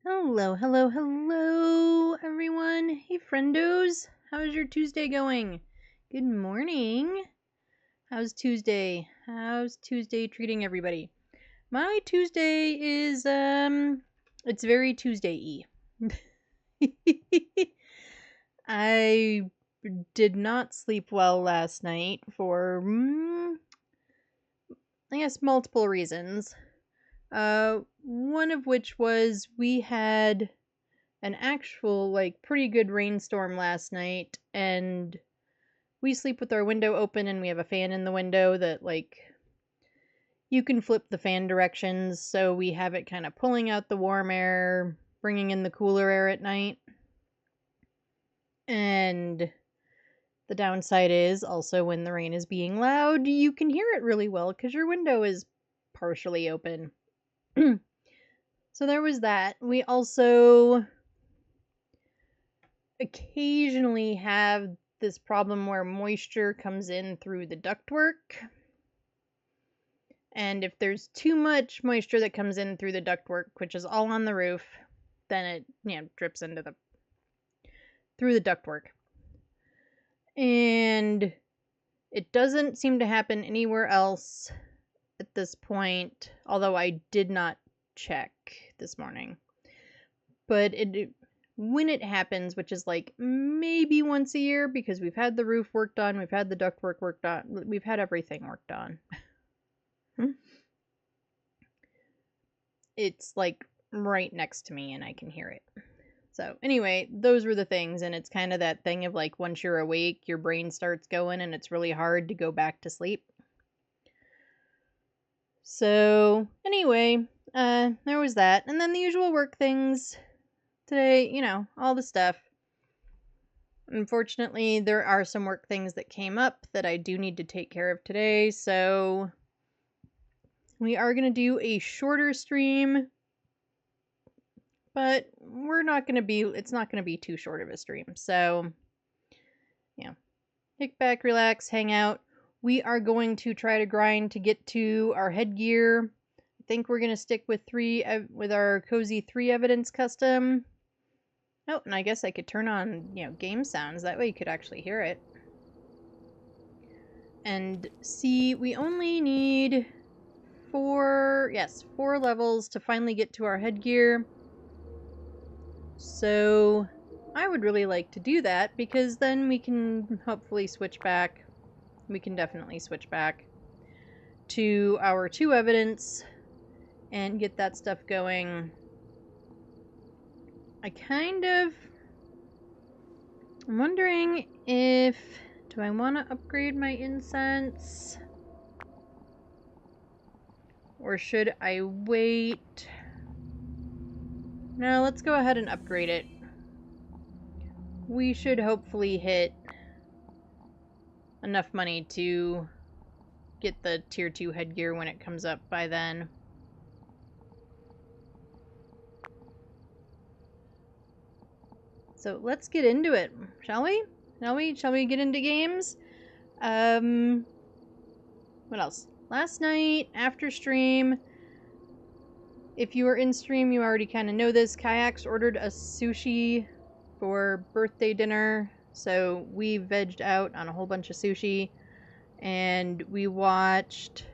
Hello, hello, hello, everyone. Hey, friendos. How's your Tuesday going? Good morning. How's Tuesday? How's Tuesday treating everybody? My Tuesday is, it's very Tuesday-y. I did not sleep well last night for, I guess, multiple reasons. One of which was we had an actual, pretty good rainstorm last night, and we sleep with our window open, and we have a fan in the window that, you can flip the fan directions, so we have it kind of pulling out the warm air, bringing in the cooler air at night. And the downside is also when the rain is being loud, you can hear it really well because your window is partially open. So there was that. We also occasionally have this problem where moisture comes in through the ductwork. And if there's too much moisture that comes in through the ductwork, which is all on the roof, then it drips into through the ductwork. And it doesn't seem to happen anywhere else at this point, although I did not check this morning. But when it happens, which is maybe once a year, because we've had the roof worked on, we've had the ductwork worked on, we've had everything worked on. It's right next to me and I can hear it. So anyway, those were the things, and it's kind of that thing of once you're awake, your brain starts going and it's really hard to go back to sleep. So anyway, there was that. And then the usual work things today, all the stuff. Unfortunately, there are some work things that came up that I do need to take care of today, so we are going to do a shorter stream, but it's not going to be too short of a stream. So, kick back, relax, hang out. We are going to try to grind to get to our headgear. I think we're going to stick with our Cozy 3 Evidence Custom. Oh, and I guess I could turn on, game sounds. That way you could actually hear it. And see, we only need 4 levels to finally get to our headgear. So I would really like to do that, because then we can hopefully switch back. We can definitely switch back to our 2 evidence and get that stuff going. I'm wondering do I want to upgrade my incense? Or should I wait? No, let's go ahead and upgrade it. We should hopefully hit enough money to get the tier 2 headgear when it comes up by then. So let's get into it, shall we? Shall we get into games? What else? Last night, after stream, if you were in stream, you already kind of know this. Kayaks ordered a sushi for birthday dinner, so we vegged out on a whole bunch of sushi, and we watched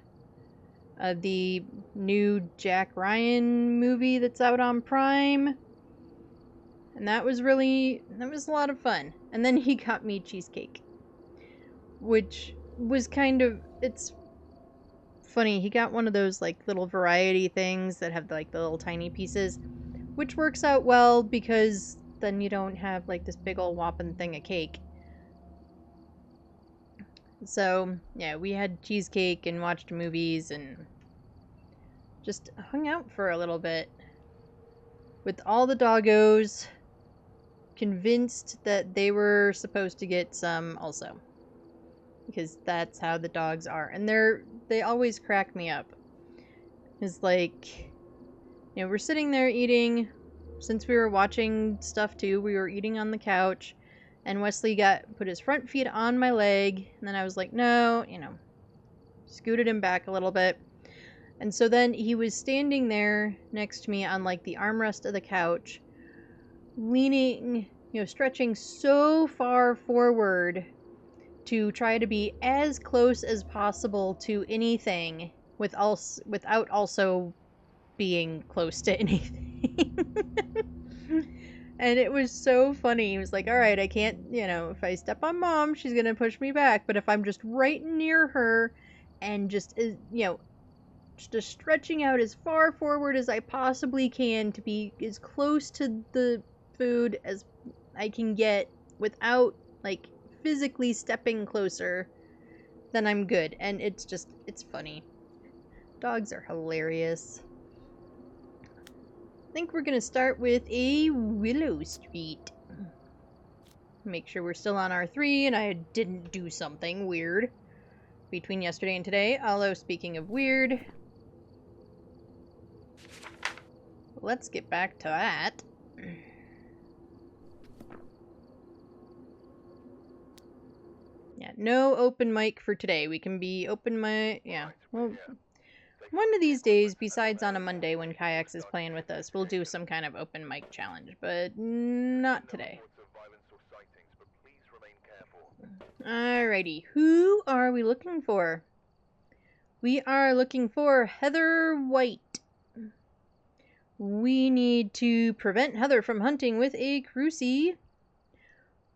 the new Jack Ryan movie that's out on Prime. And that was a lot of fun. And then he got me cheesecake, which was it's funny. He got one of those little variety things that have the little tiny pieces, which works out well because then you don't have this big old whopping thing of cake. So yeah, we had cheesecake and watched movies and just hung out for a little bit with all the doggos, convinced that they were supposed to get some also, because that's how the dogs are. And they always crack me up. It's we're sitting there eating. Since we were watching stuff too, we were eating on the couch, and Wesley put his front feet on my leg, and then I was like, no, scooted him back a little bit, And so then he was standing there next to me on like the armrest of the couch, leaning, stretching so far forward to try to be as close as possible to anything without also being close to anything. And it was so funny. He was like, all right, I can't, if I step on mom, she's going to push me back. But if I'm just right near her and just stretching out as far forward as I possibly can to be as close to the food as I can get without, like, physically stepping closer, then I'm good. And it's funny. Dogs are hilarious. I think we're going to start with a Willow Street. Make sure we're still on R3 and I didn't do something weird between yesterday and today. Although, speaking of weird, let's get back to that. Yeah, no open mic for today. We can be open mic. Yeah, well, one of these days, besides on a Monday when Kayaks is playing with us, we'll do some kind of open mic challenge, but not today. Alrighty, who are we looking for? We are looking for Heather White. We need to prevent Heather from hunting with a crucie.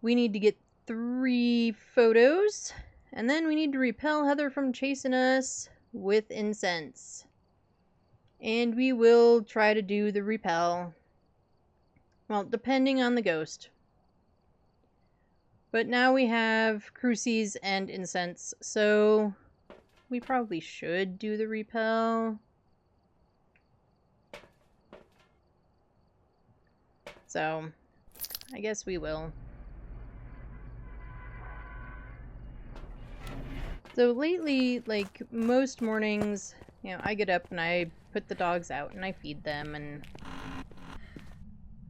We need to get 3 photos. And then we need to repel Heather from chasing us with incense. And we will try to do the repel. Well, depending on the ghost. But now we have crucies and incense, so we probably should do the repel. So, I guess we will. So lately, like most mornings, I get up and I put the dogs out and I feed them and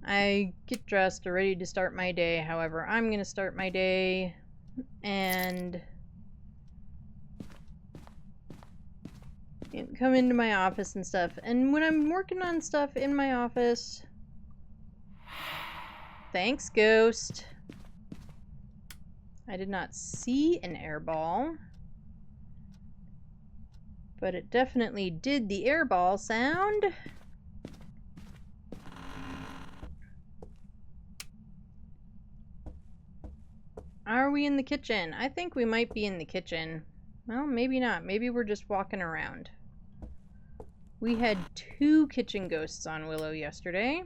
I get dressed or ready to start my day. However, I'm going to start my day and come into my office and stuff. And when I'm working on stuff in my office, thanks, ghost. I did not see an airball, but it definitely did the airball sound. Are we in the kitchen? I think we might be in the kitchen. Well, maybe not. Maybe we're just walking around. We had 2 kitchen ghosts on Willow yesterday.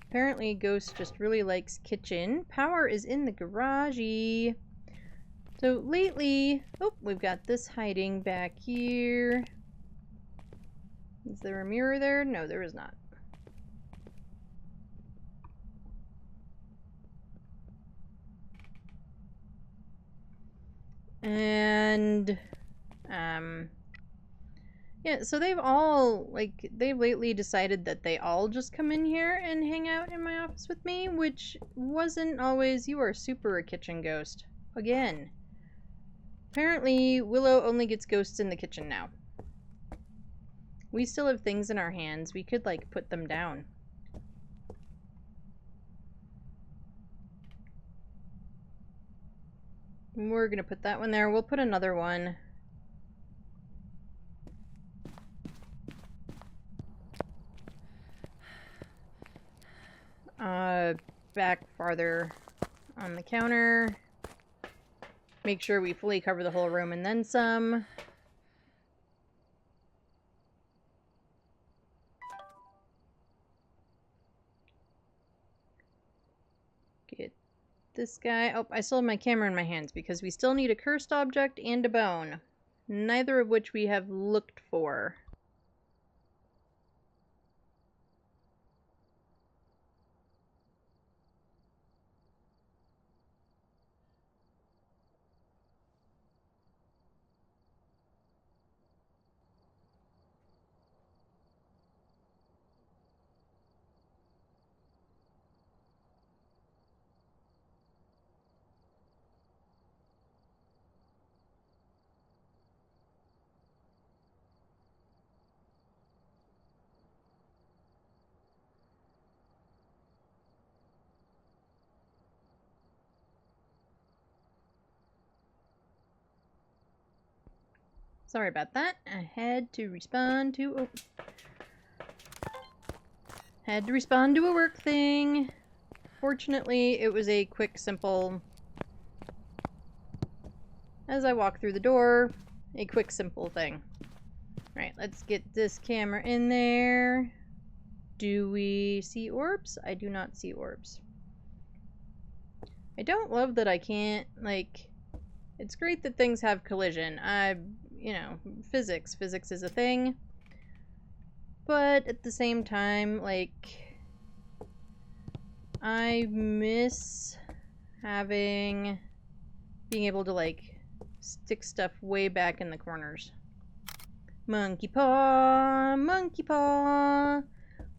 Apparently, Ghost just really likes kitchen. Power is in the garage-y. So lately... Oh, we've got this hiding back here. Is there a mirror there? No, there is not. And... yeah, so they've lately decided that they all just come in here and hang out in my office with me, which wasn't always. You are super a kitchen ghost. Again. Apparently, Willow only gets ghosts in the kitchen now. We still have things in our hands. We could, like, put them down. We're gonna put that one there. We'll put another one. Back farther on the counter. Make sure we fully cover the whole room and then some. Get this guy. Oh, I still have my camera in my hands because we still need a cursed object and a bone. Neither of which we have looked for. Sorry about that. I had to respond to a work thing. Fortunately, it was a quick, simple... As I walk through the door, a quick, simple thing. Alright, let's get this camera in there. Do we see orbs? I do not see orbs. I don't love that I can't, like... It's great that things have collision. You know, physics. Physics is a thing. But at the same time, like... I miss being able to, like, stick stuff way back in the corners. Monkey paw, monkey paw.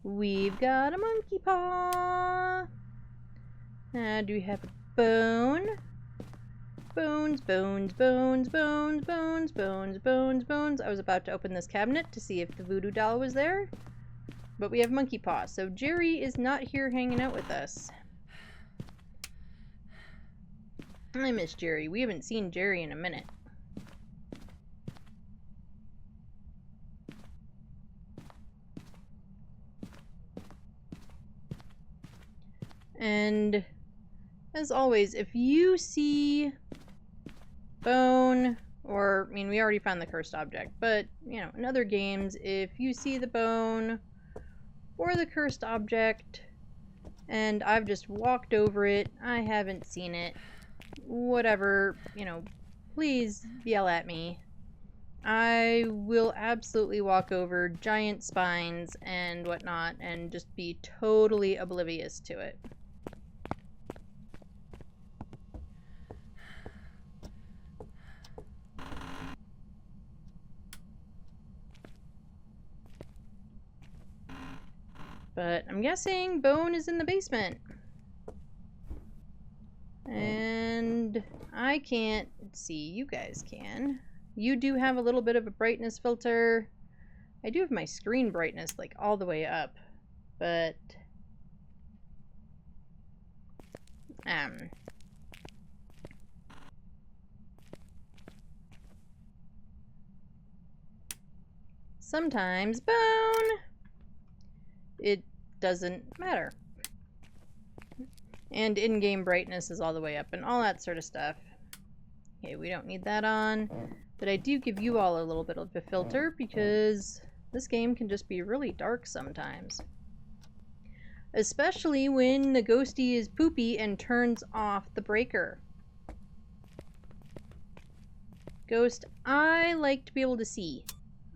We've got a monkey paw. Do we have a bone? Bones, bones, bones, bones, bones, bones, bones, bones. I was about to open this cabinet to see if the voodoo doll was there. But we have monkey paw, so Jerry is not here hanging out with us. I miss Jerry. We haven't seen Jerry in a minute. And as always, if you see bone, or, I mean, we already found the cursed object, but, you know, in other games, if you see the bone or the cursed object, and I've just walked over it, I haven't seen it, whatever, you know, please yell at me. I will absolutely walk over giant spines and whatnot and just be totally oblivious to it. But I'm guessing Bone is in the basement. And I can't see. You guys can. You do have a little bit of a brightness filter. I do have my screen brightness like all the way up. But sometimes Bone, it doesn't matter. And in-game brightness is all the way up and all that sort of stuff. Okay, we don't need that on. But I do give you all a little bit of a filter because this game can just be really dark sometimes. Especially when the ghosty is poopy and turns off the breaker. Ghost, I like to be able to see.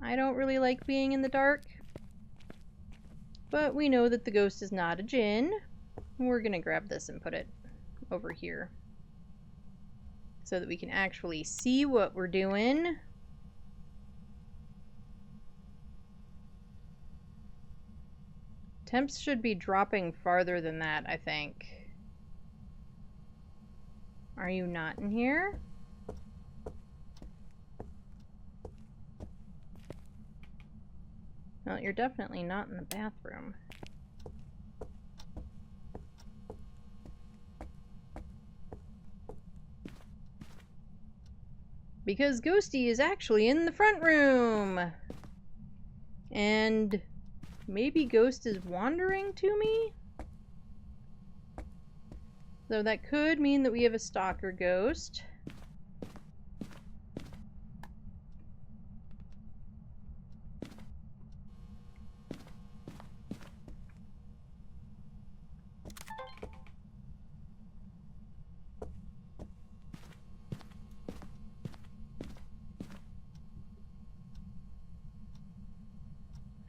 I don't really like being in the dark. But we know that the ghost is not a djinn. We're gonna grab this and put it over here so that we can actually see what we're doing. Temps should be dropping farther than that, I think. Are you not in here? Well, you're definitely not in the bathroom. Because Ghosty is actually in the front room! And maybe Ghost is wandering to me? Though that could mean that we have a stalker ghost.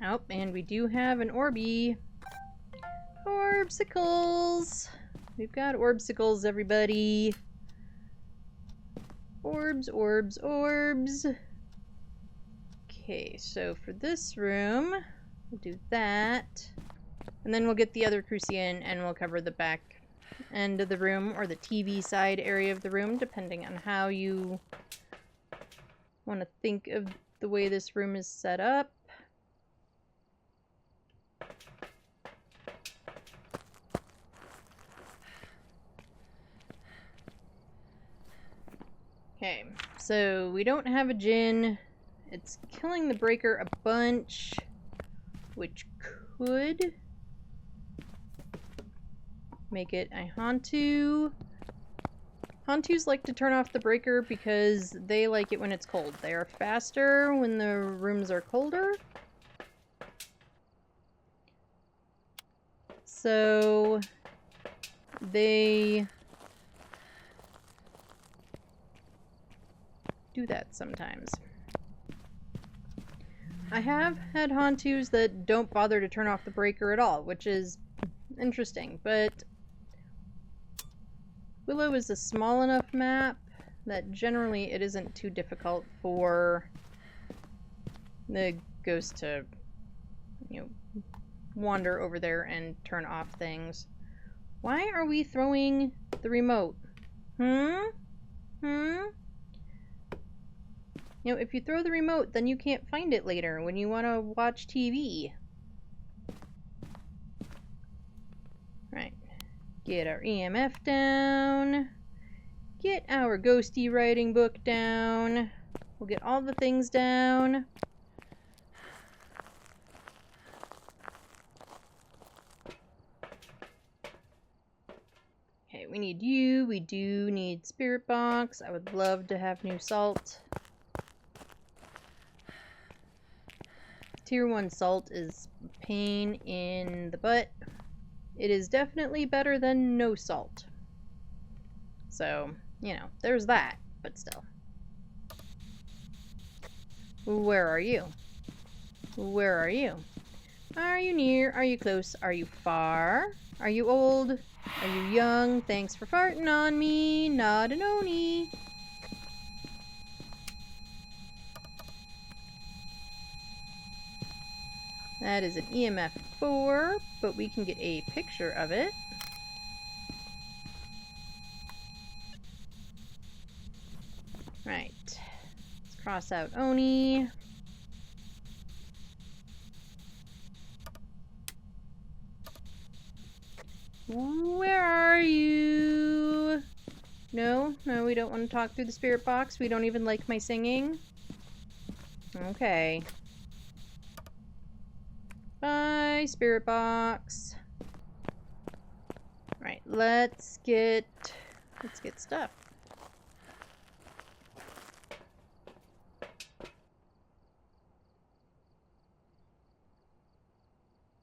Oh, and we do have an Orby. Orbsicles! We've got Orbsicles, everybody. Orbs, orbs, orbs. Okay, so for this room, we'll do that. And then we'll get the other Crucian and we'll cover the back end of the room, or the TV side area of the room, depending on how you want to think of the way this room is set up. Okay, so we don't have a djinn It's killing the breaker a bunch, which could make it a Hantu. Hantus like to turn off the breaker because they like it when it's cold. They are faster when the rooms are colder. So they do that sometimes. I have had Hantus that don't bother to turn off the breaker at all, which is interesting, but Willow is a small enough map that generally it isn't too difficult for the ghost to, you know, wander over there and turn off things. Why are we throwing the remote? You know, if you throw the remote, then you can't find it later when you want to watch TV. Right. Get our EMF down. Get our ghosty writing book down. We'll get all the things down. Okay, we need you. We do need Spirit Box. I would love to have new salt. Tier 1 salt is a pain in the butt. It is definitely better than no salt. So, you know, there's that, but still. Where are you? Where are you? Are you near? Are you close? Are you far? Are you old? Are you young? Thanks for farting on me. Not an Oni. That is an EMF 4, but we can get a picture of it. Right. Let's cross out Oni. Where are you? No, we don't want to talk through the spirit box. We don't even like my singing. Okay. Bye, spirit box. Right, let's get stuff.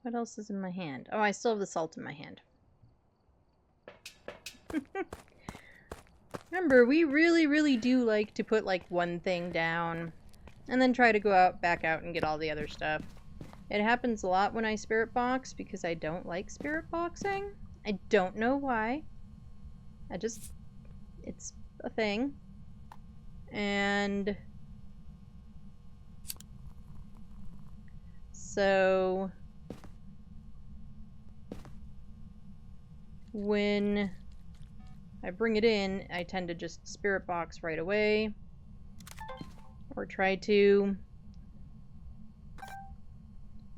What else is in my hand? Oh, I still have the salt in my hand. Remember, we really do like to put like one thing down and then try to go back out and get all the other stuff. It happens a lot when I spirit box because I don't like spirit boxing. I don't know why. It's a thing. And so when I bring it in, I tend to just spirit box right away. Or try to.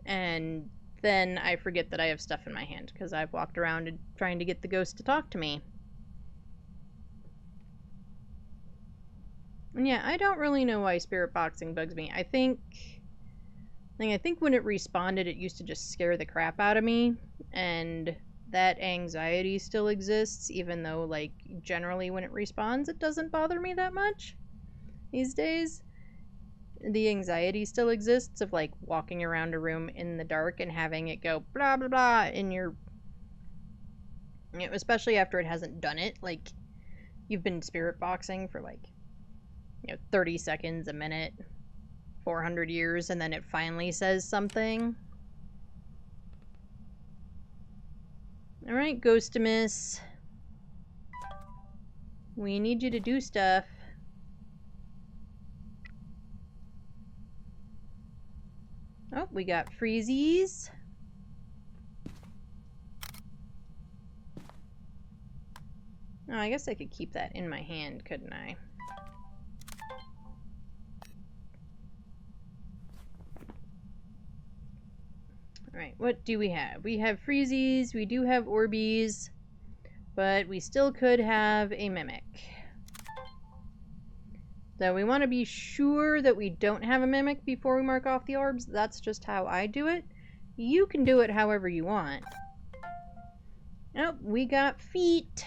And then I forget that I have stuff in my hand because I've walked around and trying to get the ghost to talk to me. And yeah, I don't really know why spirit boxing bugs me. I think when it respawned, it used to just scare the crap out of me, and that anxiety still exists, even though, like, generally when it respawns, it doesn't bother me that much these days. The anxiety still exists of, like, walking around a room in the dark and having it go blah blah blah in your... You know, especially after it hasn't done it. Like, you've been spirit boxing for, like, you know, 30 seconds, a minute, 400 years, and then it finally says something. Alright, Ghostimus. We need you to do stuff. Oh, we got freezies. Oh, I guess I could keep that in my hand, couldn't I? Alright, what do we have? We have freezies, we do have orbies, but we still could have a mimic. So we want to be sure that we don't have a mimic before we mark off the orbs. That's just how I do it. You can do it however you want. Oh, we got feet.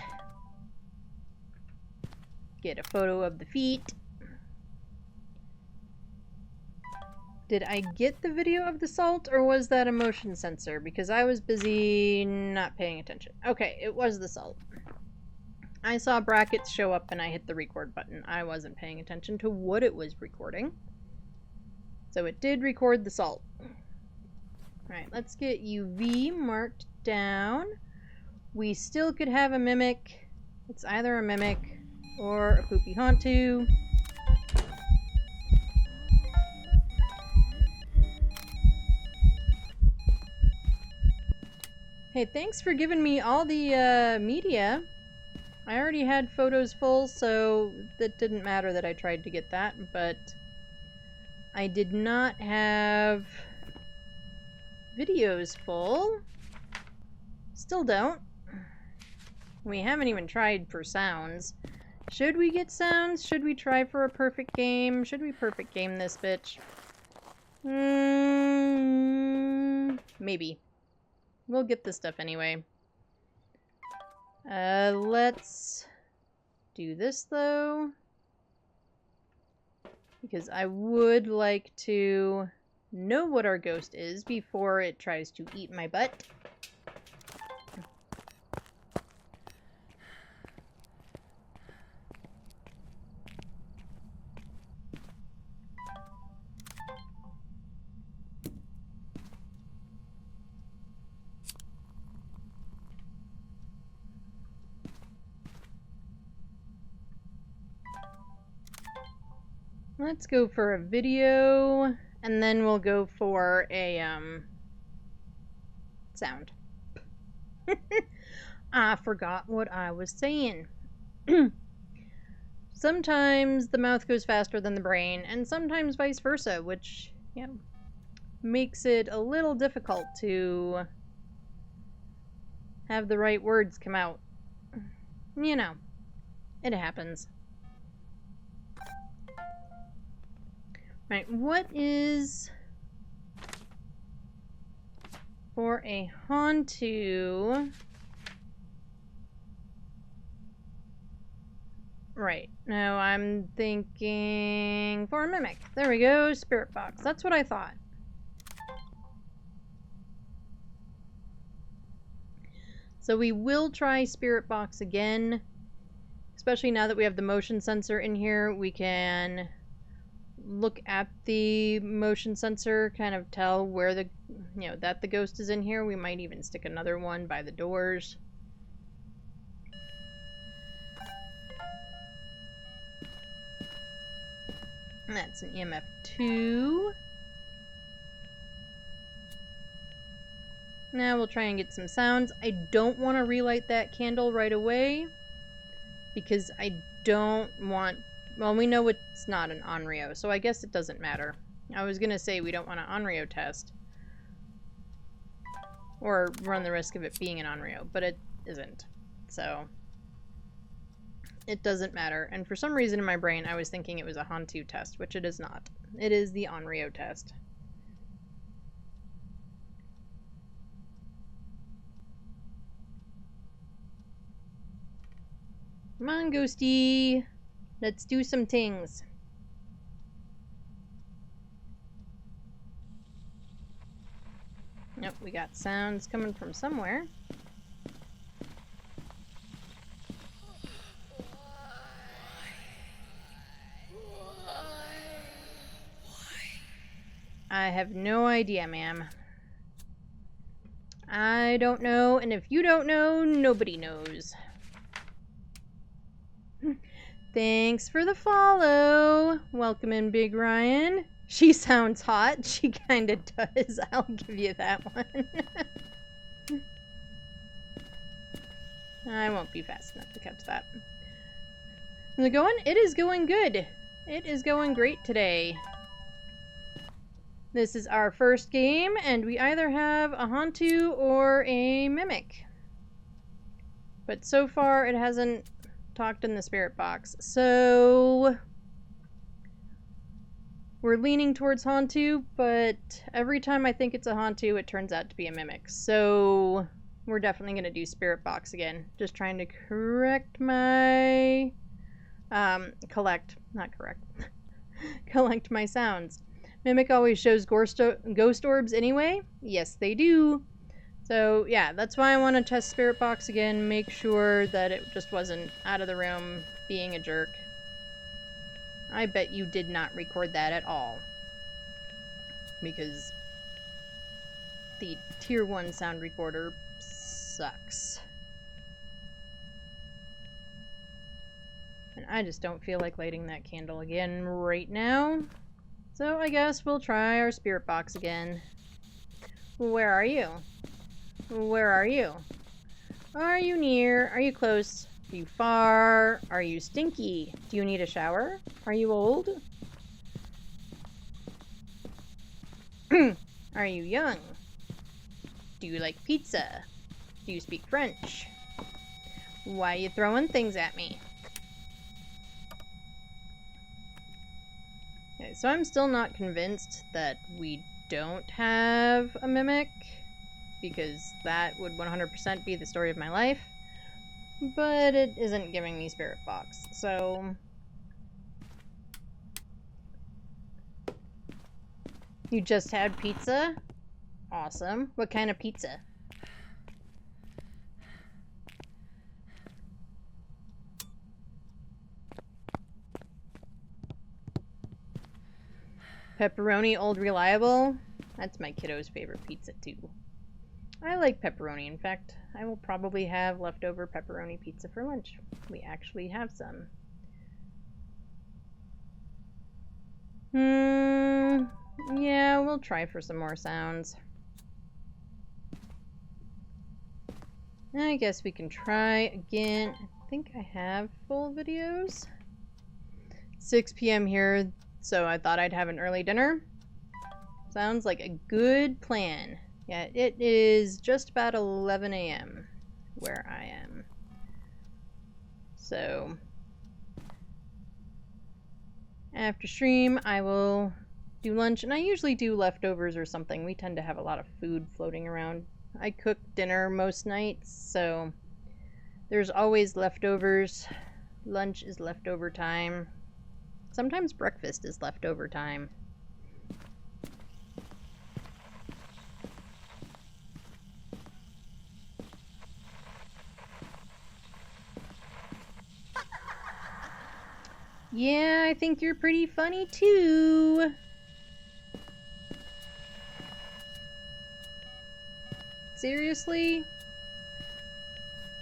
Get a photo of the feet. Did I get the video of the salt, or was that a motion sensor? Because I was busy not paying attention. Okay, it was the salt. I saw brackets show up and I hit the record button. I wasn't paying attention to what it was recording. So it did record the salt. Alright, let's get UV marked down. We still could have a mimic. It's either a mimic or a poopy Hantu. Hey, thanks for giving me all the media. I already had photos full, so it didn't matter that I tried to get that, but I did not have videos full. Still don't. We haven't even tried for sounds. Should we get sounds? Should we try for a perfect game? Should we perfect game this bitch? Maybe. We'll get this stuff anyway. Let's do this though. Because I would like to know what our ghost is before it tries to eat my butt. Let's go for a video, and then we'll go for a, sound. I forgot what I was saying. Sometimes the mouth goes faster than the brain, and sometimes vice versa, which, you know, makes it a little difficult to have the right words come out. You know, it happens. Right, what is for a Hantu? Right, now I'm thinking for a mimic. There we go, spirit box. That's what I thought. So we will try spirit box again, especially now that we have the motion sensor in here. We can look at the motion sensor, kind of tell where the, you know, that the ghost is in here. We might even stick another one by the doors. That's an EMF 2. Now we'll try and get some sounds. I don't want to relight that candle right away because I don't want, well, we know it's not an Onryo, so I guess it doesn't matter. I was gonna say we don't want an Onryo test or run the risk of it being an Onryo, but it isn't, so it doesn't matter. And for some reason in my brain I was thinking it was a Hantu test, which it is not. It is the Onryo test. Come on, ghosty. Let's do some things. Nope, we got sounds coming from somewhere. I have no idea, ma'am. I don't know, and if you don't know, nobody knows. Thanks for the follow. Welcome in, Big Ryan. She sounds hot. She kinda does. I'll give you that one. I won't be fast enough to catch that. Is it going? It is going good. It is going great today. This is our first game, and we either have a Hantu or a Mimic. But so far, it hasn't talked in the spirit box. So We're leaning towards Hantu, but every time I think it's a Hantu, it turns out to be a Mimic. So we're definitely going to do Spirit Box again. Just trying to correct my... collect my sounds. Mimic always shows ghost orbs anyway. Yes, they do. So yeah, that's why I want to test Spirit Box again, make sure that it just wasn't out of the room being a jerk. I bet you did not record that at all. Because the tier 1 sound recorder sucks. And I just don't feel like lighting that candle again right now. So I guess we'll try our Spirit Box again. Where are you? Where are you? Are you near? Are you close? Are you far? Are you stinky? Do you need a shower? Are you old? Are you young? Do you like pizza? Do you speak French? Why are you throwing things at me? Okay, so I'm still not convinced that we don't have a Mimic, because that would 100% be the story of my life. But it isn't giving me Spirit Box, so... You just had pizza? Awesome. What kind of pizza? Pepperoni Old Reliable? That's my kiddo's favorite pizza too. I like pepperoni. In fact, I will probably have leftover pepperoni pizza for lunch. We actually have some. Yeah, we'll try for some more sounds. I guess we can try again. I think I have full videos. 6 p.m. here, so I thought I'd have an early dinner. Sounds like a good plan. Yeah, it is just about 11 a.m. where I am. So, after stream, I will do lunch, and I usually do leftovers or something. We tend to have a lot of food floating around. I cook dinner most nights, so there's always leftovers. Lunch is leftover time. Sometimes breakfast is leftover time. Yeah, I think you're pretty funny too. Seriously?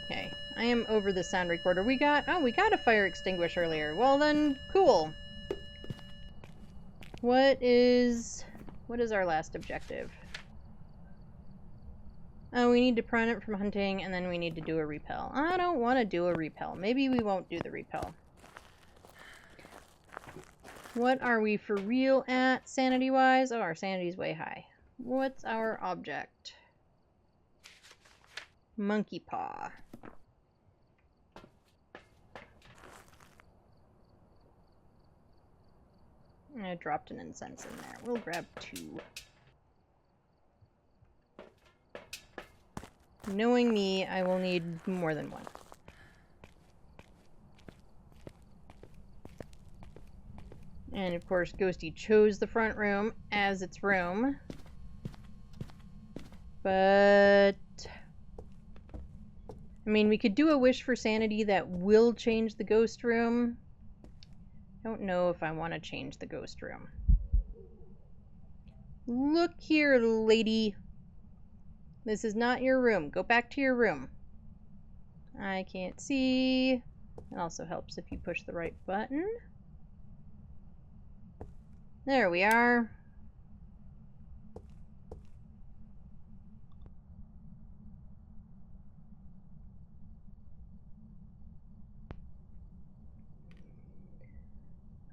Okay, I am over the sound recorder. We got a fire extinguisher earlier. Well then, cool. What is our last objective? Oh, we need to prevent it from hunting, and then we need to do a repel. I don't want to do a repel. Maybe we won't do the repel. What are we for real at, sanity-wise? Oh, our sanity's way high. What's our object? Monkey paw. I dropped an incense in there. We'll grab 2. Knowing me, I will need more than 1. And of course, Ghosty chose the front room as its room. But... I mean, we could do a wish for sanity that will change the ghost room. Don't know if I want to change the ghost room. Look here, lady. This is not your room. Go back to your room. I can't see. It also helps if you push the right button. There we are.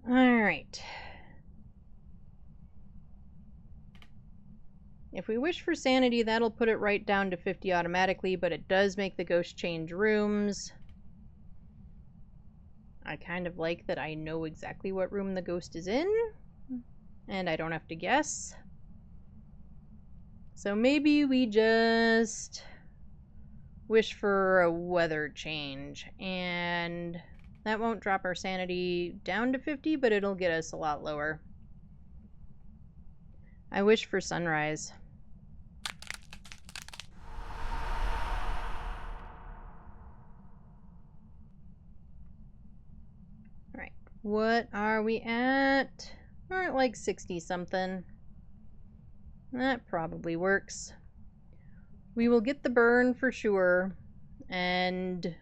Alright. If we wish for sanity, that'll put it right down to 50 automatically, but it does make the ghost change rooms. I kind of like that I know exactly what room the ghost is in. And I don't have to guess. So maybe we just wish for a weather change, and that won't drop our sanity down to 50, but it'll get us a lot lower. I wish for sunrise. Alright, what are we at? We're at like 60 something. That probably works. We will get the burn for sure, and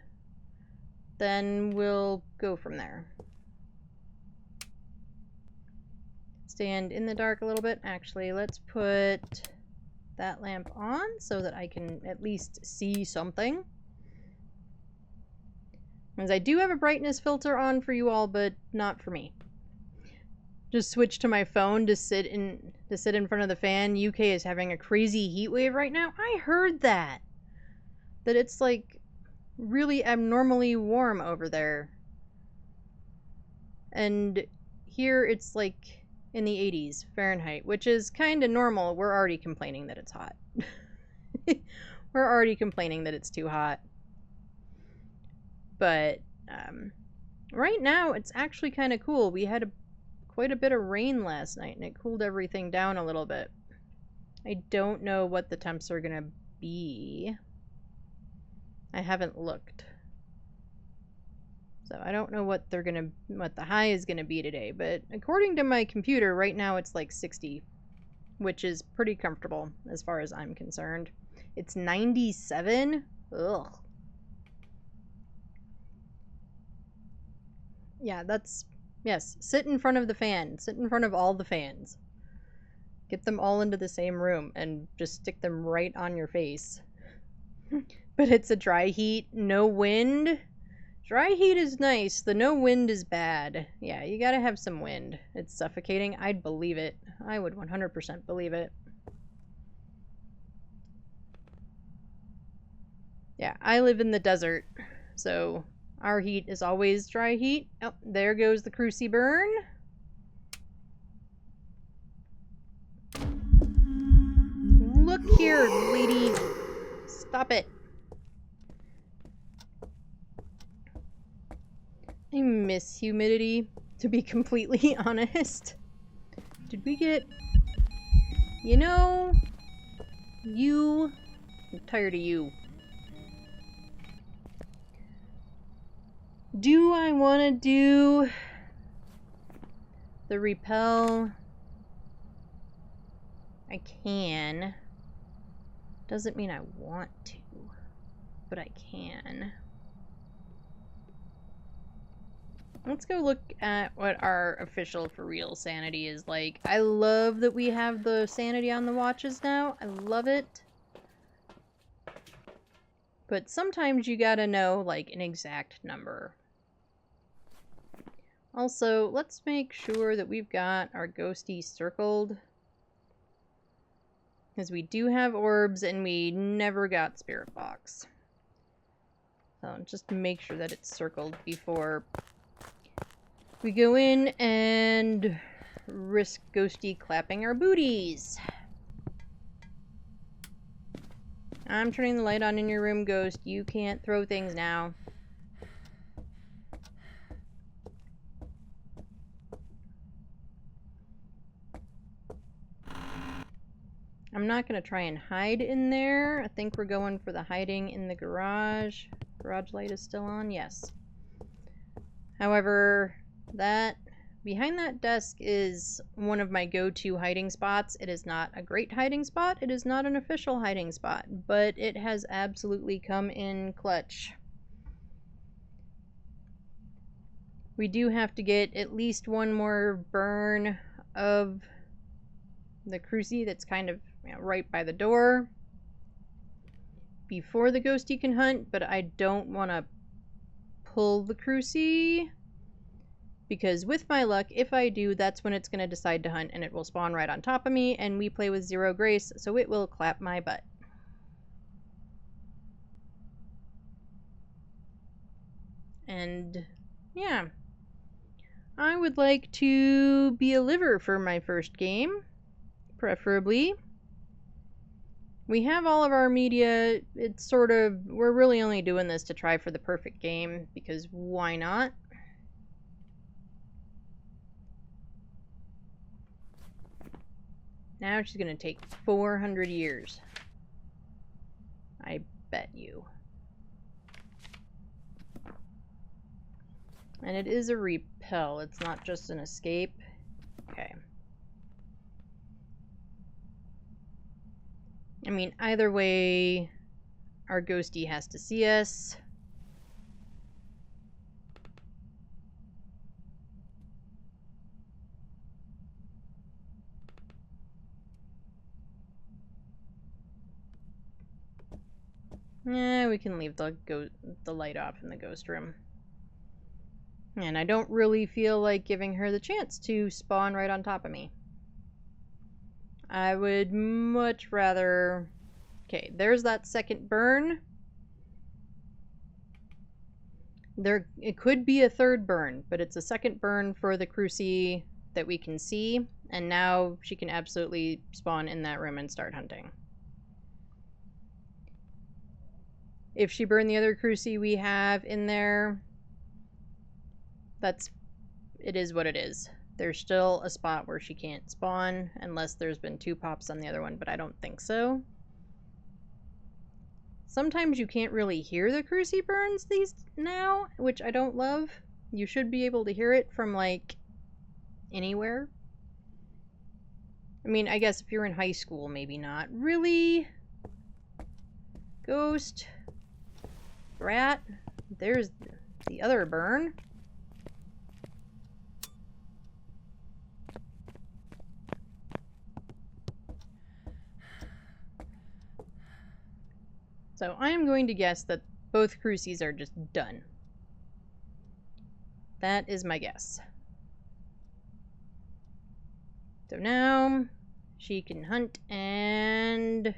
then we'll go from there. Stand in the dark a little bit. Actually, let's put that lamp on so that I can at least see something. Because I do have a brightness filter on for you all, but not for me. Just switch to my phone to sit in front of the fan. UK is having a crazy heat wave right now. I heard that it's like really abnormally warm over there. And here it's like in the 80s Fahrenheit, which is kind of normal. We're already complaining that it's hot. We're already complaining that it's too hot. But right now it's actually kind of cool. We had quite a bit of rain last night, and it cooled everything down a little bit. I don't know what the temps are gonna be. I haven't looked, so I don't know what the high is gonna be today. But according to my computer, right now it's like 60, which is pretty comfortable as far as I'm concerned. It's 97. Ugh. Yeah, yes, sit in front of the fan. Sit in front of all the fans. Get them all into the same room and just stick them right on your face. But it's a dry heat, no wind. Dry heat is nice, the no wind is bad. Yeah, you gotta have some wind. It's suffocating. I'd believe it. I would 100% believe it. Yeah, I live in the desert, so our heat is always dry heat. Oh, there goes the cruci burn. Look here, lady. Stop it. I miss humidity, to be completely honest. Did we get... You know... I'm tired of you. Do I want to do the repel? I can. Doesn't mean I want to, but I can. Let's go look at what our official for real sanity is like. I love that we have the sanity on the watches now. I love it. But sometimes you gotta know like an exact number. Also, let's make sure that we've got our ghosty circled. Because we do have orbs and we never got spirit box. So just make sure that it's circled before we go in and risk ghosty clapping our booties. I'm turning the light on in your room, Ghost. You can't throw things now. I'm not going to try and hide in there. I think we're going for the hiding in the garage. Garage light is still on? Yes. However, behind that desk is one of my go-to hiding spots. It is not a great hiding spot. It is not an official hiding spot, but it has absolutely come in clutch. We do have to get at least one more burn of the cruci that's kind of right by the door before the ghosty can hunt, but I don't want to pull the cruci because with my luck, if I do, that's when it's going to decide to hunt and it will spawn right on top of me, and we play with 0 grace, so it will clap my butt. And yeah, I would like to be a liver for my first game, preferably. We have all of our media. It's sort of, we're really only doing this to try for the perfect game, because why not? Now she's gonna take 400 years. I bet you. And it is a repel, it's not just an escape. Okay. I mean, either way, our ghostie has to see us. Yeah, we can leave the light off in the ghost room. And I don't really feel like giving her the chance to spawn right on top of me. I would much rather... Okay, there's that second burn. It could be a third burn, but it's a second burn for the Cruci that we can see, and now she can absolutely spawn in that room and start hunting. If she burned the other Cruci we have in there, it is what it is. There's still a spot where she can't spawn unless there's been 2 pops on the other one, but I don't think so. Sometimes you can't really hear the Cruci burns now, which I don't love. You should be able to hear it from, like, anywhere. I mean, I guess if you're in high school, maybe not. Really? Ghost? Rat? There's the other burn. So I am going to guess that both Crucis are just done. That is my guess. So now she can hunt and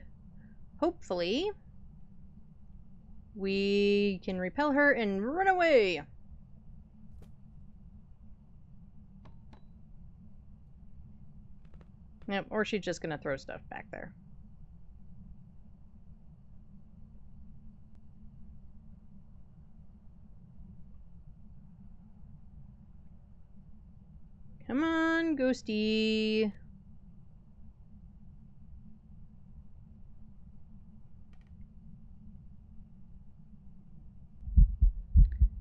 hopefully we can repel her and run away. Yep, or she's just gonna throw stuff back there. Come on, ghosty.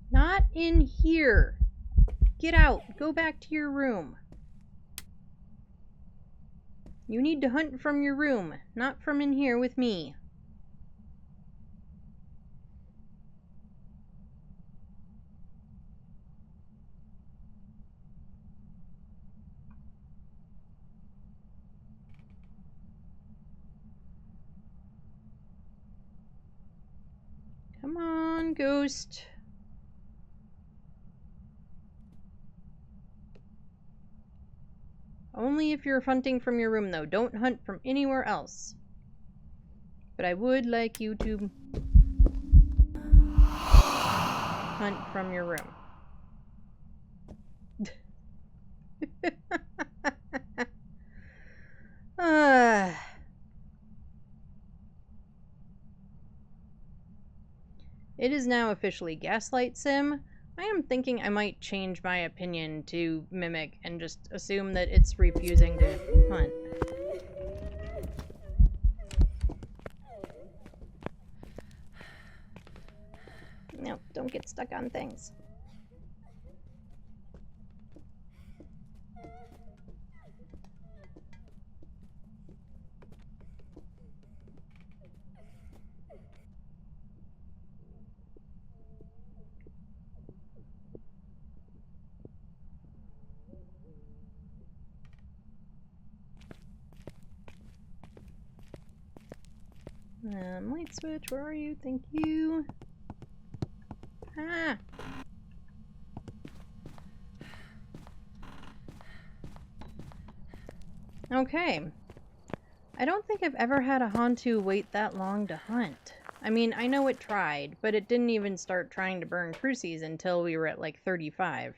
Not in here. Get out. Go back to your room. You need to hunt from your room, not from in here with me. Come on, ghost. Only if you're hunting from your room, though. Don't hunt from anywhere else. But I would like you to hunt from your room. It is now officially Gaslight Sim. I am thinking I might change my opinion to Mimic and just assume that it's refusing to hunt. No, don't get stuck on things. Light switch, where are you? Thank you. Ah! Okay. I don't think I've ever had a Hantu wait that long to hunt. I mean, I know it tried, but it didn't even start trying to burn Crucis until we were at like 35.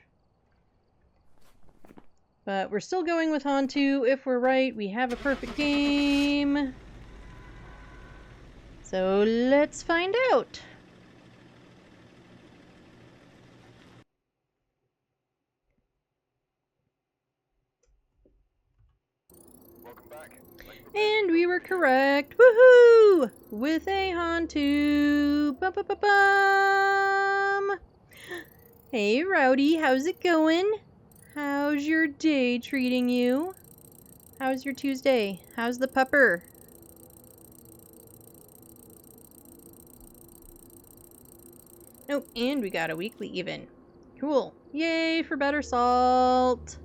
But we're still going with Hantu. If we're right, we have a perfect game. So let's find out. Welcome back. And we were correct. Woohoo! With a Hantu. Bum, bum, bum, bum. Hey, Rowdy, how's it going? How's your day treating you? How's your Tuesday? How's the pupper? Oh, and we got a weekly even. Cool. Yay for better salt.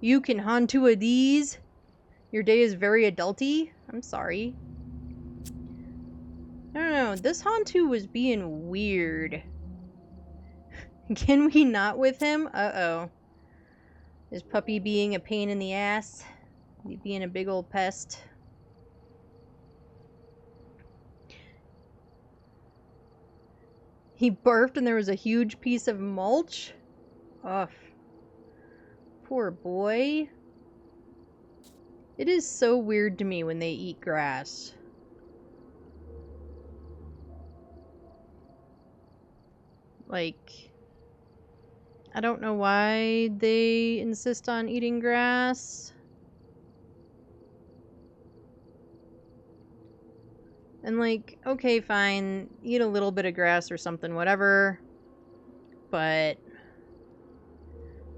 You can Hantua these. Your day is very adulty. I'm sorry. I don't know. This Hantu was being weird. Can we not with him? Uh-oh. Is Puppy being a pain in the ass? He being a big old pest? He barfed and there was a huge piece of mulch? Ugh. Poor boy. It is so weird to me when they eat grass. Like, I don't know why they insist on eating grass. And like, okay, fine, eat a little bit of grass or something, whatever. But,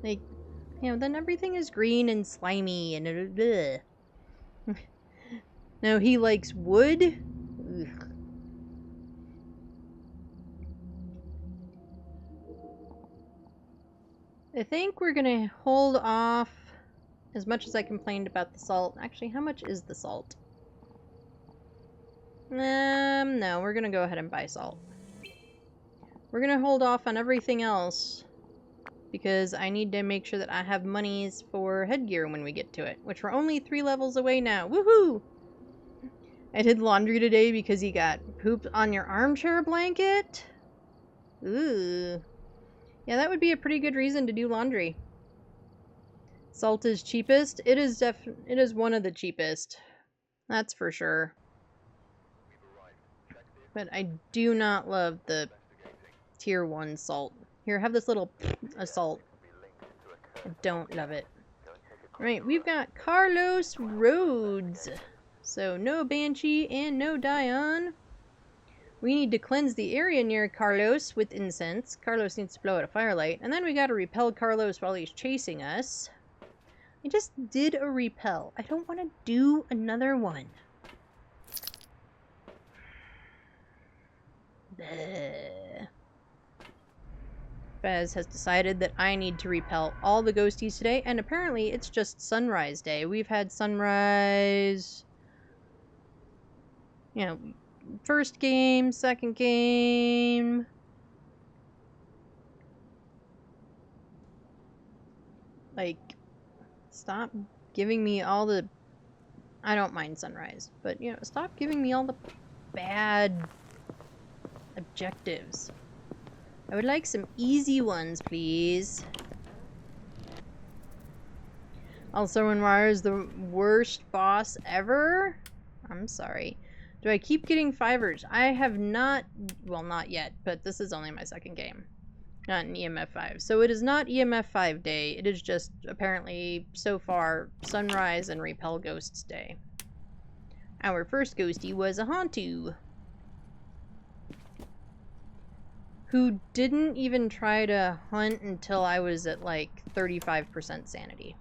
like, you know, then everything is green and slimy and bleh. No, he likes wood? Ugh. I think we're gonna hold off as much as I complained about the salt. Actually, how much is the salt? No, we're gonna go ahead and buy salt. We're gonna hold off on everything else because I need to make sure that I have monies for headgear when we get to it, which we're only 3 levels away now. Woohoo! I did laundry today because you got pooped on your armchair blanket? Ooh. Yeah, that would be a pretty good reason to do laundry. Salt is cheapest. It is one of the cheapest. That's for sure. But I do not love the tier 1 salt. Here, have this little salt. I don't love it. Right, we've got Carlos Rhodes. So no Banshee and no Dion. We need to cleanse the area near Carlos with incense. Carlos needs to blow out a firelight. And then we gotta repel Carlos while he's chasing us. I just did a repel. I don't want to do another one. Bleh. Faz has decided that I need to repel all the ghosties today, and apparently it's just sunrise day. We've had sunrise, you know, first game, second game. Like, stop giving me all the... I don't mind sunrise, but, you know, stop giving me all the bad objectives. I would like some easy ones, please. Also, Winrar is the worst boss ever? I'm sorry. Do I keep getting 5ers? I have not... Well, not yet, but this is only my second game. Not in EMF 5. So it is not EMF 5 day. It is just, apparently, so far, Sunrise and Repel Ghosts day. Our first ghostie was a Hantu, who didn't even try to hunt until I was at, like, 35% sanity.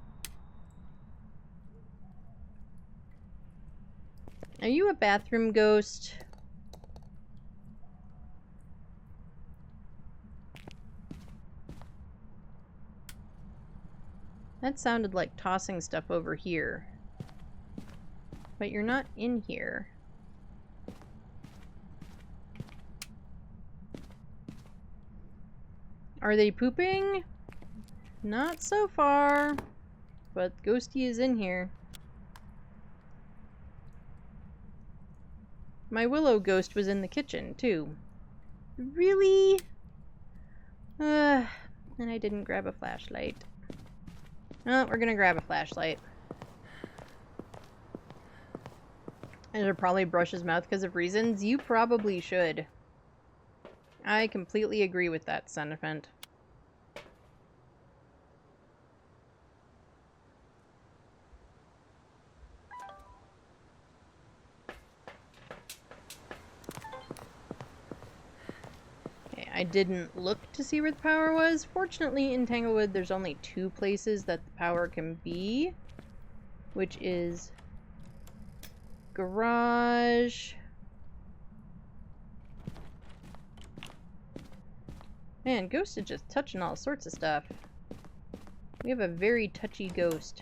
Are you a bathroom ghost? That sounded like tossing stuff over here. But you're not in here. Are they pooping? Not so far. But Ghosty is in here. My Willow ghost was in the kitchen, too. Really? And I didn't grab a flashlight. Oh, we're gonna grab a flashlight. I should probably brush his mouth because of reasons. You probably should. I completely agree with that sentiment. Okay, I didn't look to see where the power was. Fortunately, in Tanglewood, there's only 2 places that the power can be, which is garage. Man, Ghost is just touching all sorts of stuff. We have a very touchy ghost.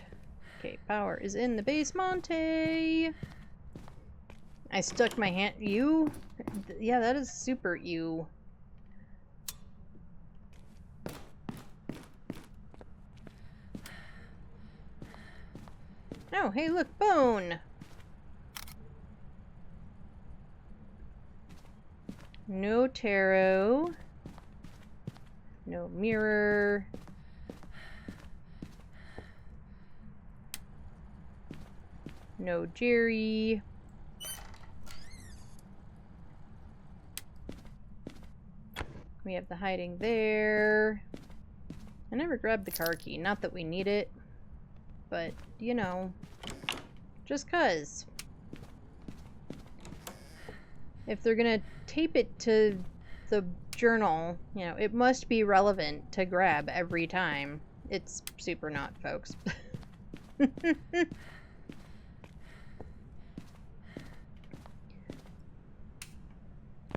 Okay, power is in the basement. I stuck my hand. You? Yeah, that is super you. Oh, hey, look, bone! No tarot. No mirror. No Jerry. We have the hiding there. I never grabbed the car key. Not that we need it. But, you know, just 'cause. If they're gonna tape it to the journal, you know, it must be relevant to grab every time. It's super not, folks.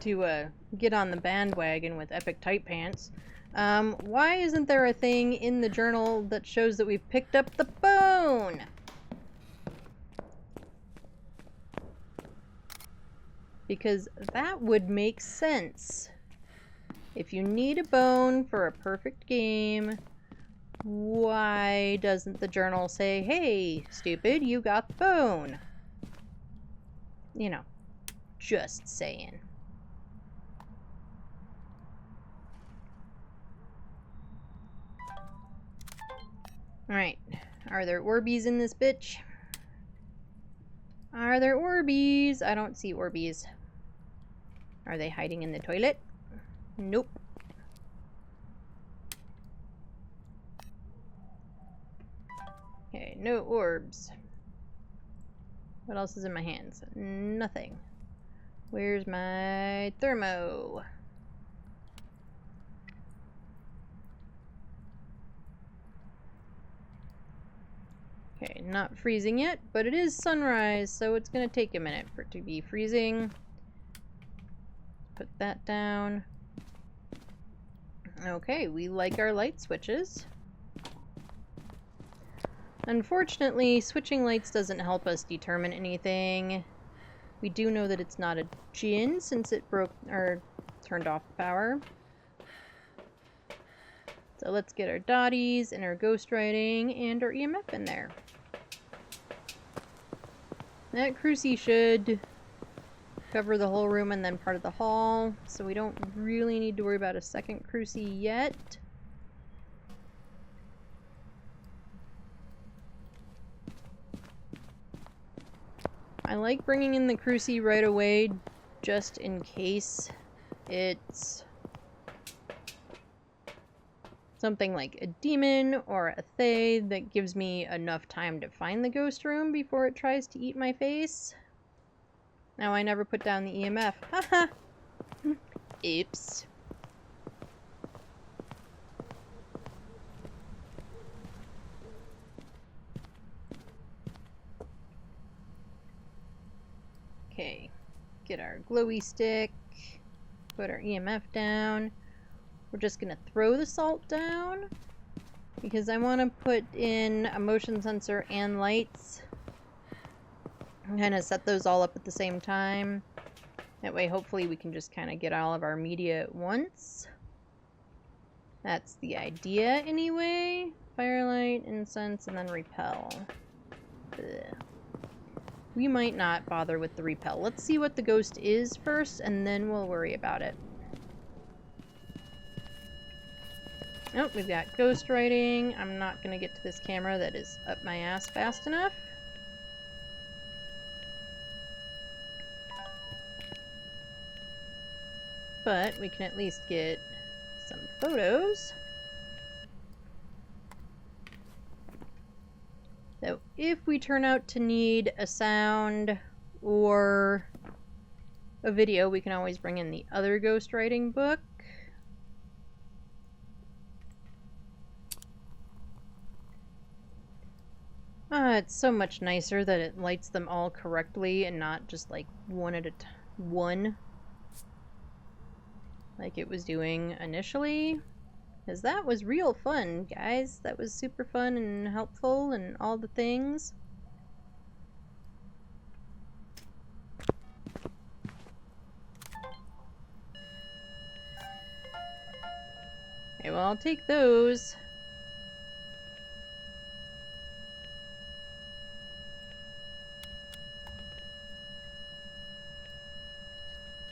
To get on the bandwagon with epic tight pants. Why isn't there a thing in the journal that shows that we've picked up the bone? Because that would make sense. If you need a bone for a perfect game, why doesn't the journal say, hey, stupid, you got the bone? You know, just saying. Alright, are there Orbeez in this bitch? Are there Orbeez? I don't see Orbeez. Are they hiding in the toilet? Nope. Okay, no orbs. What else is in my hands? Nothing. Where's my thermo? Okay, not freezing yet, but it is sunrise, so it's gonna take a minute for it to be freezing. Put that down. Okay, we like our light switches. Unfortunately, switching lights doesn't help us determine anything. We do know that it's not a djinn since it broke or turned off the power. So let's get our dotties and our ghost writing and our EMF in there. That crucie should cover the whole room and then part of the hall, so we don't really need to worry about a second crucie yet. I like bringing in the crucie right away just in case it's something like a demon or a fae that gives me enough time to find the ghost room before it tries to eat my face. Now I never put down the EMF. Haha! Oops. Okay, get our glowy stick, put our EMF down. We're just gonna throw the salt down because I want to put in a motion sensor and lights. Kind of set those all up at the same time. That way hopefully we can just kind of get all of our media at once. That's the idea anyway. Firelight, incense, and then repel. Ugh. We might not bother with the repel. Let's see what the ghost is first, and then we'll worry about it. Oh, we've got ghostwriting. I'm not going to get to this camera that is up my ass fast enough. But we can at least get some photos. So if we turn out to need a sound or a video, we can always bring in the other ghostwriting book. It's so much nicer that it lights them all correctly and not just like one at a one like it was doing initially. Because that was real fun, guys. That was super fun and helpful and all the things. Okay, well, I'll take those.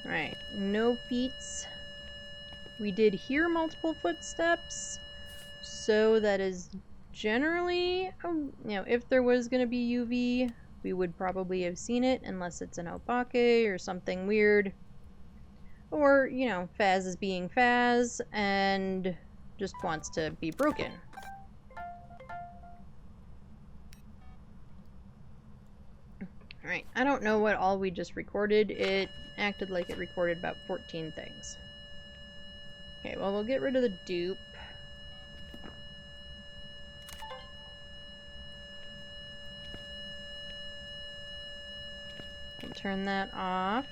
Alright, no feats. We did hear multiple footsteps, so that is generally, if there was going to be UV, we would probably have seen it, unless it's an Obake or something weird. Or, Phaz is being Phaz and just wants to be broken. Alright, I don't know what all we just recorded. It acted like it recorded about 14 things. Okay, well, we'll get rid of the dupe. We'll turn that off.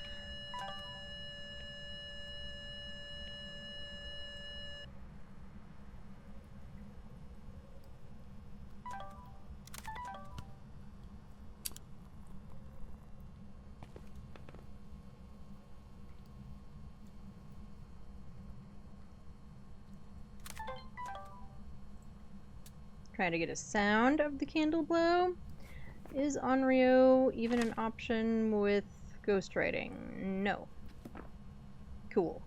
Try to get a sound of the candle glow. Is Onryo even an option with ghostwriting? No. Cool.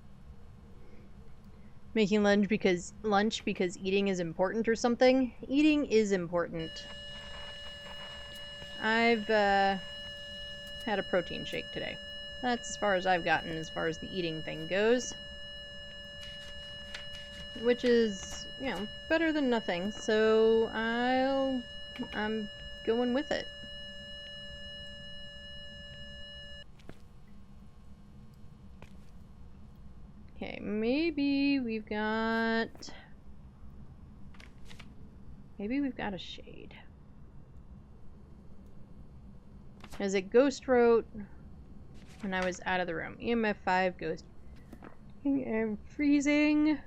Making lunch because eating is important or something? Eating is important. I've had a protein shake today. That's as far as I've gotten as far as the eating thing goes. Which is, better than nothing, so I'm going with it. Okay, maybe we've got a shade. As it ghost wrote when I was out of the room. EMF 5 ghost. I'm freezing.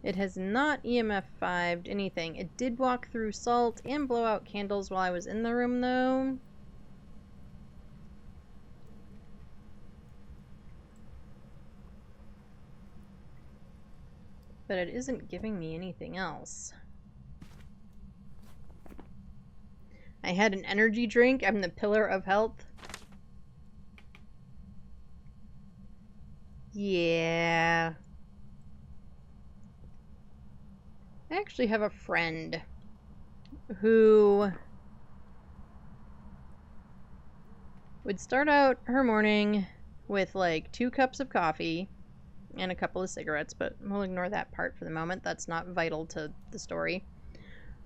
It has not EMF 5'd anything. It did walk through salt and blow out candles while I was in the room, though. But it isn't giving me anything else. I had an energy drink. I'm the pillar of health. Yeah. I actually have a friend who would start out her morning with like 2 cups of coffee and a couple of cigarettes, but we'll ignore that part for the moment. That's not vital to the story.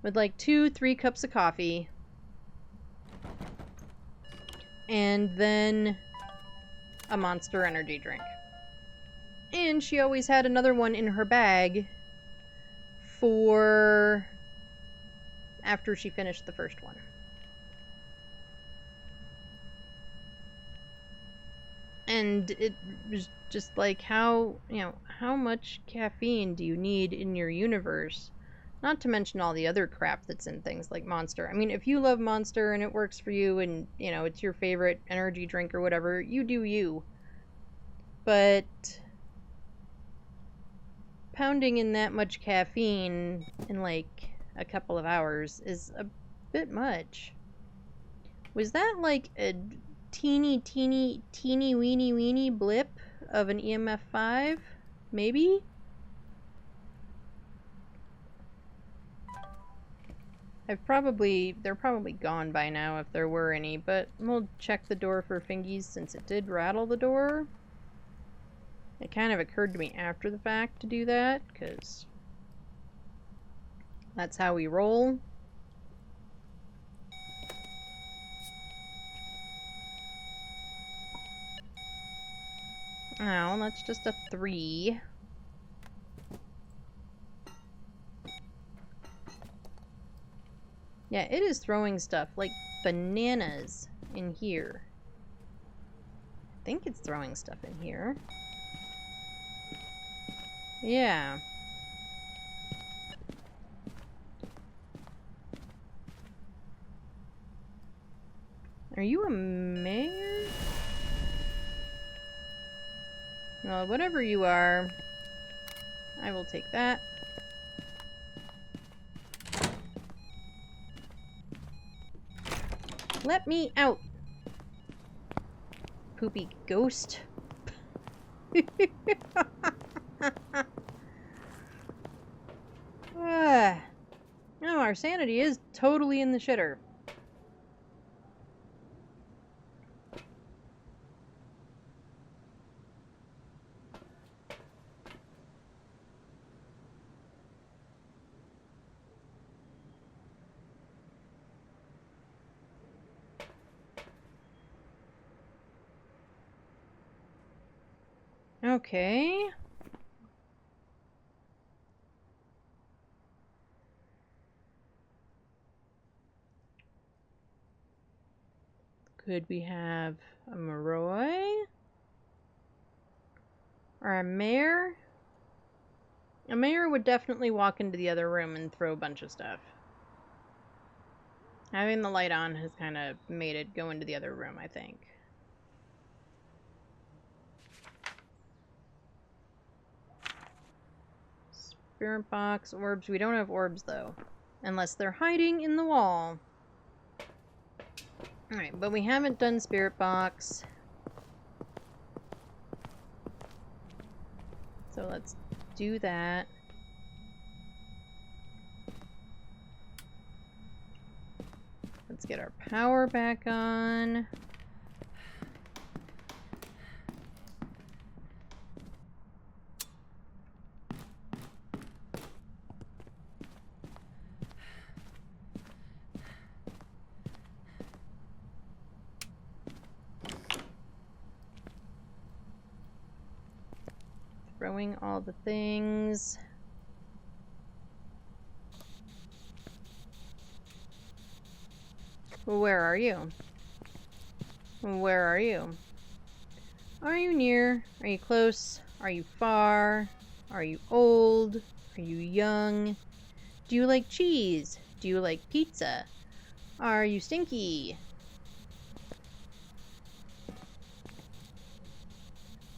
With like 2-3 cups of coffee, and then a Monster energy drink. And she always had another one in her bag for after she finished the first one. And it was just like, how much caffeine do you need in your universe? Not to mention all the other crap that's in things like Monster. I mean, if you love Monster and it works for you and, it's your favorite energy drink or whatever, you do you. But pounding in that much caffeine in like a couple of hours is a bit much. Was that like a teeny weeny blip of an EMF 5? Maybe? They're probably gone by now if there were any, but we'll check the door for fingies since it did rattle the door. It kind of occurred to me after the fact to do that, because that's how we roll. Oh, that's just a 3. Yeah, it is throwing stuff like bananas in here. I think it's throwing stuff in here. Yeah. Are you a mayor? Well, whatever you are, I will take that. Let me out! Poopy ghost. No, our sanity is totally in the shitter. Okay. Could we have a Moroi? Or a mayor? A mayor would definitely walk into the other room and throw a bunch of stuff. Having the light on has kind of made it go into the other room, I think. Spirit box, orbs. We don't have orbs, though. Unless they're hiding in the wall. Alright, but we haven't done spirit box. So let's do that. Let's get our power back on. Throwing all the things. Where are you? Where are you? Are you near? Are you close? Are you far? Are you old? Are you young? Do you like cheese? Do you like pizza? Are you stinky?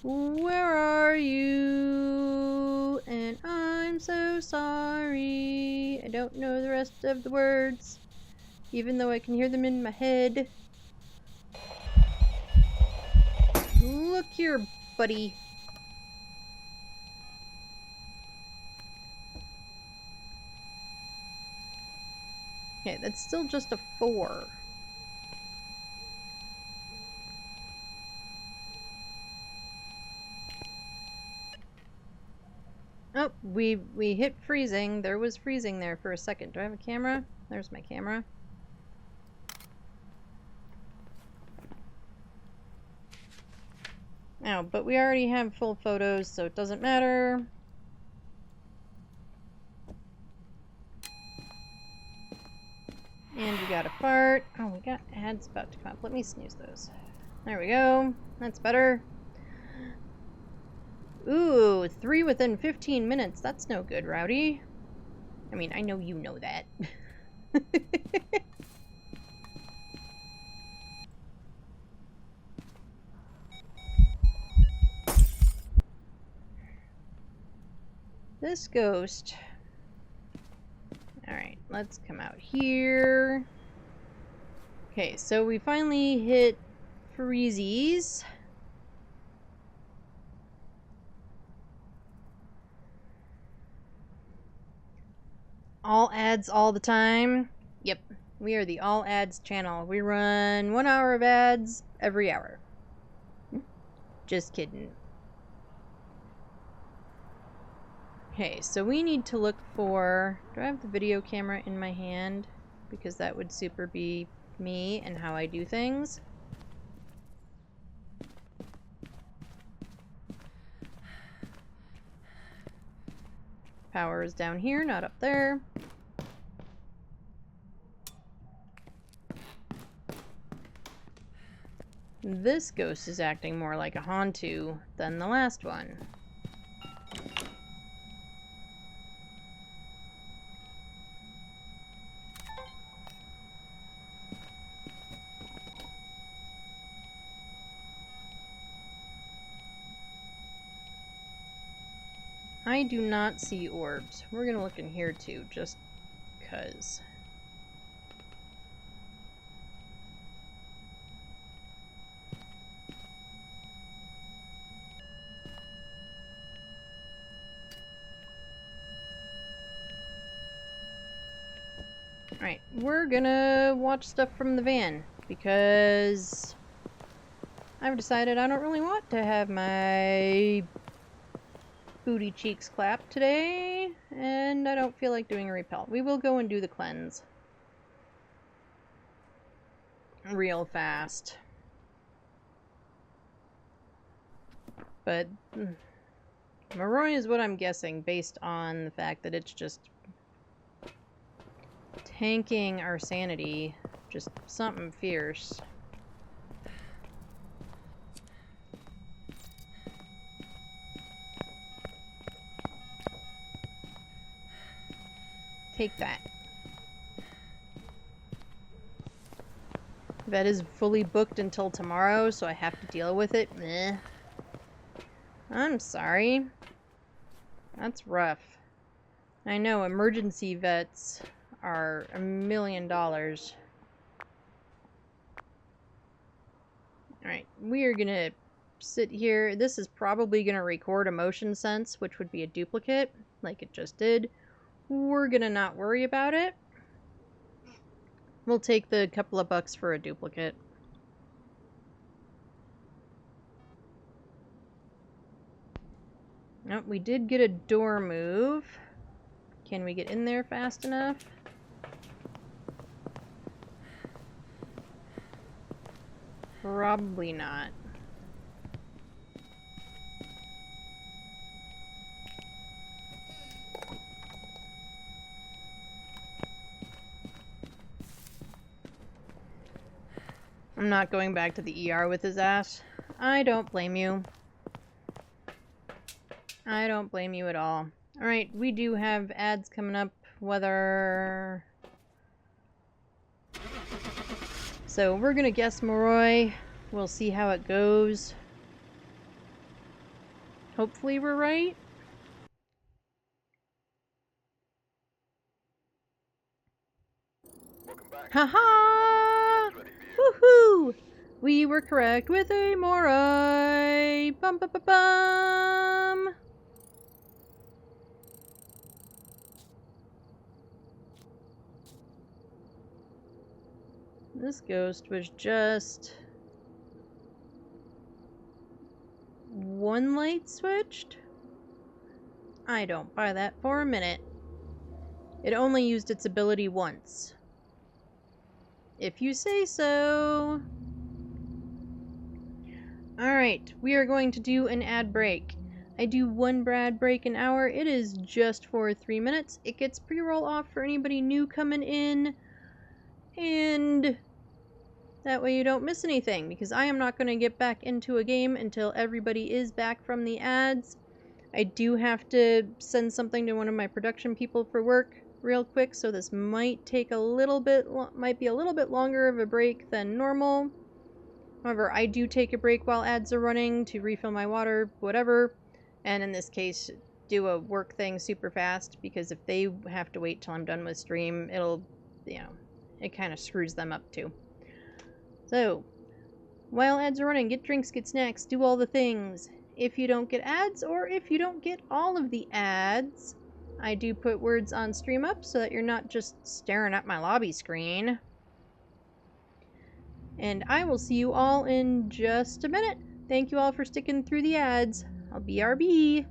Where are you? And I'm so sorry. I don't know the rest of the words, even though I can hear them in my head. Look here, buddy. Okay, that's still just a 4. Oh, we hit freezing. There was freezing there for a second. Do I have a camera? There's my camera. Oh, but we already have full photos, so it doesn't matter. And we got a fart. Oh, we got ads about to come up. Let me snooze those. There we go. That's better. Ooh, 3 within 15 minutes. That's no good, Rowdy. I mean, I know you know that. This ghost. Alright, let's come out here. Okay, so we finally hit freezies. All ads all the time. Yep, we are the all ads channel. We run 1 hour of ads every hour. Just kidding. Okay, so we need to look for... Do I have the video camera in my hand? Because that would super be me and how I do things. Power is down here, not up there. This ghost is acting more like a Hantu than the last one. I do not see orbs. We're gonna look in here too, just 'cause. Alright, we're gonna watch stuff from the van, because I've decided I don't really want to have my booty cheeks clapped today, and I don't feel like doing a repel. We will go and do the cleanse. Real fast. But Moroi is what I'm guessing, based on the fact that it's just tanking our sanity. Just something fierce. Take that. That is fully booked until tomorrow, so I have to deal with it. Meh. I'm sorry. That's rough. I know emergency vets are $1 million. Alright, we are gonna sit here. This is probably gonna record a motion sense, which would be a duplicate, like it just did. We're gonna not worry about it. We'll take the couple of bucks for a duplicate. Oh, we did get a door move. Can we get in there fast enough? Probably not. I'm not going back to the ER with his ass. I don't blame you. I don't blame you at all. Alright, we do have ads coming up, whether... So we're gonna guess Moroi. We'll see how it goes. Hopefully we're right. Welcome back. Haha! Ready for Woohoo! you. We were correct with a Moroi! Bum bum bum bum! This ghost was just... one light switched? I don't buy that for a minute. It only used its ability once. If you say so. Alright, we are going to do an ad break. I do one ad break an hour. It is just for 3 minutes. It gets pre-roll off for anybody new coming in. And that way you don't miss anything, because I am not going to get back into a game until everybody is back from the ads. I do have to send something to one of my production people for work real quick, so this might take a little bit, might be a little bit longer of a break than normal. However, I do take a break while ads are running to refill my water, whatever, and in this case, do a work thing super fast, because if they have to wait till I'm done with stream, it'll, you know, it kind of screws them up too. So, while ads are running, get drinks, get snacks, do all the things. If you don't get ads, or if you don't get all of the ads, I do put words on stream up so that you're not just staring at my lobby screen. And I will see you all in just a minute. Thank you all for sticking through the ads. I'll BRB.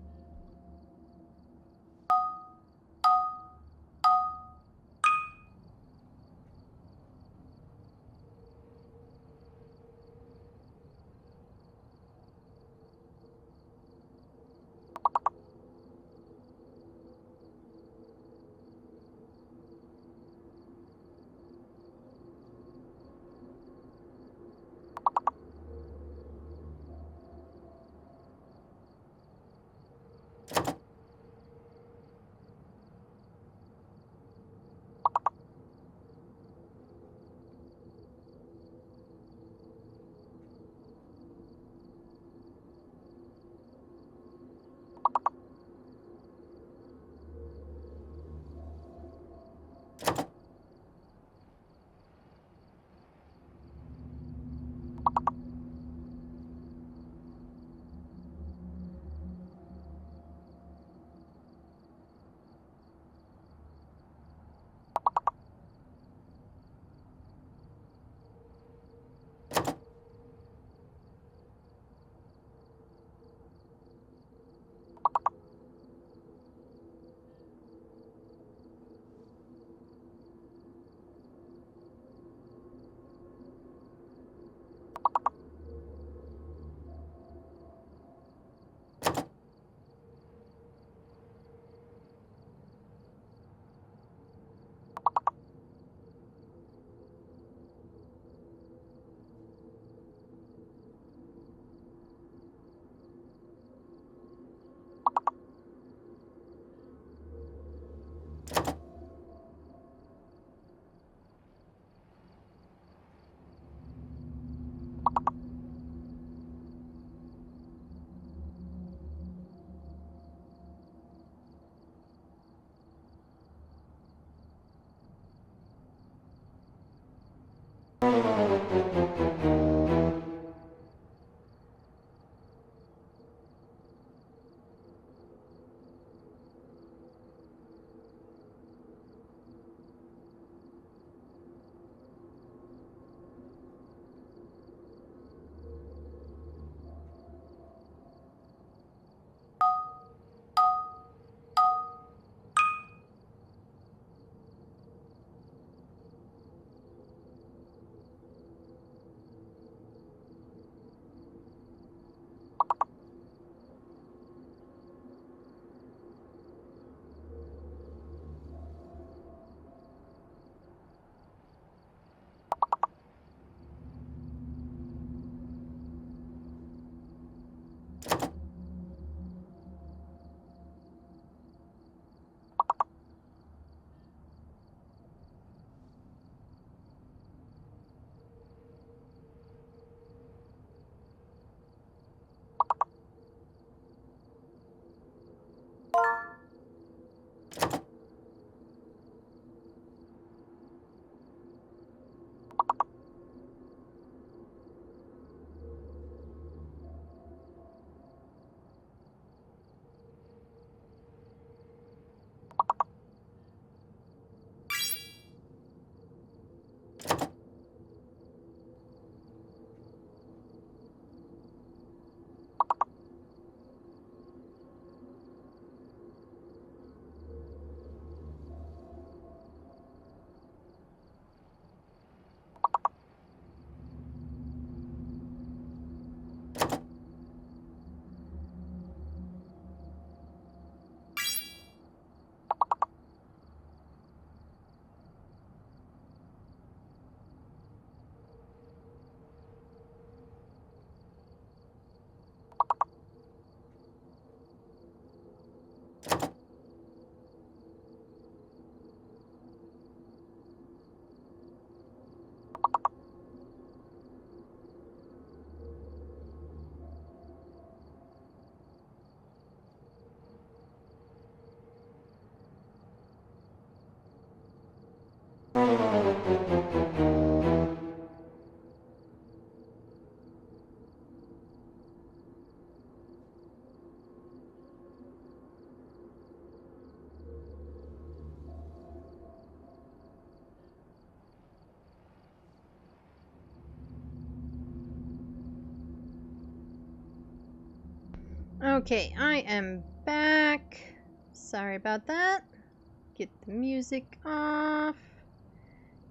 Okay, I am back. Sorry about that. Get the music off.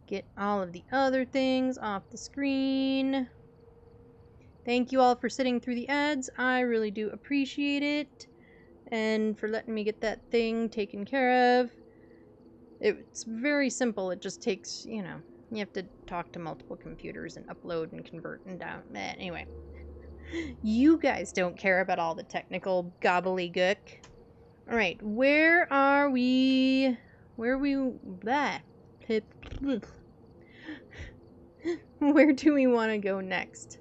Get all of the other things off the screen. Thank you all for sitting through the ads. I really do appreciate it. And for letting me get that thing taken care of. It's very simple. It just takes, you have to talk to multiple computers and upload and convert and down. Anyway. You guys don't care about all the technical gobbledygook. Alright, where are we? Where are we? Blah. Where do we want to go next?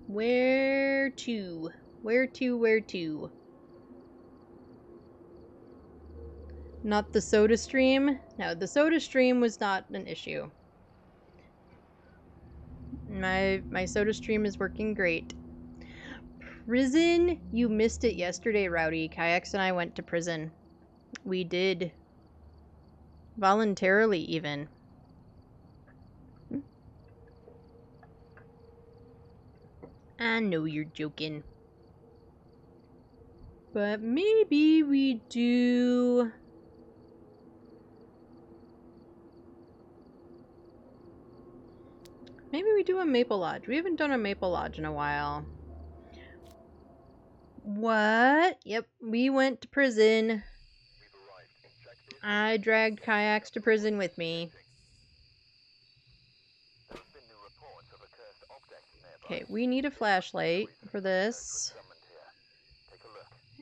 Where to? Where to? Not the soda stream? No, the soda stream was not an issue. My soda stream is working great. Prison? You missed it yesterday, Rowdy. Kayaks and I went to prison. We did. Voluntarily, even. I know you're joking. But maybe we do... Maybe we do a Maple Lodge. We haven't done a Maple Lodge in a while. What? Yep, we went to prison. I dragged Kayaks to prison with me. Okay, we need a flashlight for this.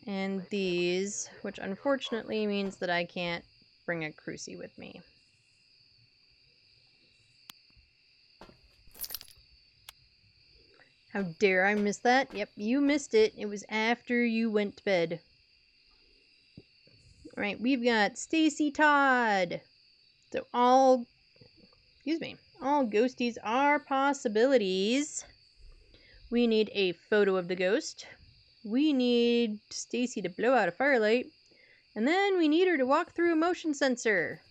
And these, which unfortunately means that I can't bring a crucie with me. How dare I miss that? Yep, you missed it. It was after you went to bed. Alright, we've got Stacy Todd. So all ghosties are possibilities. We need a photo of the ghost. We need Stacy to blow out a firelight. And then we need her to walk through a motion sensor.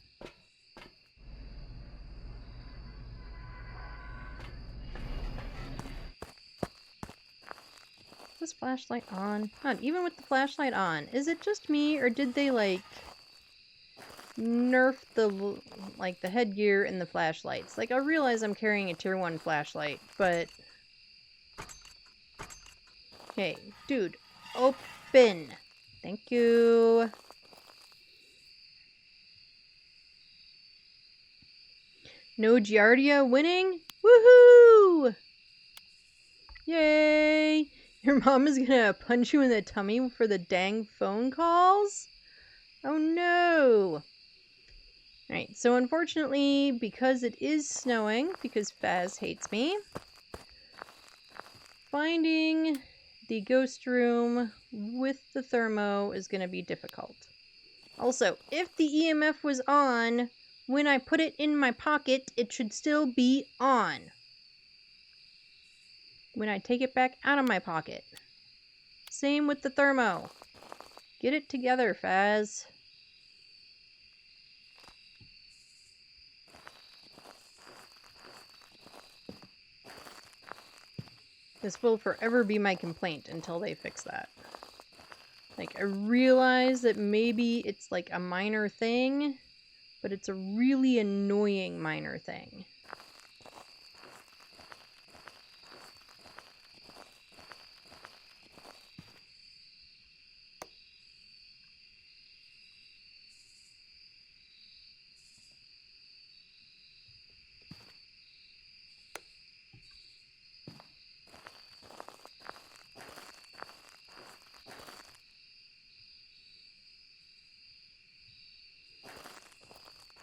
Is this flashlight on? God, even with the flashlight on, is it just me, or did they, like, nerf the headgear and the flashlights? Like, I realize I'm carrying a tier 1 flashlight, but... Hey, dude, open! Thank you. No Giardia winning? Woohoo! Yay! Your mom is gonna punch you in the tummy for the dang phone calls? Oh no! Alright, so unfortunately, because it is snowing, because Phaz hates me, finding the ghost room with the thermo is gonna be difficult. Also, if the EMF was on, when I put it in my pocket, it should still be on. When I take it back out of my pocket. Same with the thermo. Get it together, Phaz. This will forever be my complaint until they fix that. Like, I realize that maybe it's like a minor thing, but it's a really annoying minor thing.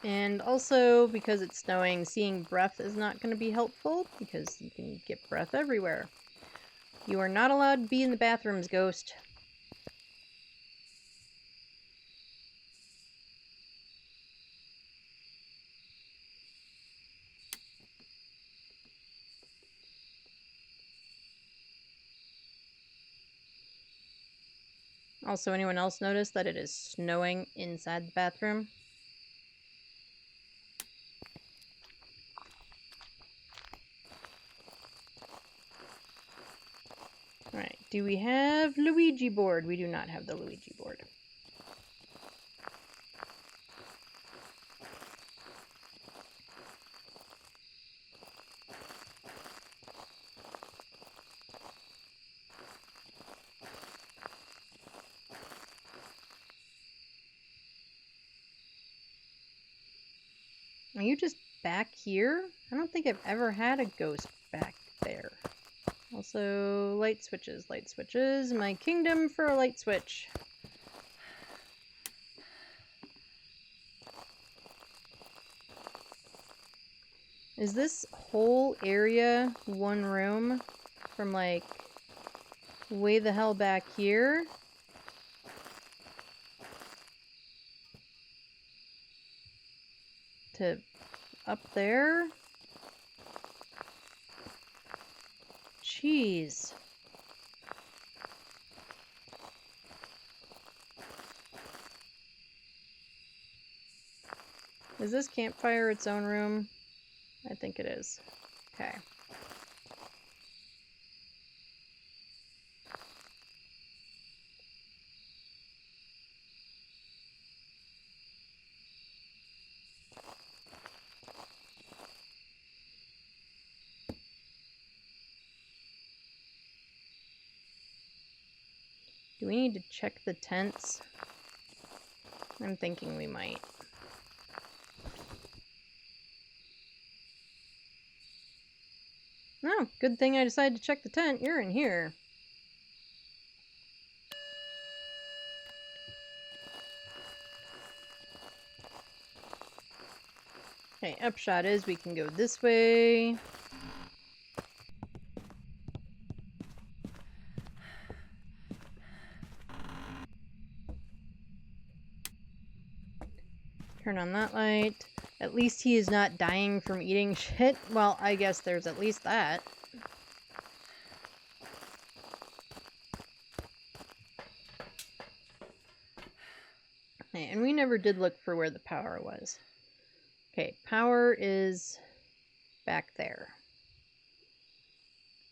And also, because it's snowing, seeing breath is not going to be helpful, because you can get breath everywhere. You are not allowed to be in the bathrooms, Ghost. Also, anyone else notice that it is snowing inside the bathroom? Alright, Do we have Luigi board? We do not have the Luigi board. Are you just back here? I don't think I've ever had a ghost back there. Also, light switches, light switches. My kingdom for a light switch. Is this whole area one room from like way the hell back here? To up there? Jeez. Is this campfire its own room? I think it is. Okay. Do we need to check the tents? I'm thinking we might. No, good thing I decided to check the tent. You're in here. Okay, upshot is we can go this way. Turn on that light. At least he is not dying from eating shit. Well, I guess there's at least that. Okay, and we never did look for where the power was. Okay, power is back there.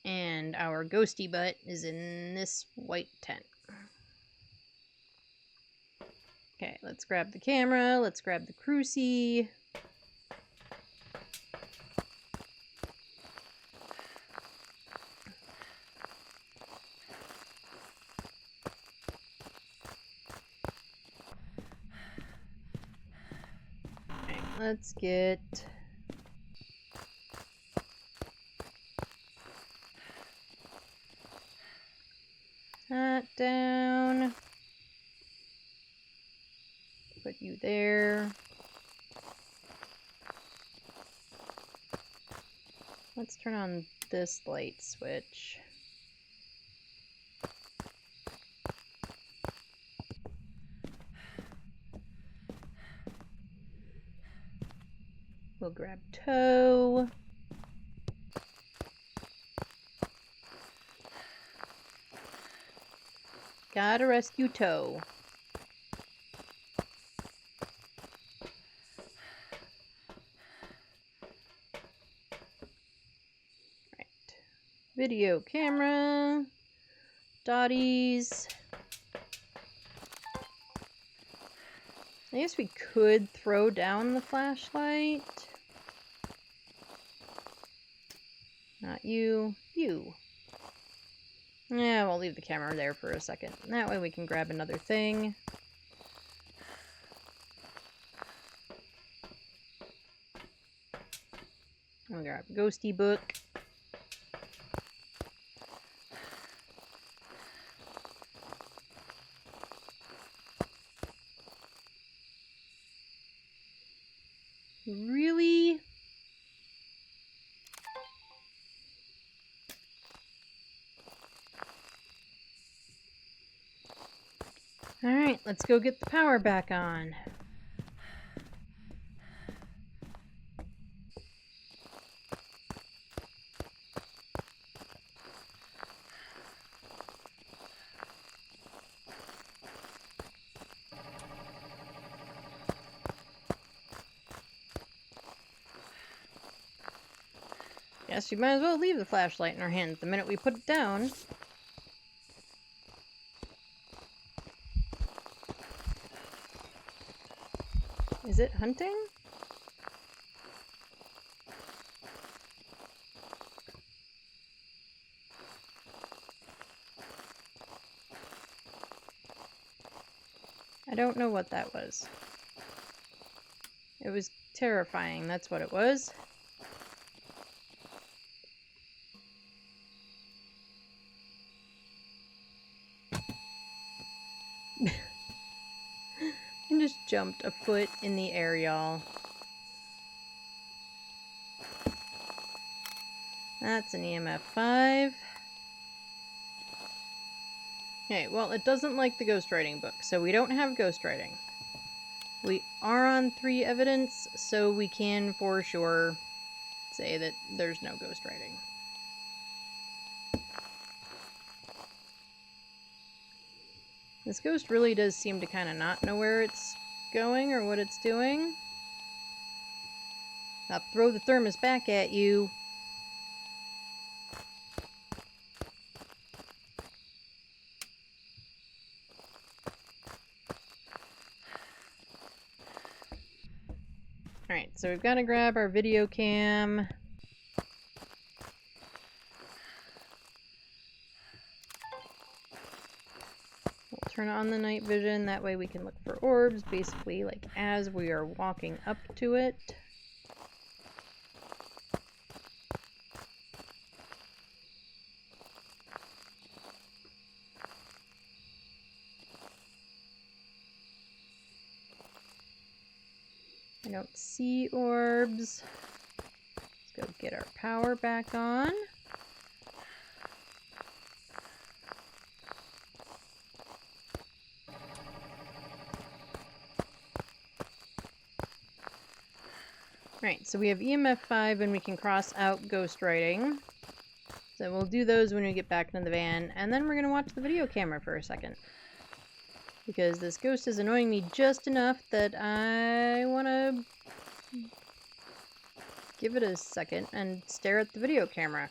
And our ghosty butt is in this white tent. Okay, let's grab the camera. Let's grab the crucie. Okay, let's get that down. Put you there. Let's turn on this light switch. We'll grab tow. Gotta rescue tow. Video camera, dotties. I guess we could throw down the flashlight. Not you, you. Yeah, we'll leave the camera there for a second. That way we can grab another thing. We'll grab a ghosty book. Really? Alright, let's go get the power back on. Guess you might as well leave the flashlight in our hands the minute we put it down. Is it hunting? I don't know what that was. It was terrifying, that's what it was. I just jumped a foot in the air, y'all. That's an EMF 5. Okay, well, it doesn't like the ghostwriting book, so we don't have ghostwriting. We are on 3 evidence, so we can for sure say that there's no ghostwriting. This ghost really does seem to kind of not know where it's going or what it's doing. I'll throw the thermos back at you. Alright, so we've got to grab our video cam. We'll turn on the night vision, that way we can look for orbs, basically, like, as we are walking up to it. I don't see orbs. Let's go get our power back on. Right, so we have EMF 5 and we can cross out ghostwriting. So we'll do those when we get back into the van, and then we're going to watch the video camera for a second. Because this ghost is annoying me just enough that I want to give it a second and stare at the video camera.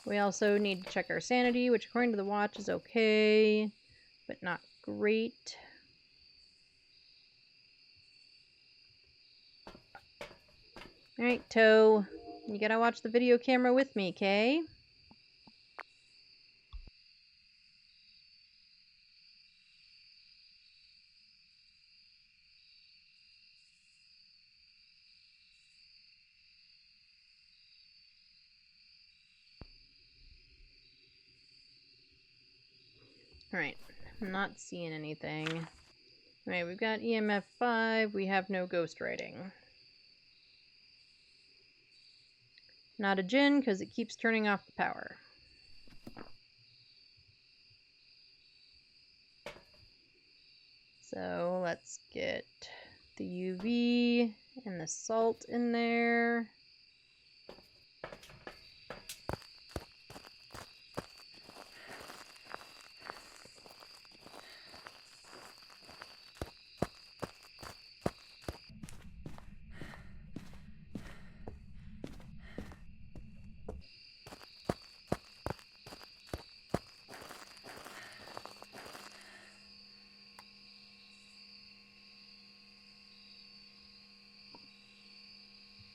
We also need to check our sanity, which according to the watch is okay, but not great. Alright, Toe. You gotta watch the video camera with me, okay? Alright, I'm not seeing anything. Alright, we've got EMF 5, we have no ghostwriting. Not a Djinn, because it keeps turning off the power. So let's get the UV and the salt in there.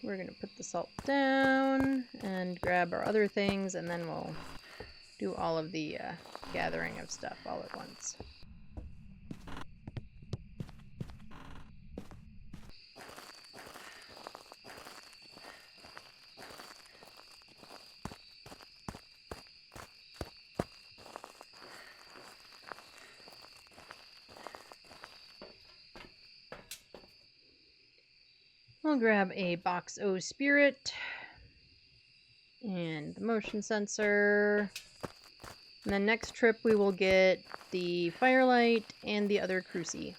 We're going to put the salt down and grab our other things, and then we'll do all of the gathering of stuff all at once. We'll grab a box O spirit and the motion sensor. And then next trip we will get the firelight and the other cruci.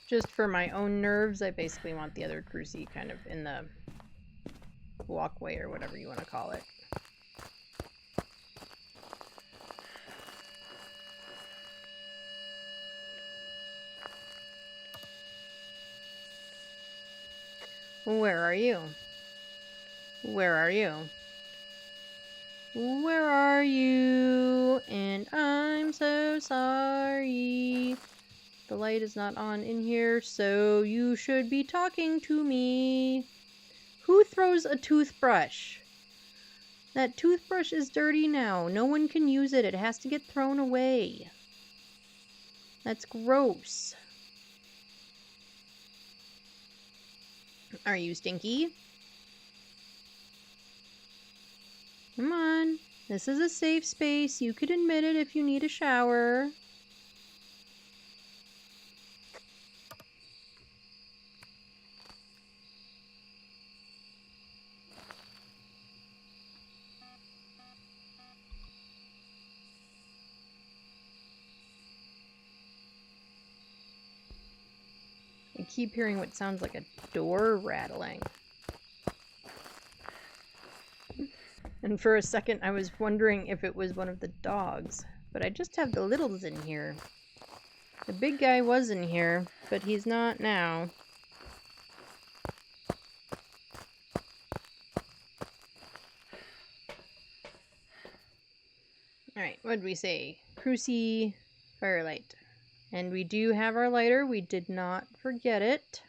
Just for my own nerves, I basically want the other cruci kind of in the walkway or whatever you want to call it. Where are you? Where are you? Where are you? And I'm so sorry. The light is not on in here, so you should be talking to me. Who throws a toothbrush? That toothbrush is dirty now. No one can use it. It has to get thrown away. That's gross. Are you stinky? Come on. This is a safe space. You could admit it if you need a shower. I keep hearing what sounds like a door rattling. And for a second I was wondering if it was one of the dogs. But I just have the littles in here. The big guy was in here, but he's not now. Alright, what did we say? Cruci firelight. And we do have our lighter. We did not forget it.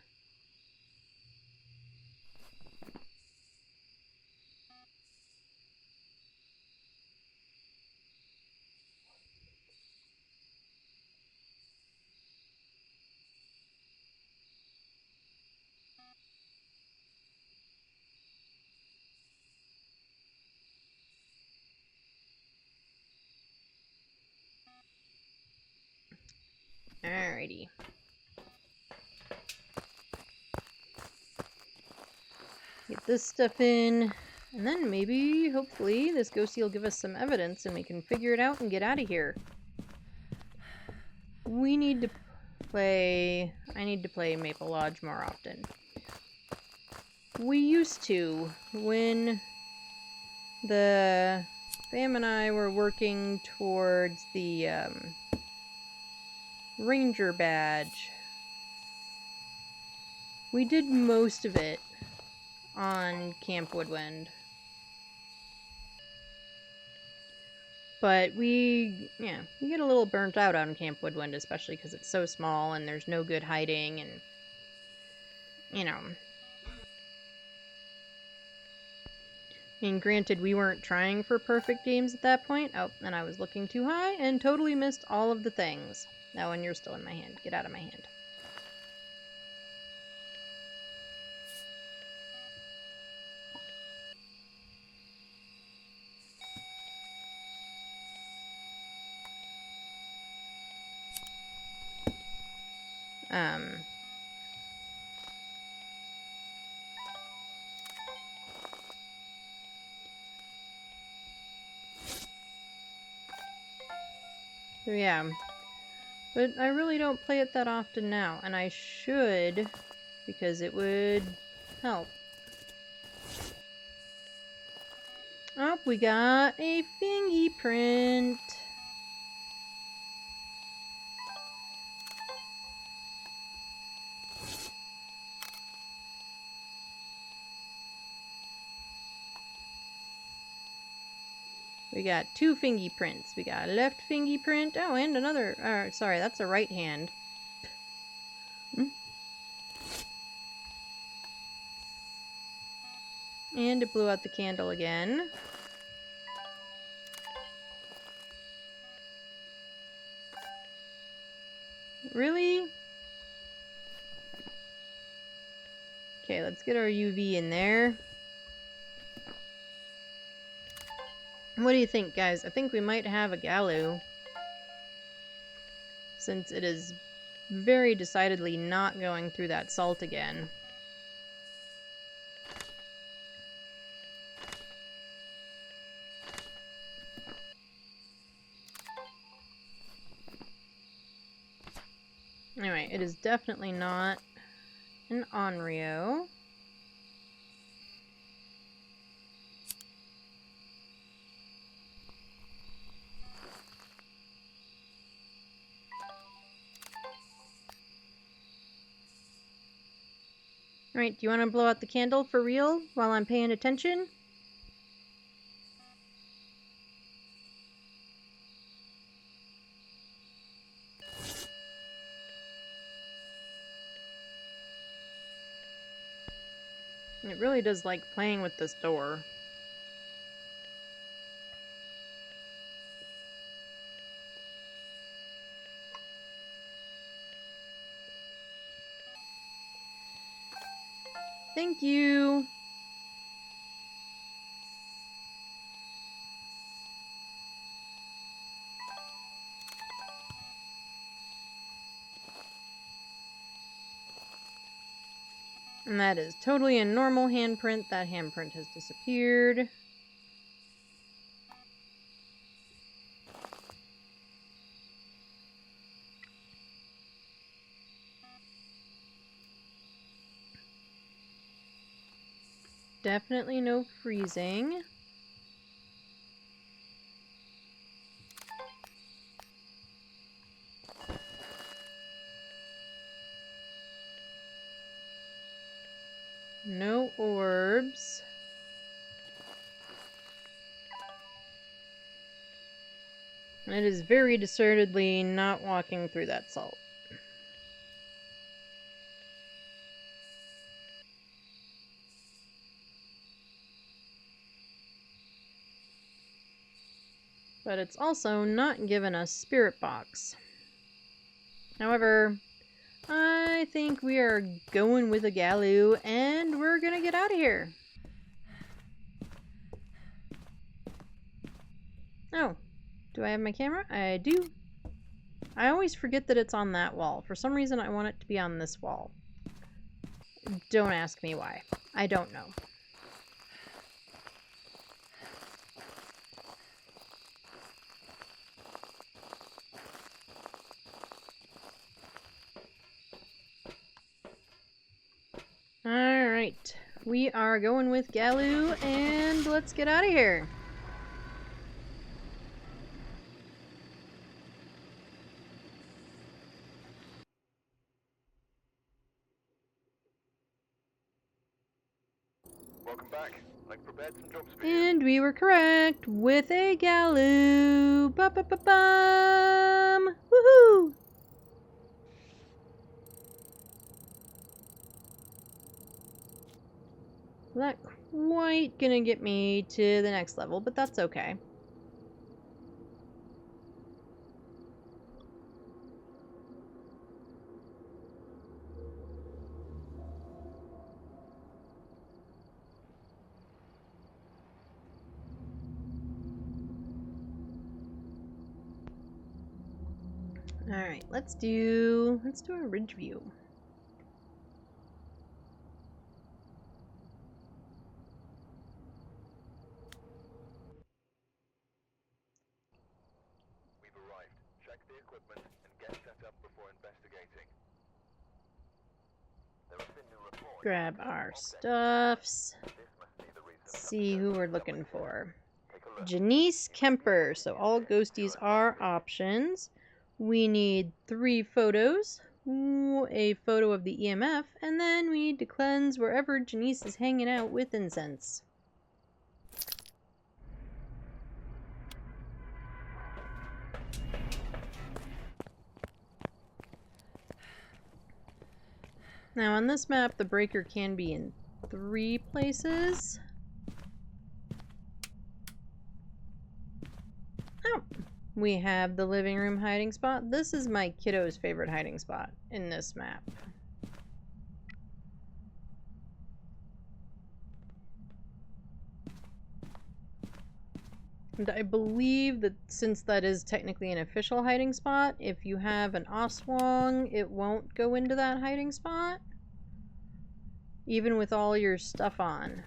Alrighty. Get this stuff in. And then maybe, hopefully, this ghostie will give us some evidence and we can figure it out and get out of here. We need to play... I need to play Maple Lodge more often. We used to, when the Bam and I were working towards the Ranger badge. We did most of it on Camp Woodwind. But we get a little burnt out on Camp Woodwind, especially because it's so small and there's no good hiding and, you know. I mean, granted, we weren't trying for perfect games at that point. Oh, and I was looking too high and totally missed all of the things. Oh, and you're still in my hand. Get out of my hand. So yeah, but I really don't play it that often now, and I should, because it would help. Oh, we got a fingerprint. We got two fingerprints. We got a left fingerprint. Oh, and another. Sorry, that's a right hand. And it blew out the candle again. Really? Okay, let's get our UV in there. What do you think, guys? I think we might have a Galu. Since it is very decidedly not going through that salt again. Anyway, it is definitely not an Onryo. Alright, do you want to blow out the candle for real while I'm paying attention? really does like playing with this door. Thank you. And that is totally a normal handprint. That handprint has disappeared. Definitely no freezing. No orbs. It is very decidedly not walking through that salt. But it's also not given us Spirit Box. However, I think we are going with a Galoo, and we're gonna get out of here. Oh, do I have my camera? I do. I always forget that it's on that wall. For some reason, I want it to be on this wall. Don't ask me why. I don't know. Alright, we are going with Galoo, and let's get out of here. Welcome back. I've prepared some jobs for you. And we were correct with a Galoo. Ba-ba-ba-bum! Woohoo! Not quite gonna get me to the next level, but that's okay. Alright, let's do a ridge view. We've arrived. Check the equipment and get set up before investigating. There have been new reports. Grab our stuffs. This must be the reason. See who we're looking for. Janice Kemper. So all ghosties are options. We need 3 photos. A photo of the EMF, and then we need to cleanse wherever Janice is hanging out with incense. Now on this map, the breaker can be in 3 places. Oh, we have the living room hiding spot. This is my kiddo's favorite hiding spot in this map. And I believe that since that is technically an official hiding spot, if you have an Oswong, it won't go into that hiding spot. Even with all your stuff on.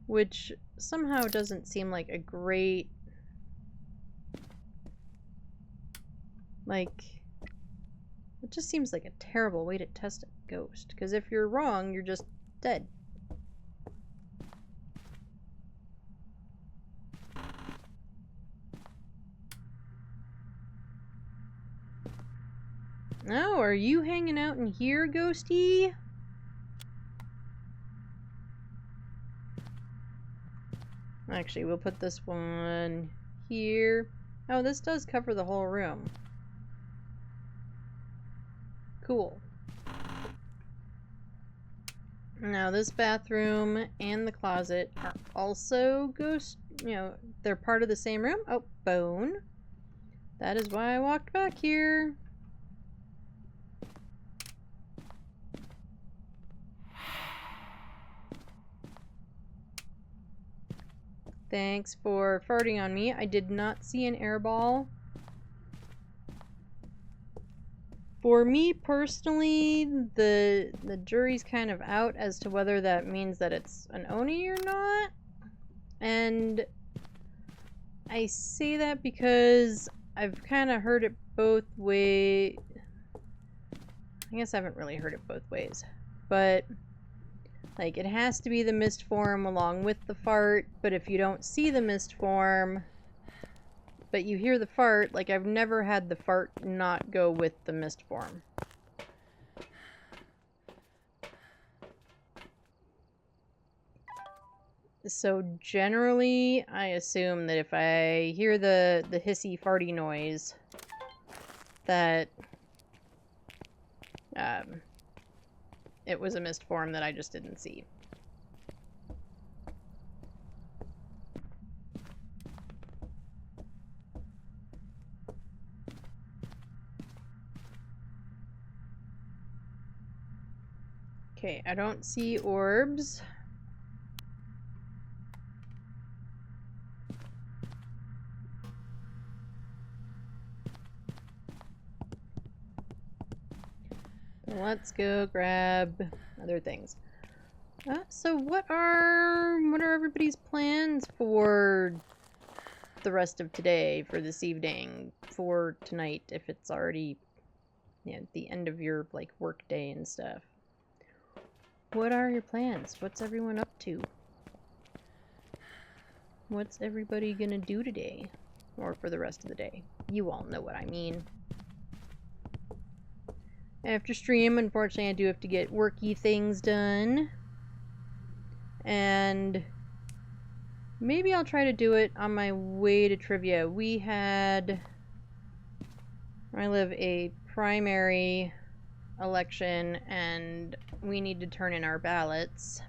Which somehow doesn't seem like a great... Like... It just seems like a terrible way to test a ghost. Because if you're wrong, you're just dead. Oh, are you hanging out in here, ghosty? Actually, we'll put this one here. Oh, this does cover the whole room. Cool. Now this bathroom and the closet are also ghost, they're part of the same room. Oh, bone. That is why I walked back here. Thanks for farting on me. I did not see an airball. For me personally, the jury's kind of out as to whether that means that it's an Oni or not. And I say that because I've kind of heard it both ways. I guess I haven't really heard it both ways. But, like, it has to be the mist form along with the fart. But if you don't see the mist form, but you hear the fart, like, I've never had the fart not go with the mist form. So generally, I assume that if I hear the hissy farty noise, that it was a mist form that I just didn't see. Okay, I don't see orbs. Let's go grab other things. So what are everybody's plans for the rest of today, for this evening, for tonight, if it's already the end of your like work day and stuff? What are your plans? What's everyone up to? What's everybody gonna do today? Or for the rest of the day? You all know what I mean. After stream, unfortunately, I do have to get worky things done. And maybe I'll try to do it on my way to trivia. We had, where I live, a primary election, and we need to turn in our ballots.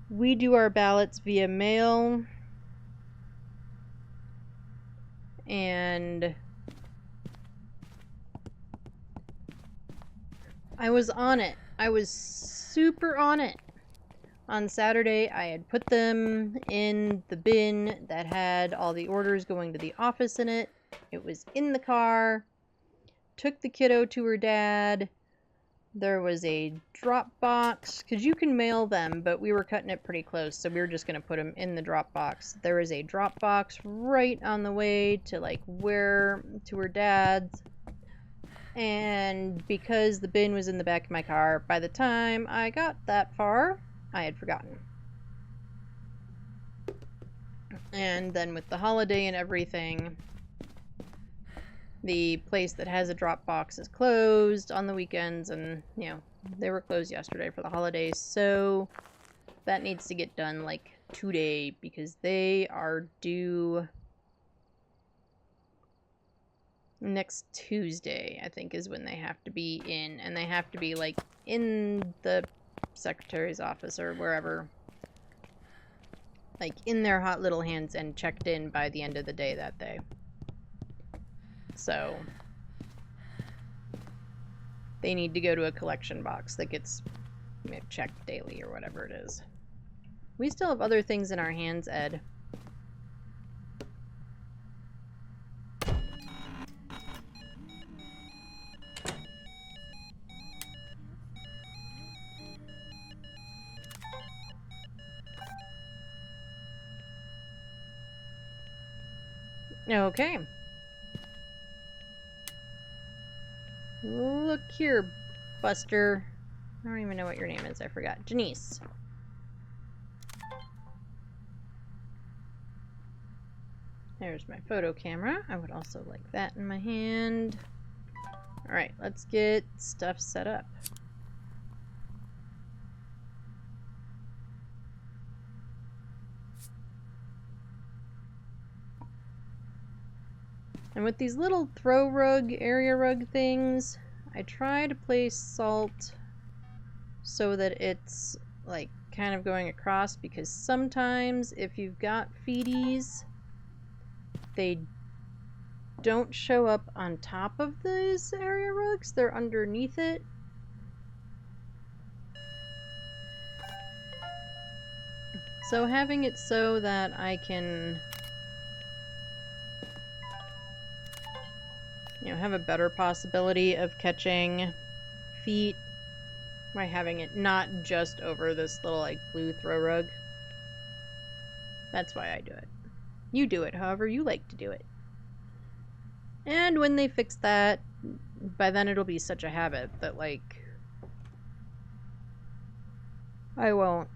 We do our ballots via mail. And I was on it. I was super on it. On Saturday, I had put them in the bin that had all the orders going to the office in it. It was in the car. Took the kiddo to her dad. There was a drop box, because you can mail them, but we were cutting it pretty close, so we were just going to put them in the drop box. There was a drop box right on the way to, like, to her dad's. And because the bin was in the back of my car, by the time I got that far, I had forgotten. And then with the holiday and everything, the place that has a drop box is closed on the weekends, and, they were closed yesterday for the holidays, so that needs to get done, like, today, because they are due next Tuesday, I think, is when they have to be in, and they have to be, like, in the secretary's office or wherever, like, in their hot little hands and checked in by the end of the day that day. So they need to go to a collection box that gets checked daily or whatever it is. We still have other things in our hands, Ed. Okay. Look here, Buster. I don't even know what your name is. I forgot. Janice. There's my photo camera. I would also like that in my hand. Alright, let's get stuff set up. And with these little throw rug, area rug things, I try to place salt so that it's like kind of going across, because sometimes if you've got feeties, they don't show up on top of these area rugs, they're underneath it. So having it so that I can, you know, have a better possibility of catching feet by having it not just over this little like blue throw rug. That's why I do it. You do it however you like to do it. And when they fix that, by then it'll be such a habit that, like, I won't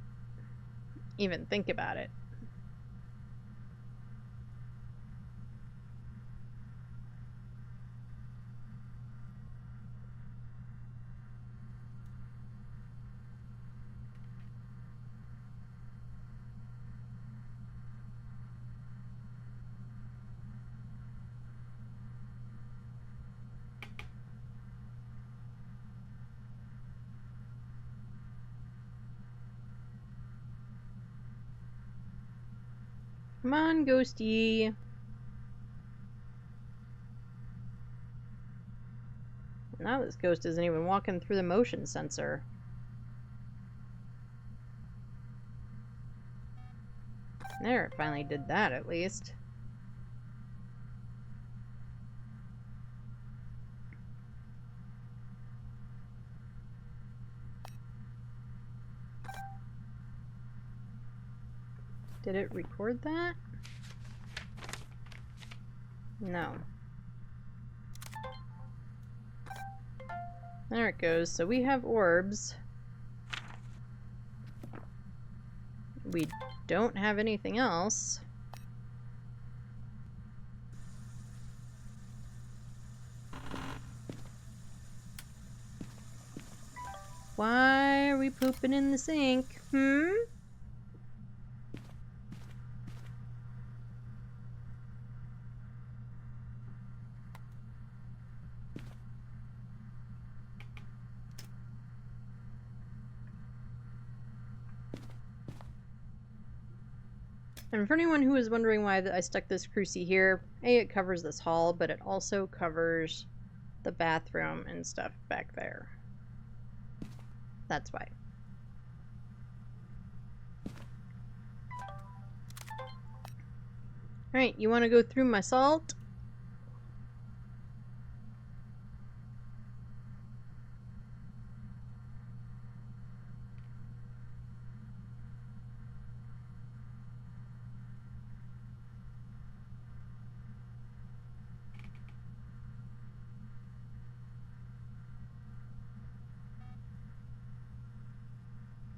even think about it. Come on, Ghosty. Now this ghost isn't even walking through the motion sensor. There, it finally did that at least. Did it record that? No. There it goes. So we have orbs. We don't have anything else. Why are we pooping in the sink? And for anyone who is wondering why I stuck this crucie here, A, it covers this hall, but it also covers the bathroom and stuff back there. That's why. Alright, you want to go through my salt?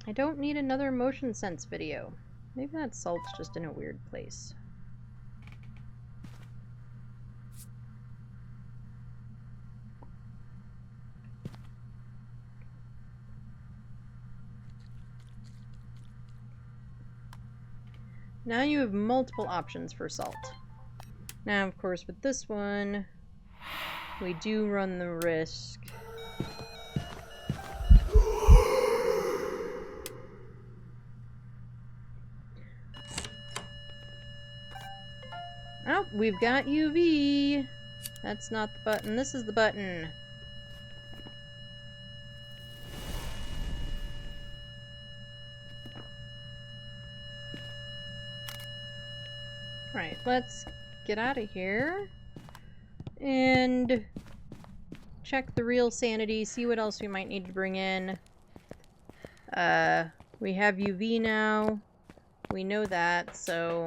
I don't need another motion sense video. Maybe that salt's just in a weird place. Now you have multiple options for salt. Now, of course, with this one, we do run the risk. Oh, we've got UV. That's not the button. This is the button. Right, let's get out of here and check the real sanity, see what else we might need to bring in. We have UV now. We know that, so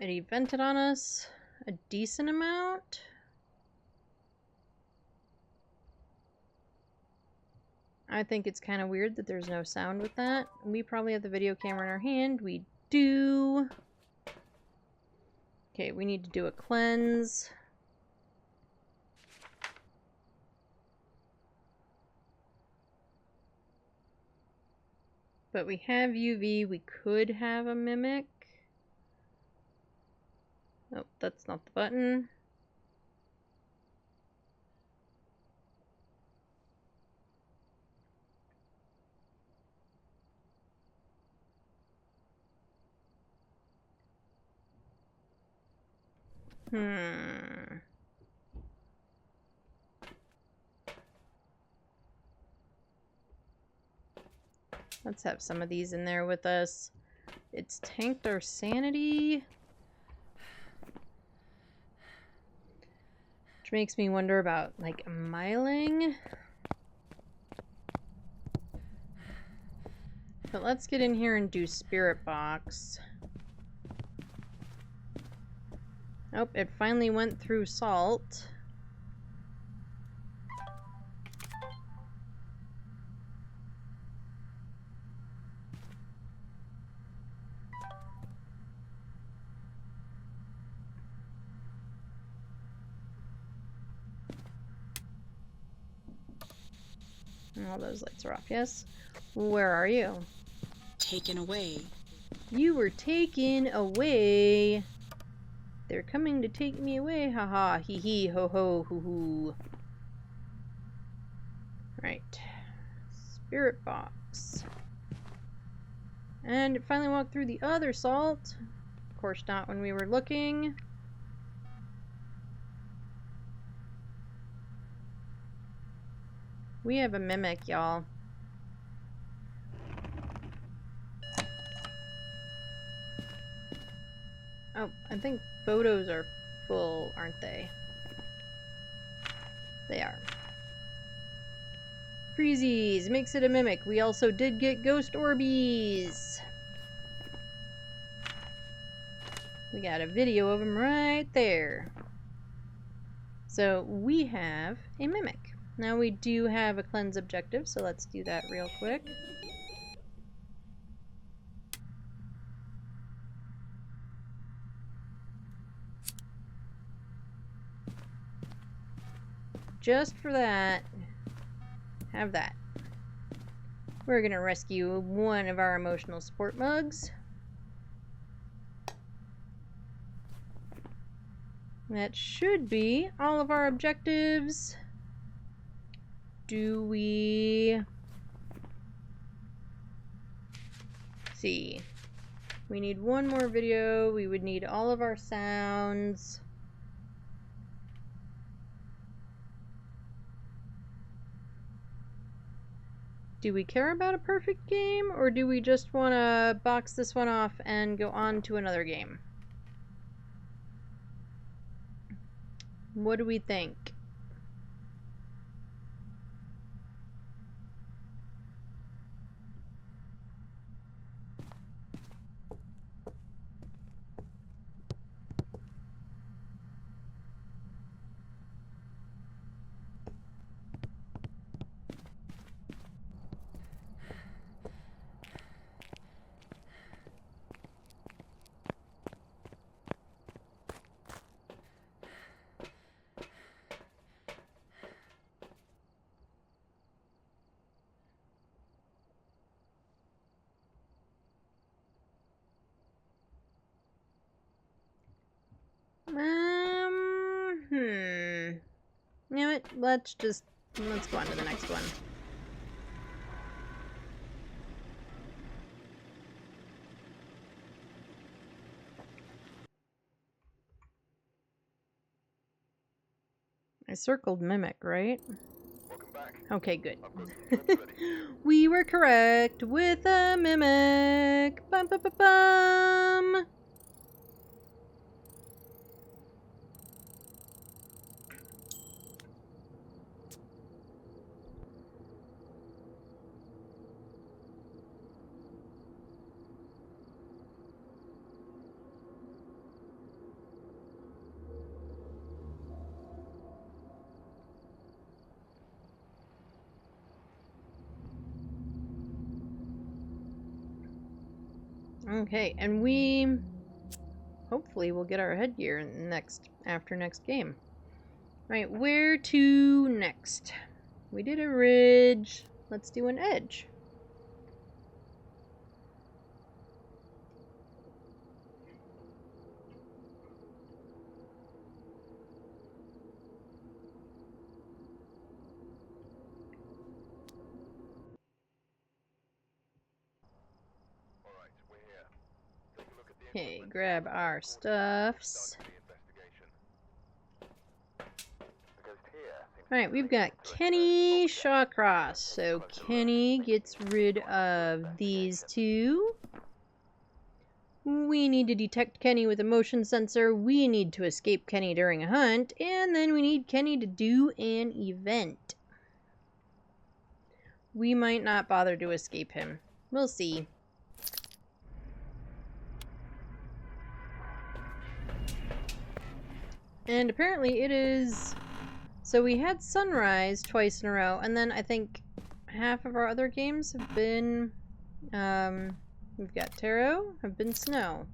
it evented on us a decent amount. I think it's kind of weird that there's no sound with that. We probably have the video camera in our hand. We do. Okay, we need to do a cleanse. But we have UV. We could have a mimic. Oh, that's not the button. Let's have some of these in there with us. It's tanked our sanity. Which makes me wonder about, like, miling. But let's get in here and do Spirit Box. Oh, it finally went through salt. All those lights are off, yes? Where are you? Taken away. You were taken away. They're coming to take me away. Haha, hee hee, ho ho, hoo hoo. Right. Spirit box. And it finally walked through the other salt. Of course, not when we were looking. We have a mimic, y'all. Oh, I think photos are full, aren't they? They are. Freezies makes it a mimic. We also did get ghost orbies. We got a video of them right there. So we have a mimic. Now we do have a cleanse objective, so let's do that real quick. Just for that, have that. We're gonna rescue one of our emotional support mugs. That should be all of our objectives. Do we see? We need one more video. We would need all of our sounds. Do we care about a perfect game, or do we just want to box this one off and go on to another game? What do we think? You know what? Let's go on to the next one. I circled mimic, right? Welcome back. Okay, good. I've got some clips ready. We were correct with a mimic. Bum bum bum bum. Okay, and we hopefully will get our headgear after next game. Right, where to next? We did a ridge. Let's do an edge. Alright, we're here. Take a look at the Okay, equipment. grab our stuffs. Starting the investigation. Alright, we've got Kenny Shawcross. So Kenny gets rid of these two. We need to detect Kenny with a motion sensor. We need to escape Kenny during a hunt. And then we need Kenny to do an event. We might not bother to escape him. We'll see. And apparently it is... So we had Sunrise twice in a row, and then I think half of our other games have been... we've got Tarot, have been Snow.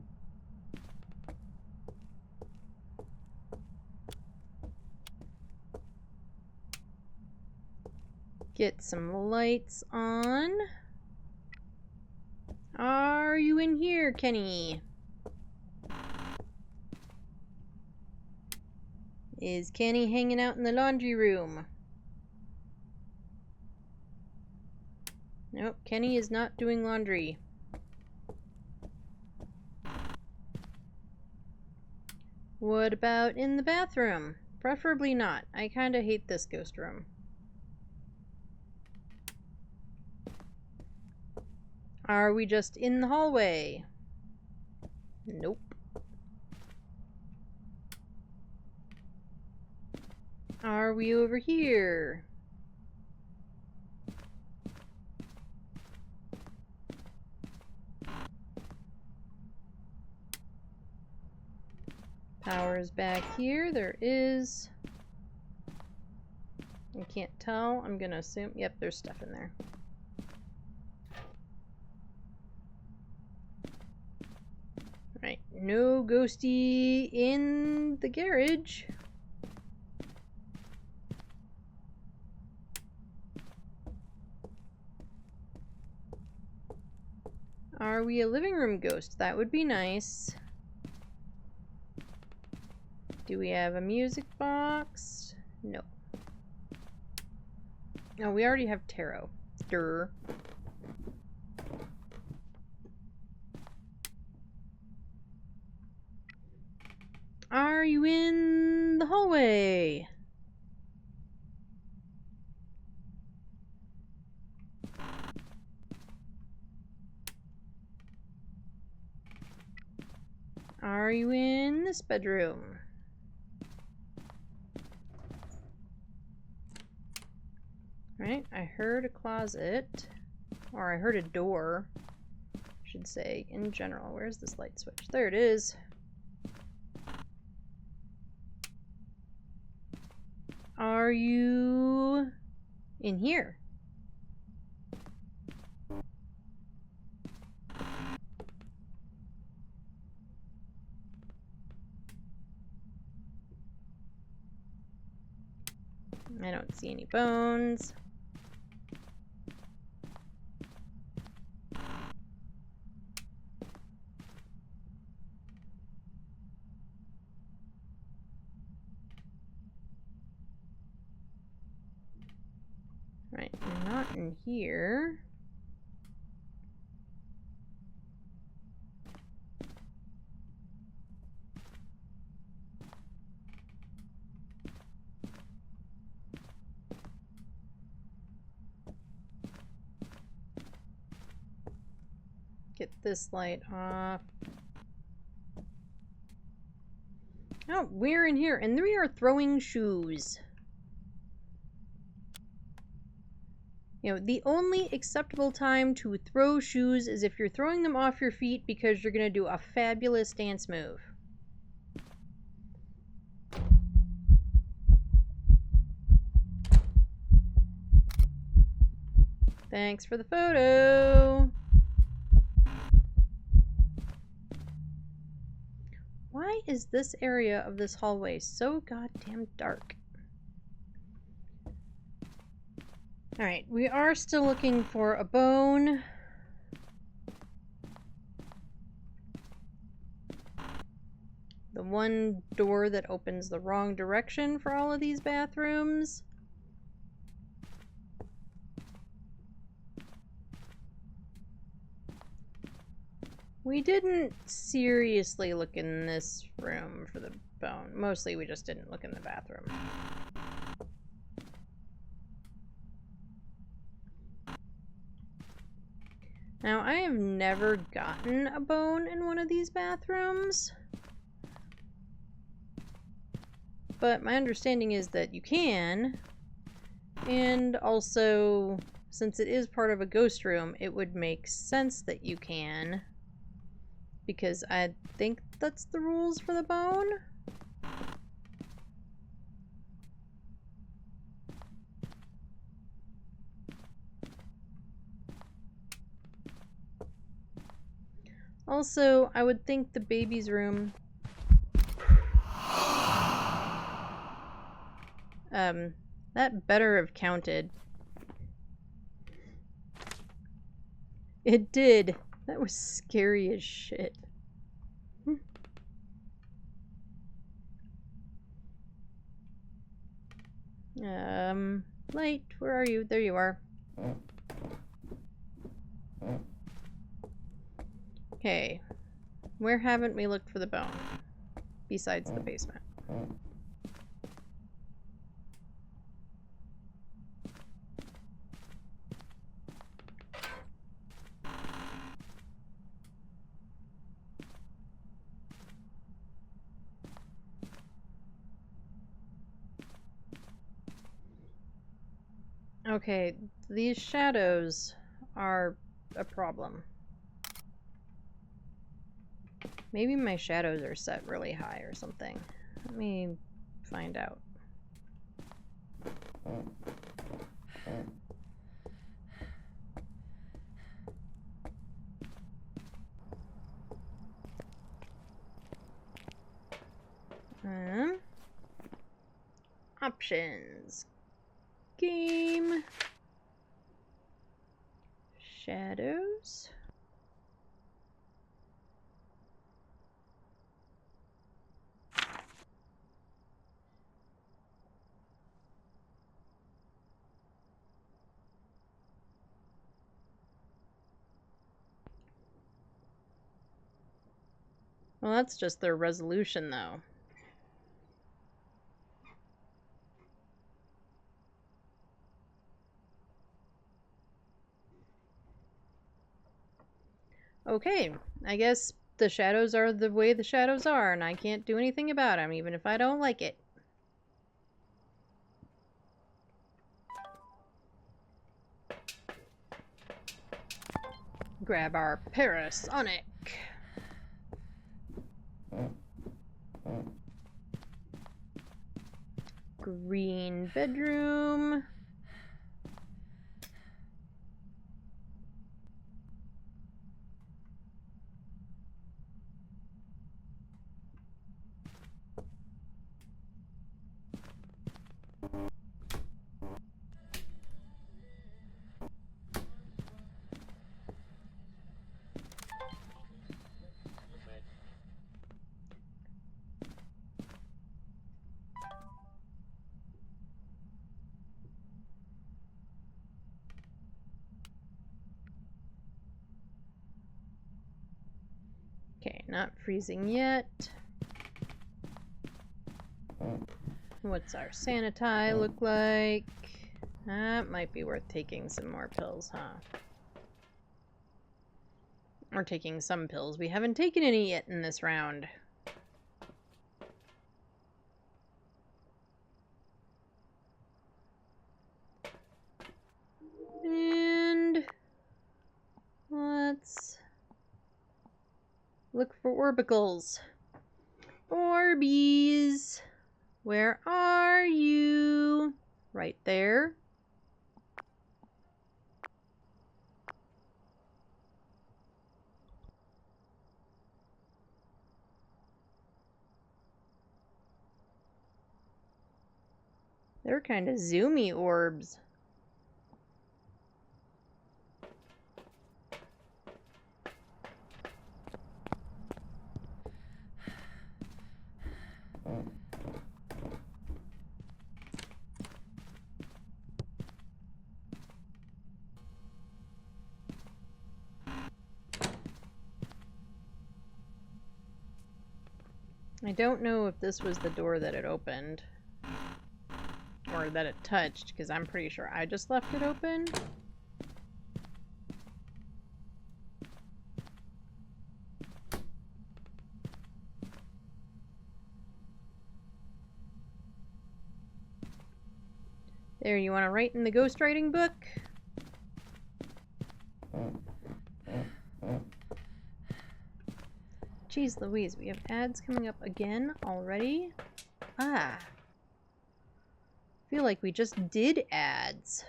Get some lights on. Are you in here, Kenny? Is Kenny hanging out in the laundry room? Nope, Kenny is not doing laundry. What about in the bathroom? Preferably not. I kinda hate this ghost room. Are we just in the hallway? Nope. Are we over here? Power's back here. There is... I can't tell. I'm gonna assume... Yep, there's stuff in there. Right, no ghosty in the garage. Are we a living room ghost? That would be nice. Do we have a music box? No. No, we already have tarot. Durr. Are you in the hallway? Are you in this bedroom? Right, I heard a closet. Or I heard a door, I should say, in general. Where's this light switch? There it is. Are you in here? I don't see any bones. Right, not in here. Get this light off. Oh, we're in here, and we are throwing shoes. You know, the only acceptable time to throw shoes is if you're throwing them off your feet because you're gonna do a fabulous dance move. Thanks for the photo. Why is this area of this hallway so goddamn dark? Alright, we are still looking for a bone. The one door that opens the wrong direction for all of these bathrooms. We didn't seriously look in this room for the bone. Mostly we just didn't look in the bathroom. Now, I have never gotten a bone in one of these bathrooms, but my understanding is that you can, and also, since it is part of a ghost room, it would make sense that you can, because I think that's the rules for the bone. Also, I would think the baby's room... that better have counted. It did. That was scary as shit. Light, where are you? There you are. Okay. Where haven't we looked for the bone? Besides the basement. Okay, these shadows are a problem. Maybe my shadows are set really high or something. Let me find out. Options. Game. Shadows. Well, that's just their resolution, though. Okay, I guess the shadows are the way the shadows are, and I can't do anything about them, even if I don't like it. Grab our parasonic. Green bedroom. Okay, not freezing yet. What's our sanitize look like? That might be worth taking some more pills, huh? Or taking some pills. We haven't taken any yet in this round. And let's look for orbicles. Orbeez! Where are you? Right there. They're kind of zoomy orbs. I don't know if this was the door that it opened. Or that it touched, because I'm pretty sure I just left it open. There, you want to write in the ghostwriting book? Jeez Louise, we have ads coming up again already? Ah. Feel like we just did ads.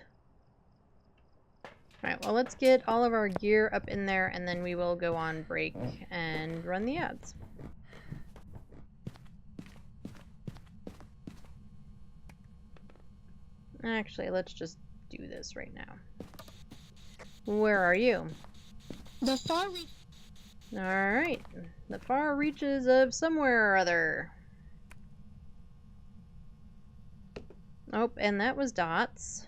Alright, well let's get all of our gear up in there and then we will go on break and run the ads. Actually, let's just do this right now. Where are you? The far reach. Alright, the far reaches of somewhere or other. Oh, and that was dots.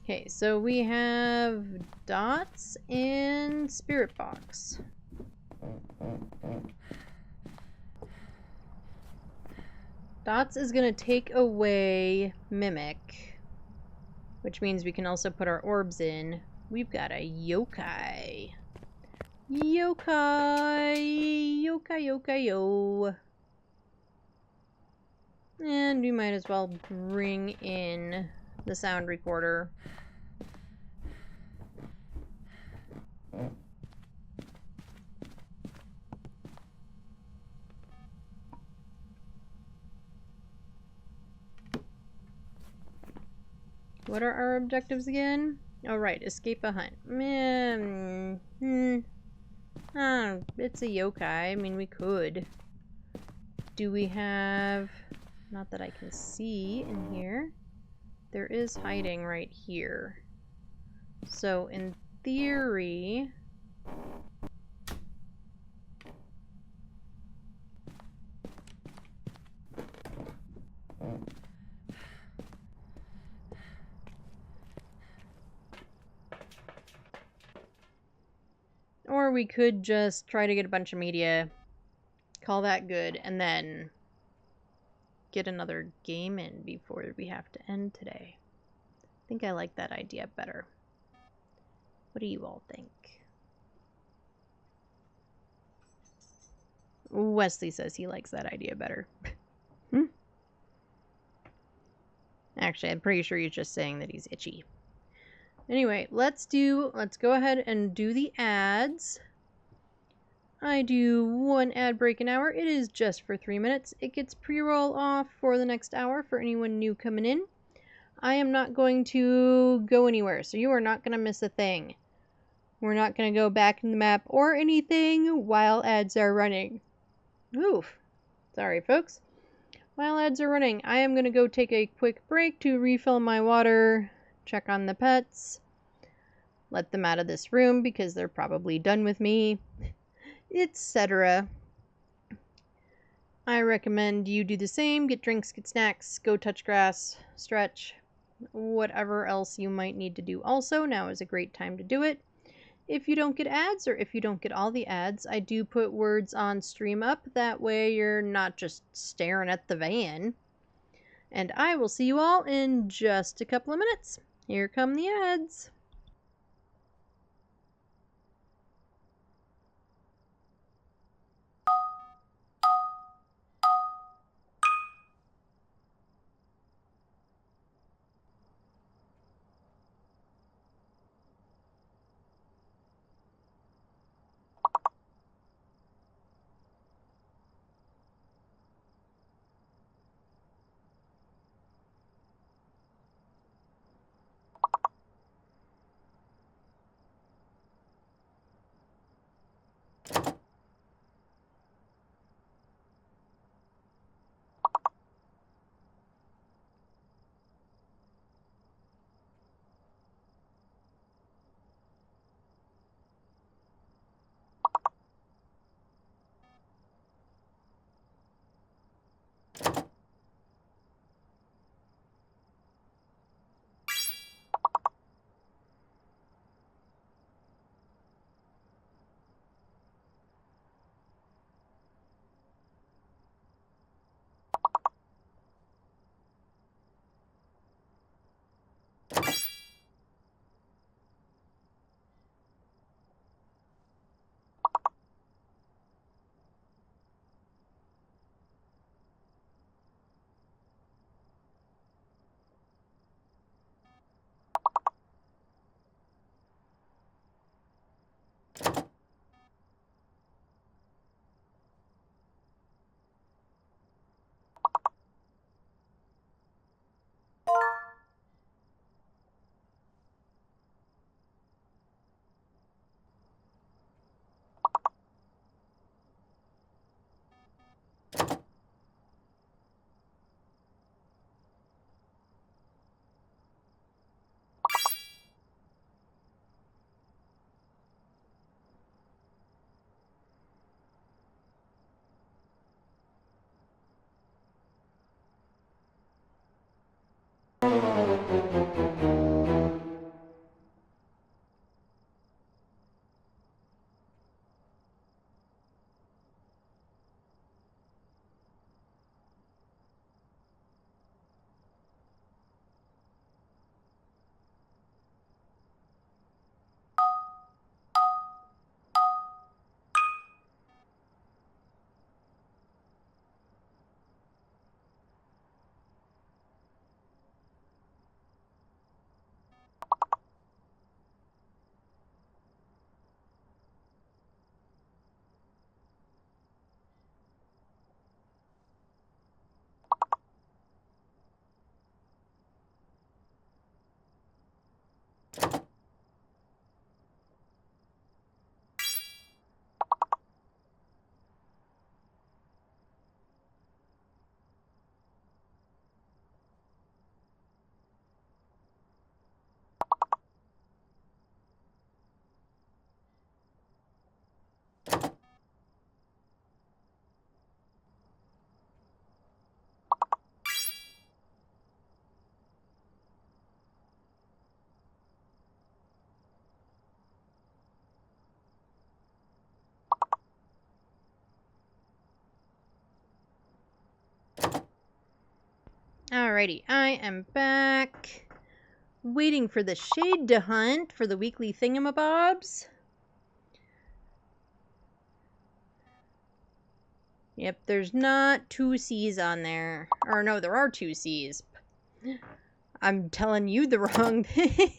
Okay, so we have dots and spirit box. Dots is going to take away mimic, which means we can also put our orbs in. We've got a yokai. Yokai! Yokai, yokai, yo. And we might as well bring in the sound recorder. What are our objectives again? Oh, right, escape a hunt. It's a yokai. I mean, we could. Do we have... Not that I can see in here. There is hiding right here. So, in theory... Or we could just try to get a bunch of media, call that good, and then get another game in before we have to end today. I think I like that idea better. What do you all think? Wesley says he likes that idea better. Actually, I'm pretty sure he's just saying that he's itchy. Anyway, let's go ahead and do the ads. I do one ad break an hour. It is just for 3 minutes. It gets pre-roll off for the next hour for anyone new coming in. I am not going to go anywhere, so you are not going to miss a thing. We're not going to go back in the map or anything while ads are running. Oof. Sorry, folks. While ads are running, I am going to go take a quick break to refill my water, check on the pets, let them out of this room because they're probably done with me, etc. I recommend you do the same. Get drinks, get snacks, go touch grass, stretch, whatever else you might need to do also. Now is a great time to do it. If you don't get ads, or if you don't get all the ads, I do put words on stream up. That way you're not just staring at the van. And I will see you all in just a couple of minutes. Here come the ads. Alrighty, I am back. Waiting for the shade to hunt for the weekly thingamabobs. Yep, there's not 2 C's on there. Or no, there are 2 C's. I'm telling you the wrong thing.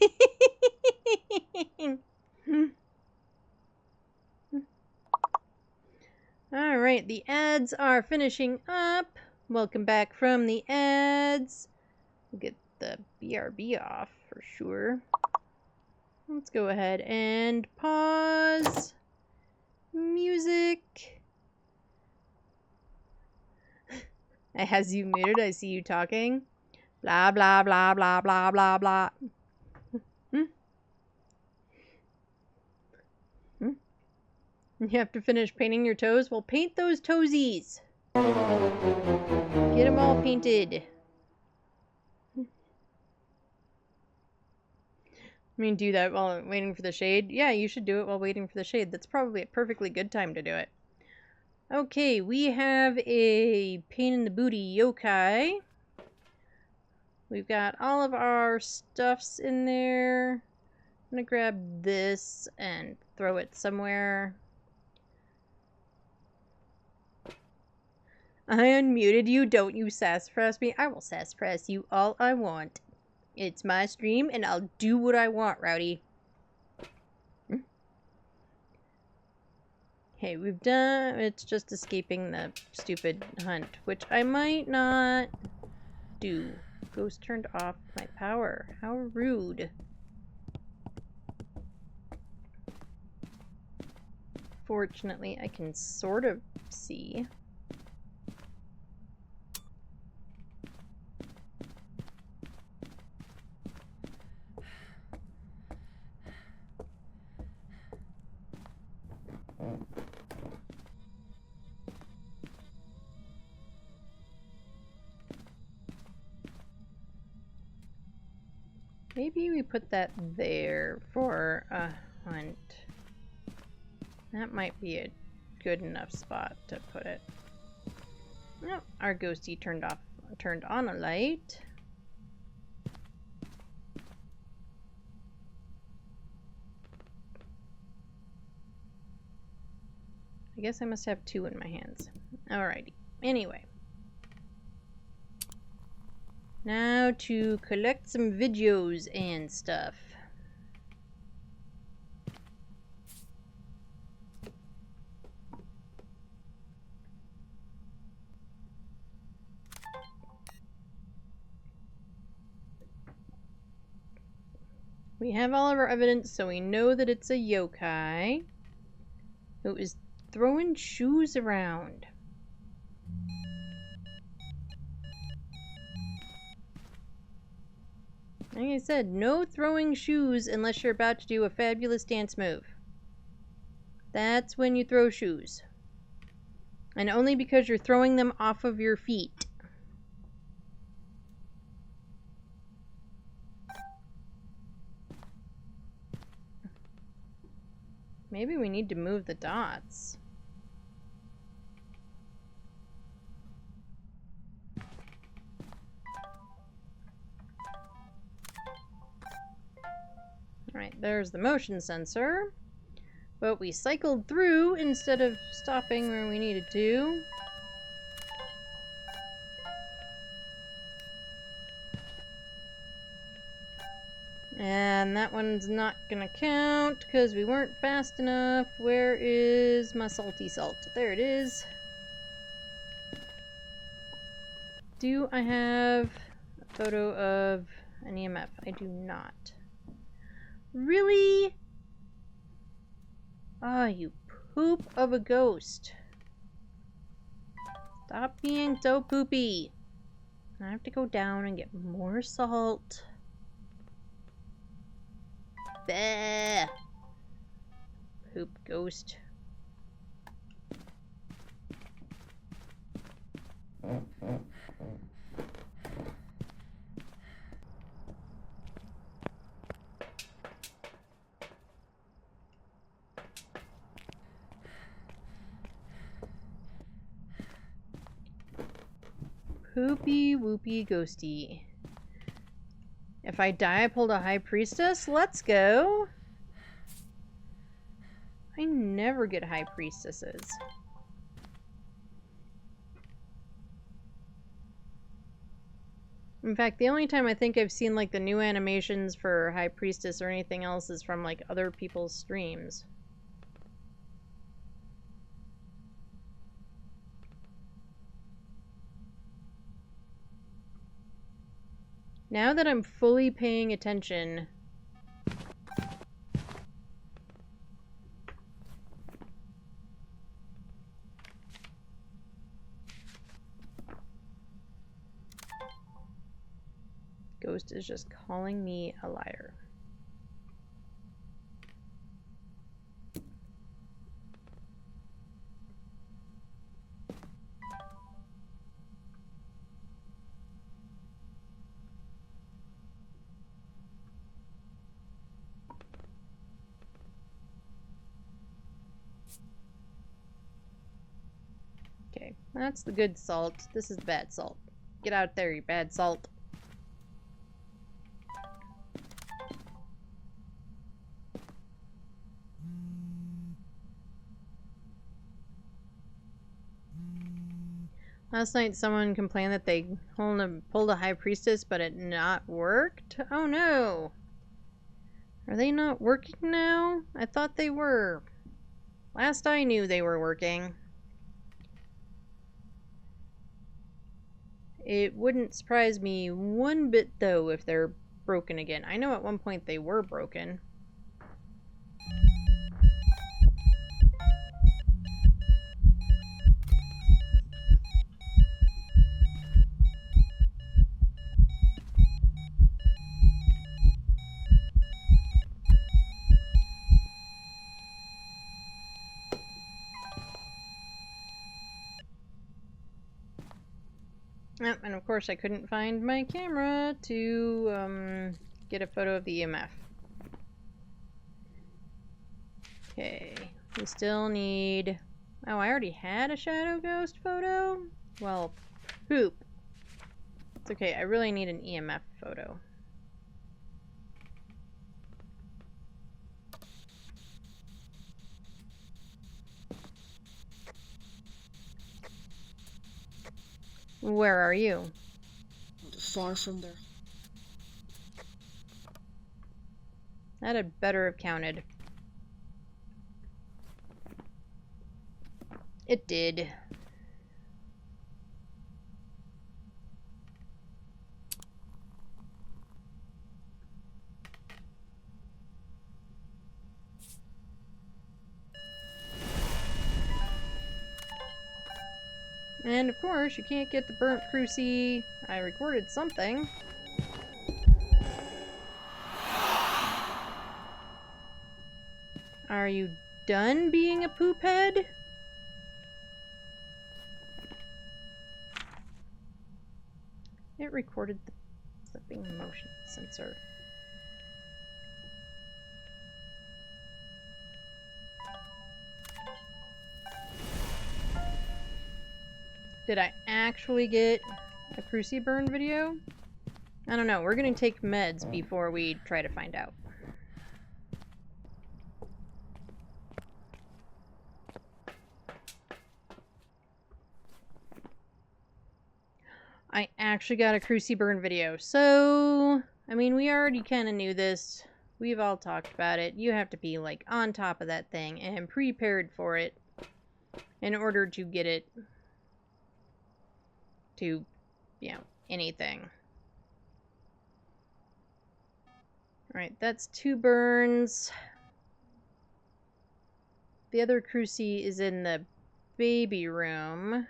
Alright, the ads are finishing up. Welcome back from the ads. We'll get the BRB off for sure. Let's go ahead and pause. Music. As you muted, I see you talking. Blah, blah, blah, blah, blah, blah, blah. You have to finish painting your toes? Well, paint those toesies. Get them all painted. I mean, do that while waiting for the shade? Yeah, you should do it while waiting for the shade. That's probably a perfectly good time to do it. Okay, we have a pain in the booty yokai. We've got all of our stuffs in there. I'm gonna grab this and throw it somewhere. I unmuted you. Don't you sasspress me. I will sasspress you all I want. It's my stream and I'll do what I want, Rowdy. Okay, we've done... It's just escaping the stupid hunt, which I might not do. Ghost turned off my power. How rude. Fortunately, I can sort of see. Maybe we put that there for a hunt. That might be a good enough spot to put it. Oh, our ghosty turned on a light. I guess I must have 2 in my hands. Alrighty. Anyway. Now to collect some videos and stuff. We have all of our evidence, so we know that it's a yokai who is throwing shoes around. Like I said, no throwing shoes unless you're about to do a fabulous dance move. That's when you throw shoes. And only because you're throwing them off of your feet. Maybe we need to move the dots. Alright, there's the motion sensor. But we cycled through instead of stopping where we needed to. And that one's not gonna count because we weren't fast enough. Where is my salty salt? There it is. Do I have a photo of an EMF? I do not. Really? Ah, you poop of a ghost. Stop being so poopy. I have to go down and get more salt. Bah! Poop ghost. Poopy whoopy ghosty. If I die, I pulled a high priestess? Let's go! I never get high priestesses. In fact, the only time I think I've seen like the new animations for high priestess or anything else is from like other people's streams. Now that I'm fully paying attention, Ghost is just calling me a liar. Okay, that's the good salt. This is the bad salt. Get out there, you bad salt. Last night someone complained that they pulled a high priestess, but it not worked? Oh no! Are they not working now? I thought they were. Last I knew they were working. It wouldn't surprise me one bit though if they're broken again. I know at one point they were broken. Oh, and of course I couldn't find my camera to get a photo of the EMF. Okay, we still need... Oh, I already had a shadow ghost photo? Well, poop. It's okay, I really need an EMF photo. Where are you? Far from there. That had better have counted. It did. And of course, you can't get the burnt cruci. I recorded something. Are you done being a poop head? It recorded the flipping motion sensor. Did I actually get a cruci burn video? I don't know. We're gonna take meds before we try to find out. I actually got a cruci burn video. So, I mean, we already kind of knew this. We've all talked about it. You have to be, like, on top of that thing and prepared for it in order to get it to, you know, anything. Alright, that's 2 burns. The other cruci is in the baby room.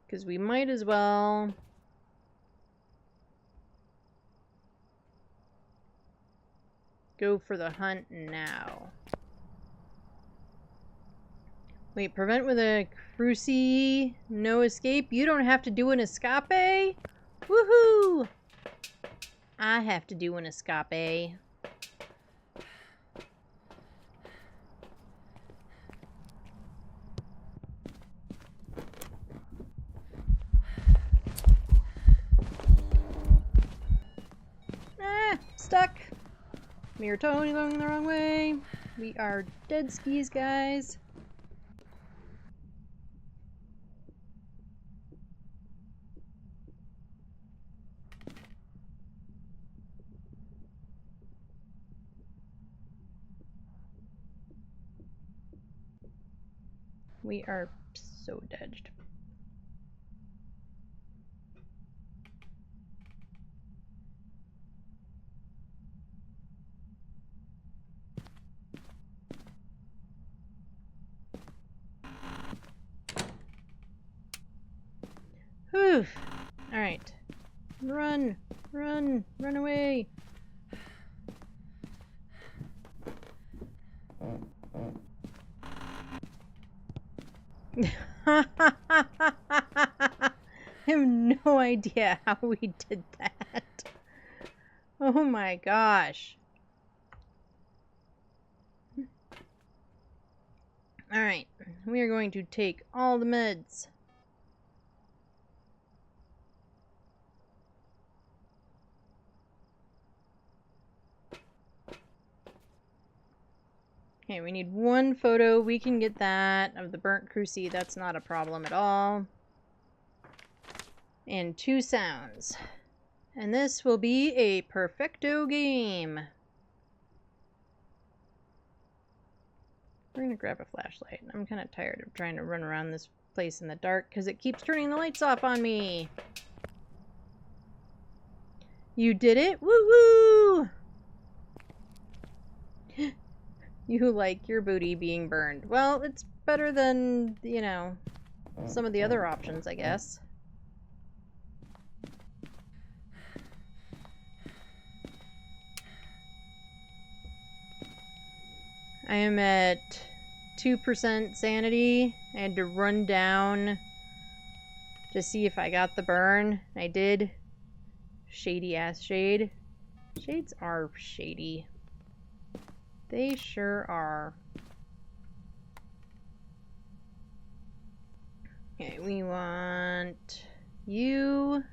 Because we might as well go for the hunt now. Wait, prevent with a cruci, no escape? You don't have to do an escape? Woohoo! I have to do an escape. We are totally going the wrong way. We are dead skis, guys. We are so dodged. Whew. Alright. Run! Run! Run away! I have no idea how we did that. Oh my gosh. Alright, we are going to take all the meds. Okay, we need one photo. We can get that of the burnt cruci. That's not a problem at all. And 2 sounds. And this will be a perfecto game. We're gonna grab a flashlight. I'm kind of tired of trying to run around this place in the dark because it keeps turning the lights off on me. You did it? Woo woo! You like your booty being burned. Well, it's better than, you know, some of the other options, I guess. I am at 2% sanity. I had to run down to see if I got the burn. I did. Shady ass shade. Shades are shady. They sure are. Okay, we want you.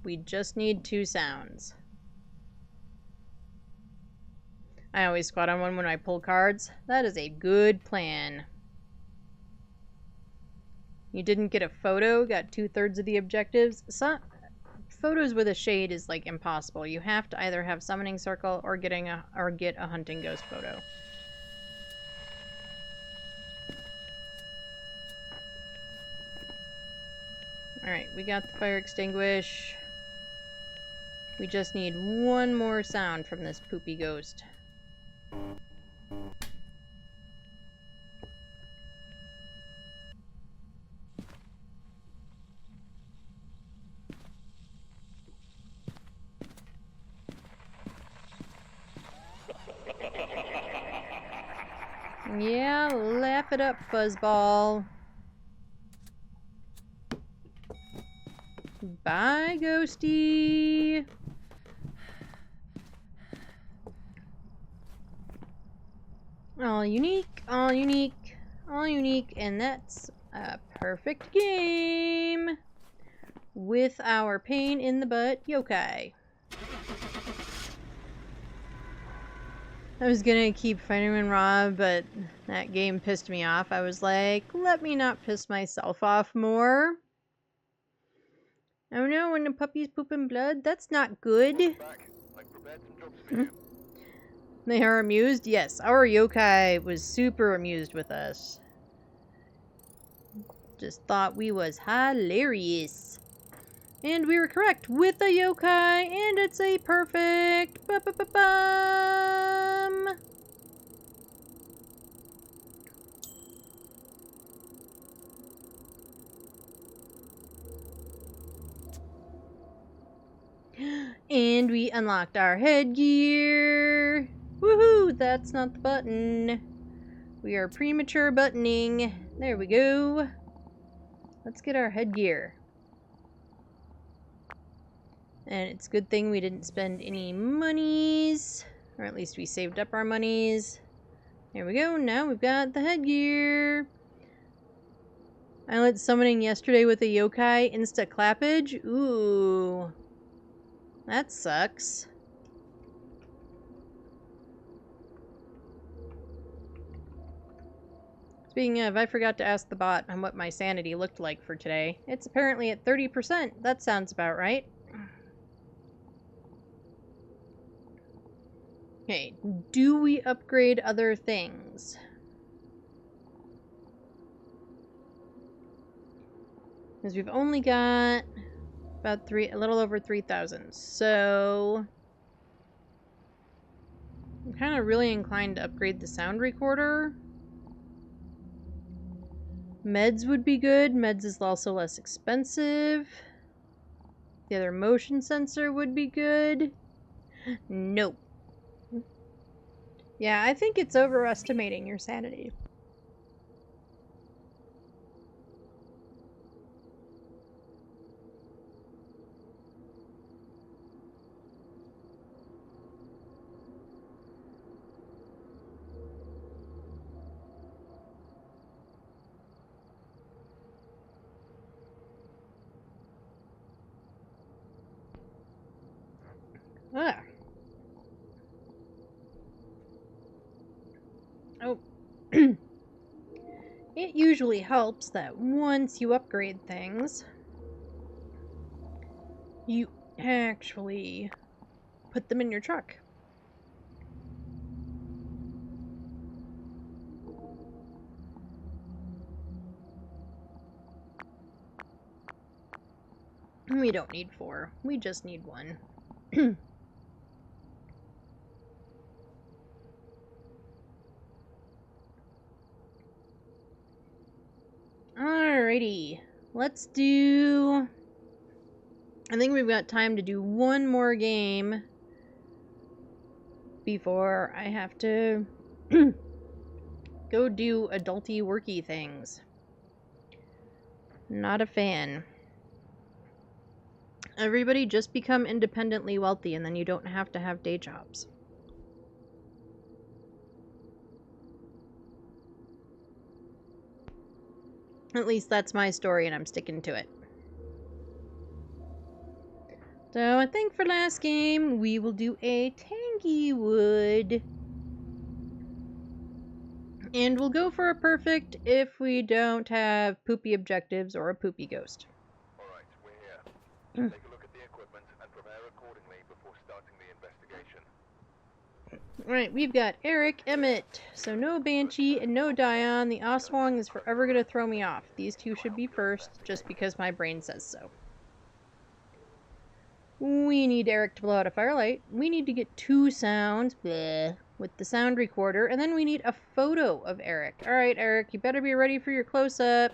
We just need 2 sounds. I always squat on one when I pull cards. That is a good plan. You didn't get a photo, got 2/3 of the objectives. Photos with a shade is like impossible. You have to either have summoning circle or get a hunting ghost photo. Alright, we got the fire extinguish. We just need one more sound from this poopy ghost. Yeah, laugh it up, fuzzball. Bye, ghosty. All unique, all unique, all unique, and that's a perfect game with our pain in the butt yokai. I was gonna keep fighting Rob, but that game pissed me off. I was like, let me not piss myself off more. Oh no, when the puppy's pooping blood, that's not good. They are amused? Yes, our yokai was super amused with us. Just thought we was hilarious. And we were correct with a yokai, and it's a perfect bum. And we unlocked our headgear. Woohoo! That's not the button. We are premature buttoning. There we go. Let's get our headgear. And it's a good thing we didn't spend any monies. Or at least we saved up our monies. There we go. Now we've got the headgear. Islet summoning yesterday with a yokai insta clappage. Ooh. That sucks. Speaking of, I forgot to ask the bot on what my sanity looked like for today. It's apparently at 30%. That sounds about right. Okay, do we upgrade other things? Because we've only got about a little over 3,000. So I'm kind of really inclined to upgrade the sound recorder. Meds would be good. Meds is also less expensive. The other motion sensor would be good. Nope. Yeah, I think it's overestimating your sanity. Ah. Oh. It usually helps that once you upgrade things, you actually put them in your truck. We don't need 4. We just need 1. Alrighty. Let's do... I think we've got time to do one more game before I have to go do adulty worky things. Not a fan. Everybody just become independently wealthy and then you don't have to have day jobs. At least that's my story and I'm sticking to it. So I think for last game we will do a tangy wood. And we'll go for a perfect if we don't have poopy objectives or a poopy ghost. Alright, we're here. Take a look at the equipment and prepare accordingly before starting the investigation. Alright, we've got Eric, Emmett. So no Banshee and no Dion. The Oswong is forever going to throw me off. These two should be first, just because my brain says so. We need Eric to blow out a firelight. We need to get 2 sounds with the sound recorder. And then we need a photo of Eric. Alright, Eric, you better be ready for your close-up.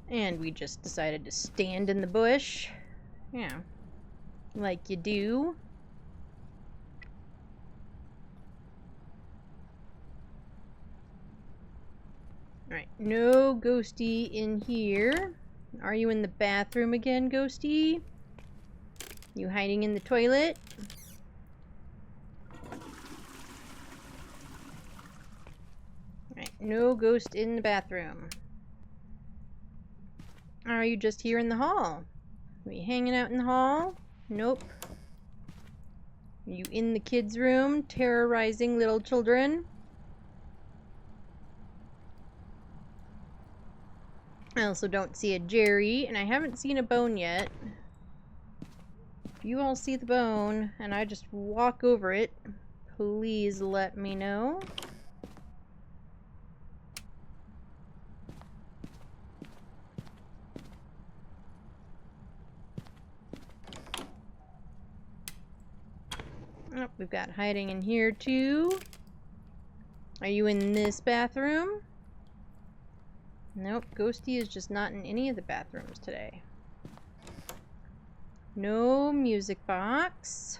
And we just decided to stand in the bush. Yeah. Like you do. Alright, no ghosty in here. Are you in the bathroom again, ghosty? You hiding in the toilet? Alright, no ghost in the bathroom. Are you just here in the hall? Are you hanging out in the hall? Nope. Are you in the kids' room, terrorizing little children? I also don't see a Jerry, and I haven't seen a bone yet. If you all see the bone, and I just walk over it, please let me know. Oh, we've got hiding in here too. Are you in this bathroom? Nope, Ghosty is just not in any of the bathrooms today. No music box.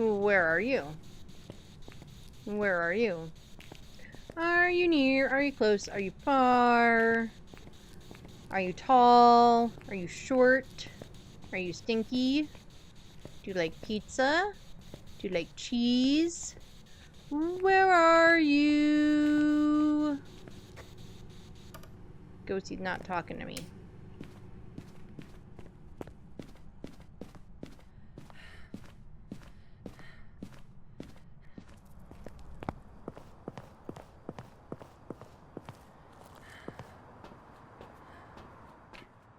Where are you? Where are you? Are you near? Are you close? Are you far? Are you tall? Are you short? Are you stinky? Do you like pizza? Do you like cheese? Where are you? Ghostie's not talking to me.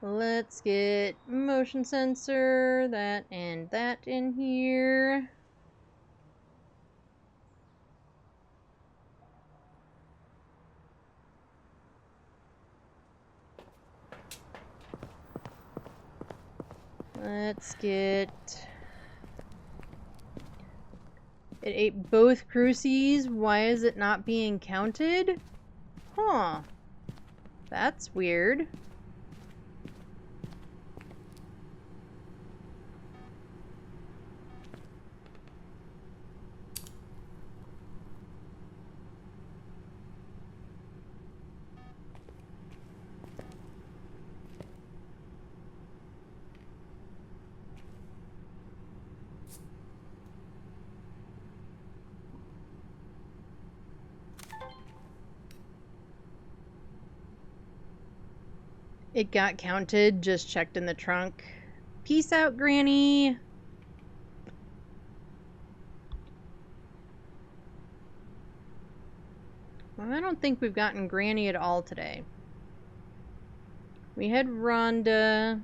Let's get motion sensor, that and that in here. Let's get... It ate both crucies. Why is it not being counted? Huh. That's weird. It got counted, just checked in the trunk. Peace out, Granny. Well, I don't think we've gotten Granny at all today. We had Rhonda.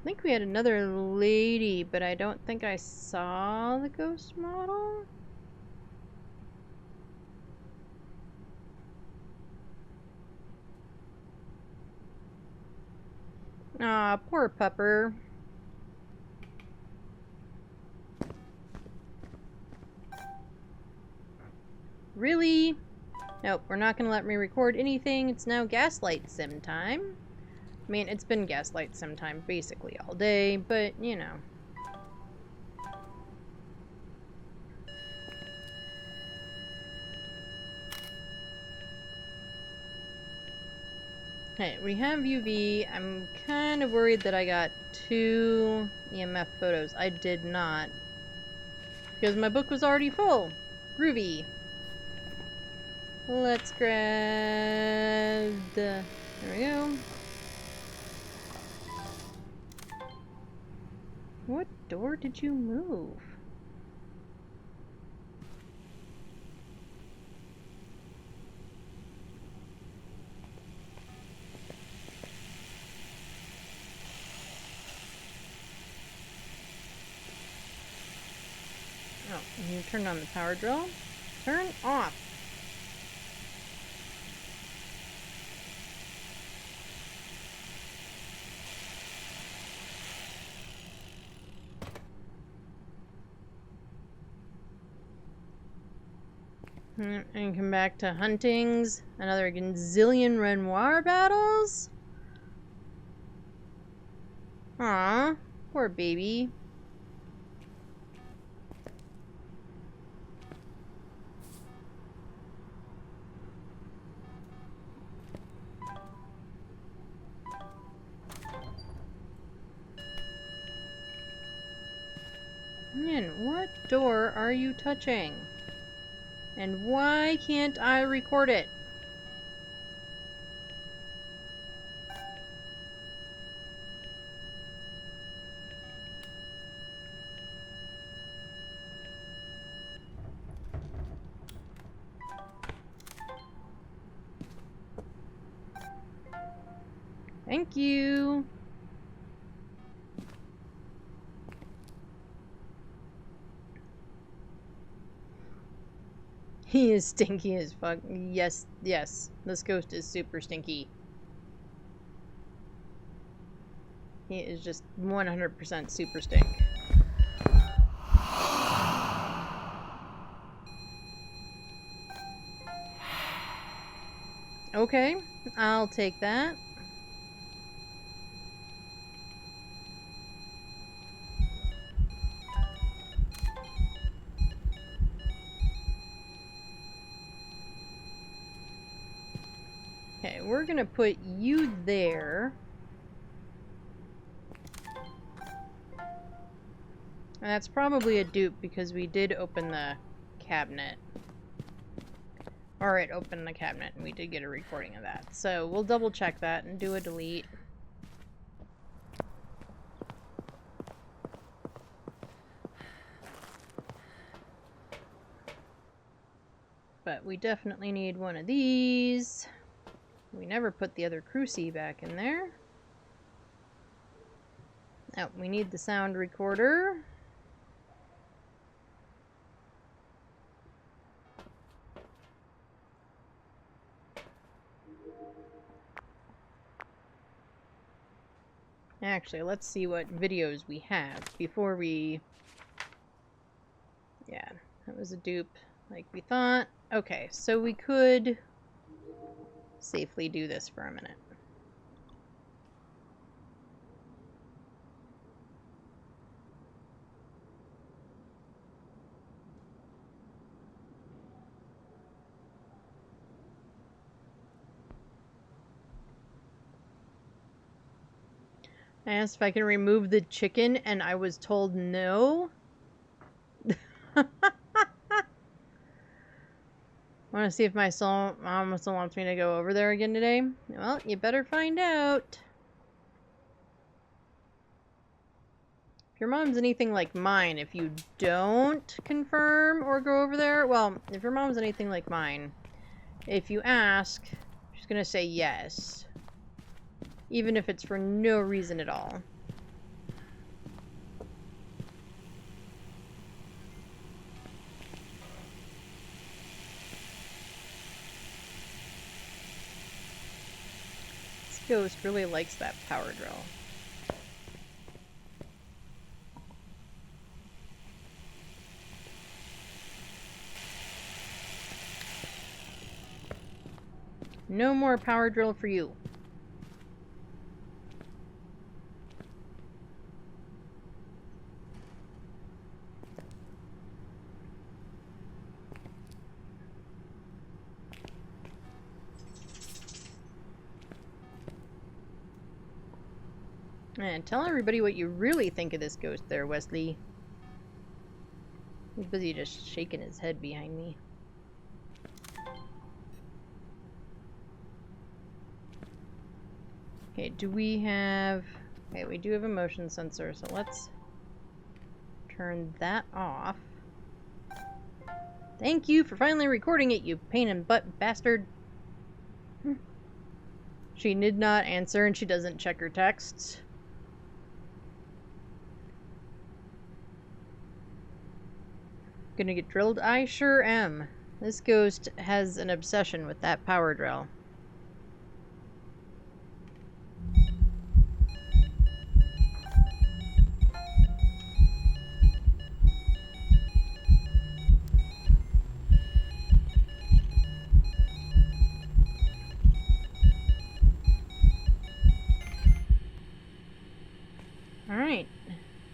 I think we had another lady, but I don't think I saw the ghost model. Aw, poor pupper. Really? Nope, we're not gonna let me record anything. It's now Gaslight Sim time. I mean, it's been Gaslight Sim time basically all day, but you know. Hey, we have UV. I'm kind of worried that I got 2 EMF photos. I did not. Because my book was already full. Groovy. Let's grab the... There we go. What door did you move? Oh, you turned on the power drill. Turn off. And come back to huntings. Another gazillion Renoir battles. Aw, poor baby. Man, what door are you touching? And why can't I record it? Thank you. He is stinky as fuck. Yes, yes. This ghost is super stinky. He is just 100% super stink. Okay, I'll take that. Okay, we're gonna put you there. And that's probably a dupe because we did open the cabinet. Or it opened the cabinet and we did get a recording of that. So we'll double check that and do a delete. But we definitely need one of these. We never put the other cruci back in there. Oh, we need the sound recorder. Actually, let's see what videos we have before we... Yeah, that was a dupe like we thought. Okay, so we could safely do this for a minute. I asked if I can remove the chicken, and I was told no. Want to see if my mom still wants me to go over there again today? Well, you better find out. If your mom's anything like mine, if you don't confirm or go over there, well, if your mom's anything like mine, if you ask, she's gonna say yes. Even if it's for no reason at all. This ghost really likes that power drill. No more power drill for you. And tell everybody what you really think of this ghost there, Wesley. He's busy just shaking his head behind me. Okay, do we have... Okay, we do have a motion sensor, so let's turn that off. Thank you for finally recording it, you pain in butt bastard. She did not answer and she doesn't check her texts. Gonna get drilled? I sure am. This ghost has an obsession with that power drill. Alright,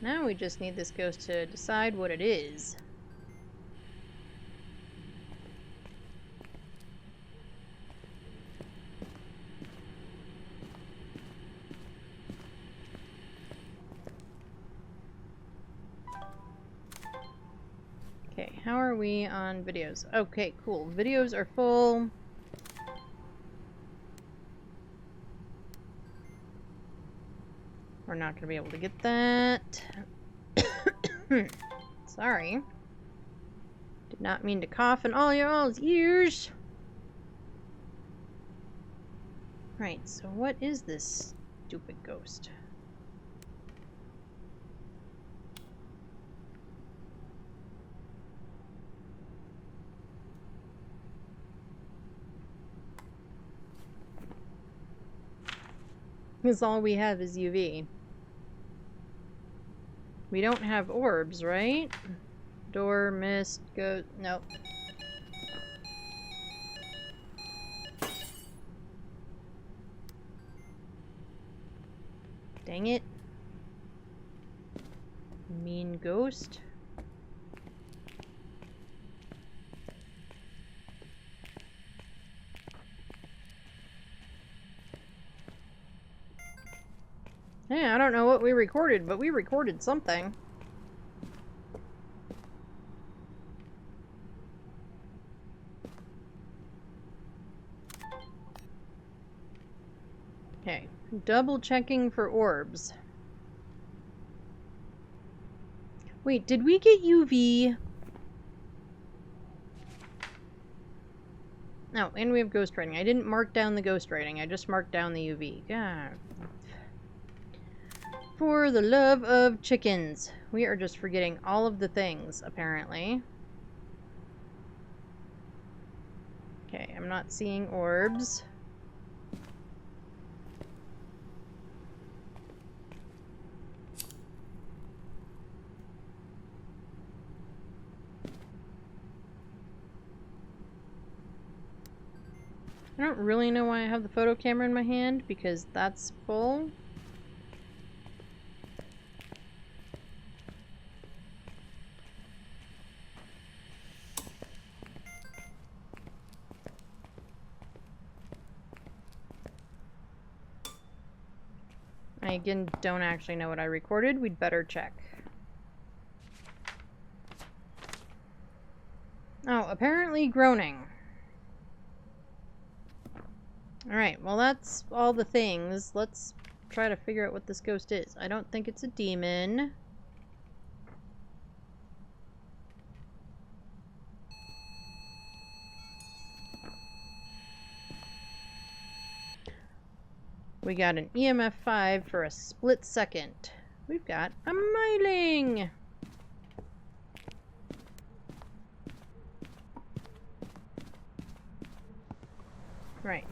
now we just need this ghost to decide what it is. Okay, how are we on videos? Okay, cool. Videos are full. We're not going to be able to get that. Sorry. Did not mean to cough in all y'all's ears. Right, so what is this stupid ghost? Because all we have is UV. We don't have orbs, right? Door, mist, ghost. Nope. Dang it. Mean ghost. Yeah, I don't know what we recorded, but we recorded something. Okay, double checking for orbs. Wait, did we get UV? No, and we have ghost writing. I didn't mark down the ghost writing, I just marked down the UV. God. For the love of chickens. We are just forgetting all of the things, apparently. Okay, I'm not seeing orbs. I don't really know why I have the photo camera in my hand, because that's full. I again don't actually know what I recorded. We'd better check. Oh, apparently groaning. Alright, well that's all the things. Let's try to figure out what this ghost is. I don't think it's a demon. We got an EMF 5 for a split second. We've got a myling! Right.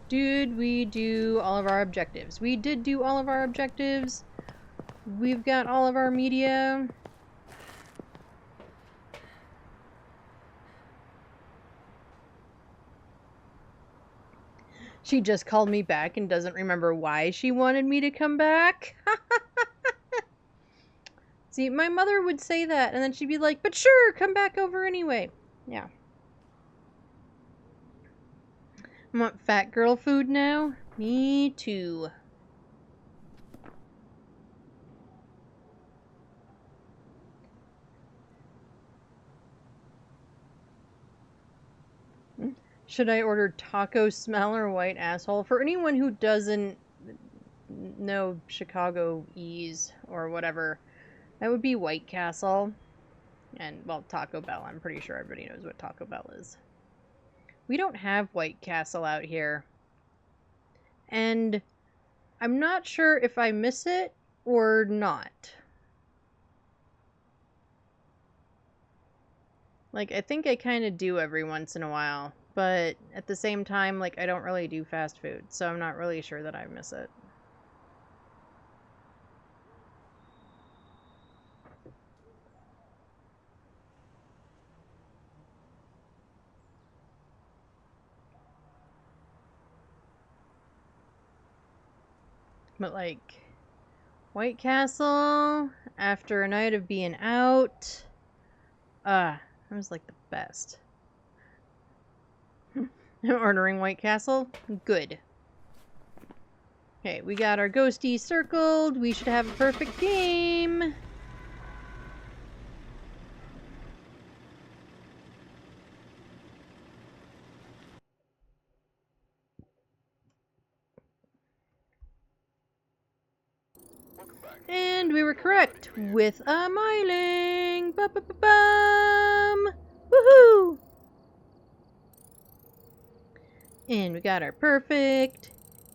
Did we do all of our objectives? We did do all of our objectives. We've got all of our media. She just called me back and doesn't remember why she wanted me to come back. See, my mother would say that, and then she'd be like, but sure, come back over anyway. Yeah. I want fat girl food now? Me too. Should I order taco smell or white asshole? For anyone who doesn't know Chicago-ese or whatever, that would be White Castle. And, well, Taco Bell. I'm pretty sure everybody knows what Taco Bell is. We don't have White Castle out here. And I'm not sure if I miss it or not. Like, I think I kind of do every once in a while. But at the same time, like, I don't really do fast food. So I'm not really sure that I miss it. But, like, White Castle, after a night of being out, it was, like, the best. Ordering White Castle? Good. Okay, we got our ghosty circled. We should have a perfect game. And we were correct with a myling. Ba-ba-ba-bum. Woohoo! And we got our perfect.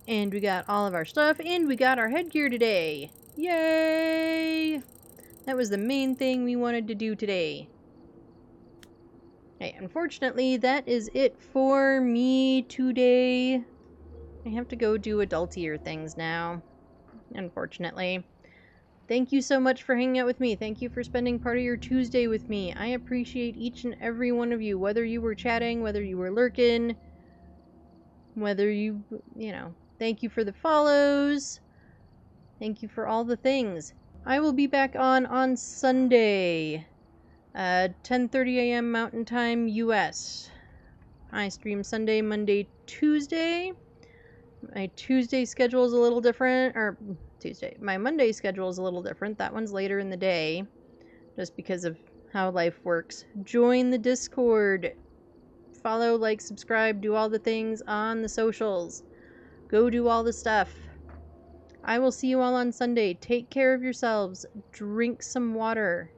And we got all of our stuff. And we got our headgear today. Yay! That was the main thing we wanted to do today. Hey, unfortunately, that is it for me today. I have to go do adultier things now. Unfortunately. Thank you so much for hanging out with me. Thank you for spending part of your Tuesday with me. I appreciate each and every one of you, whether you were chatting, whether you were lurking, whether you know, thank you for the follows. Thank you for all the things. I will be back on Sunday, 10:30 a.m. Mountain Time, US. I stream Sunday, Monday, Tuesday. My Tuesday schedule is a little different, or Tuesday. My Monday schedule is a little different. That one's later in the day, just because of how life works. Join the Discord. Follow, like, subscribe, do all the things on the socials. Go do all the stuff. I will see you all on Sunday. Take care of yourselves. Drink some water.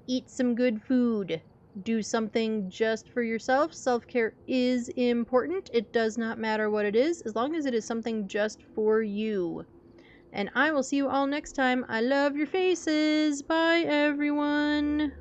Eat some good food. Do something just for yourself. Self-care is important. It does not matter what it is, as long as it is something just for you. And I will see you all next time. I love your faces. Bye, everyone.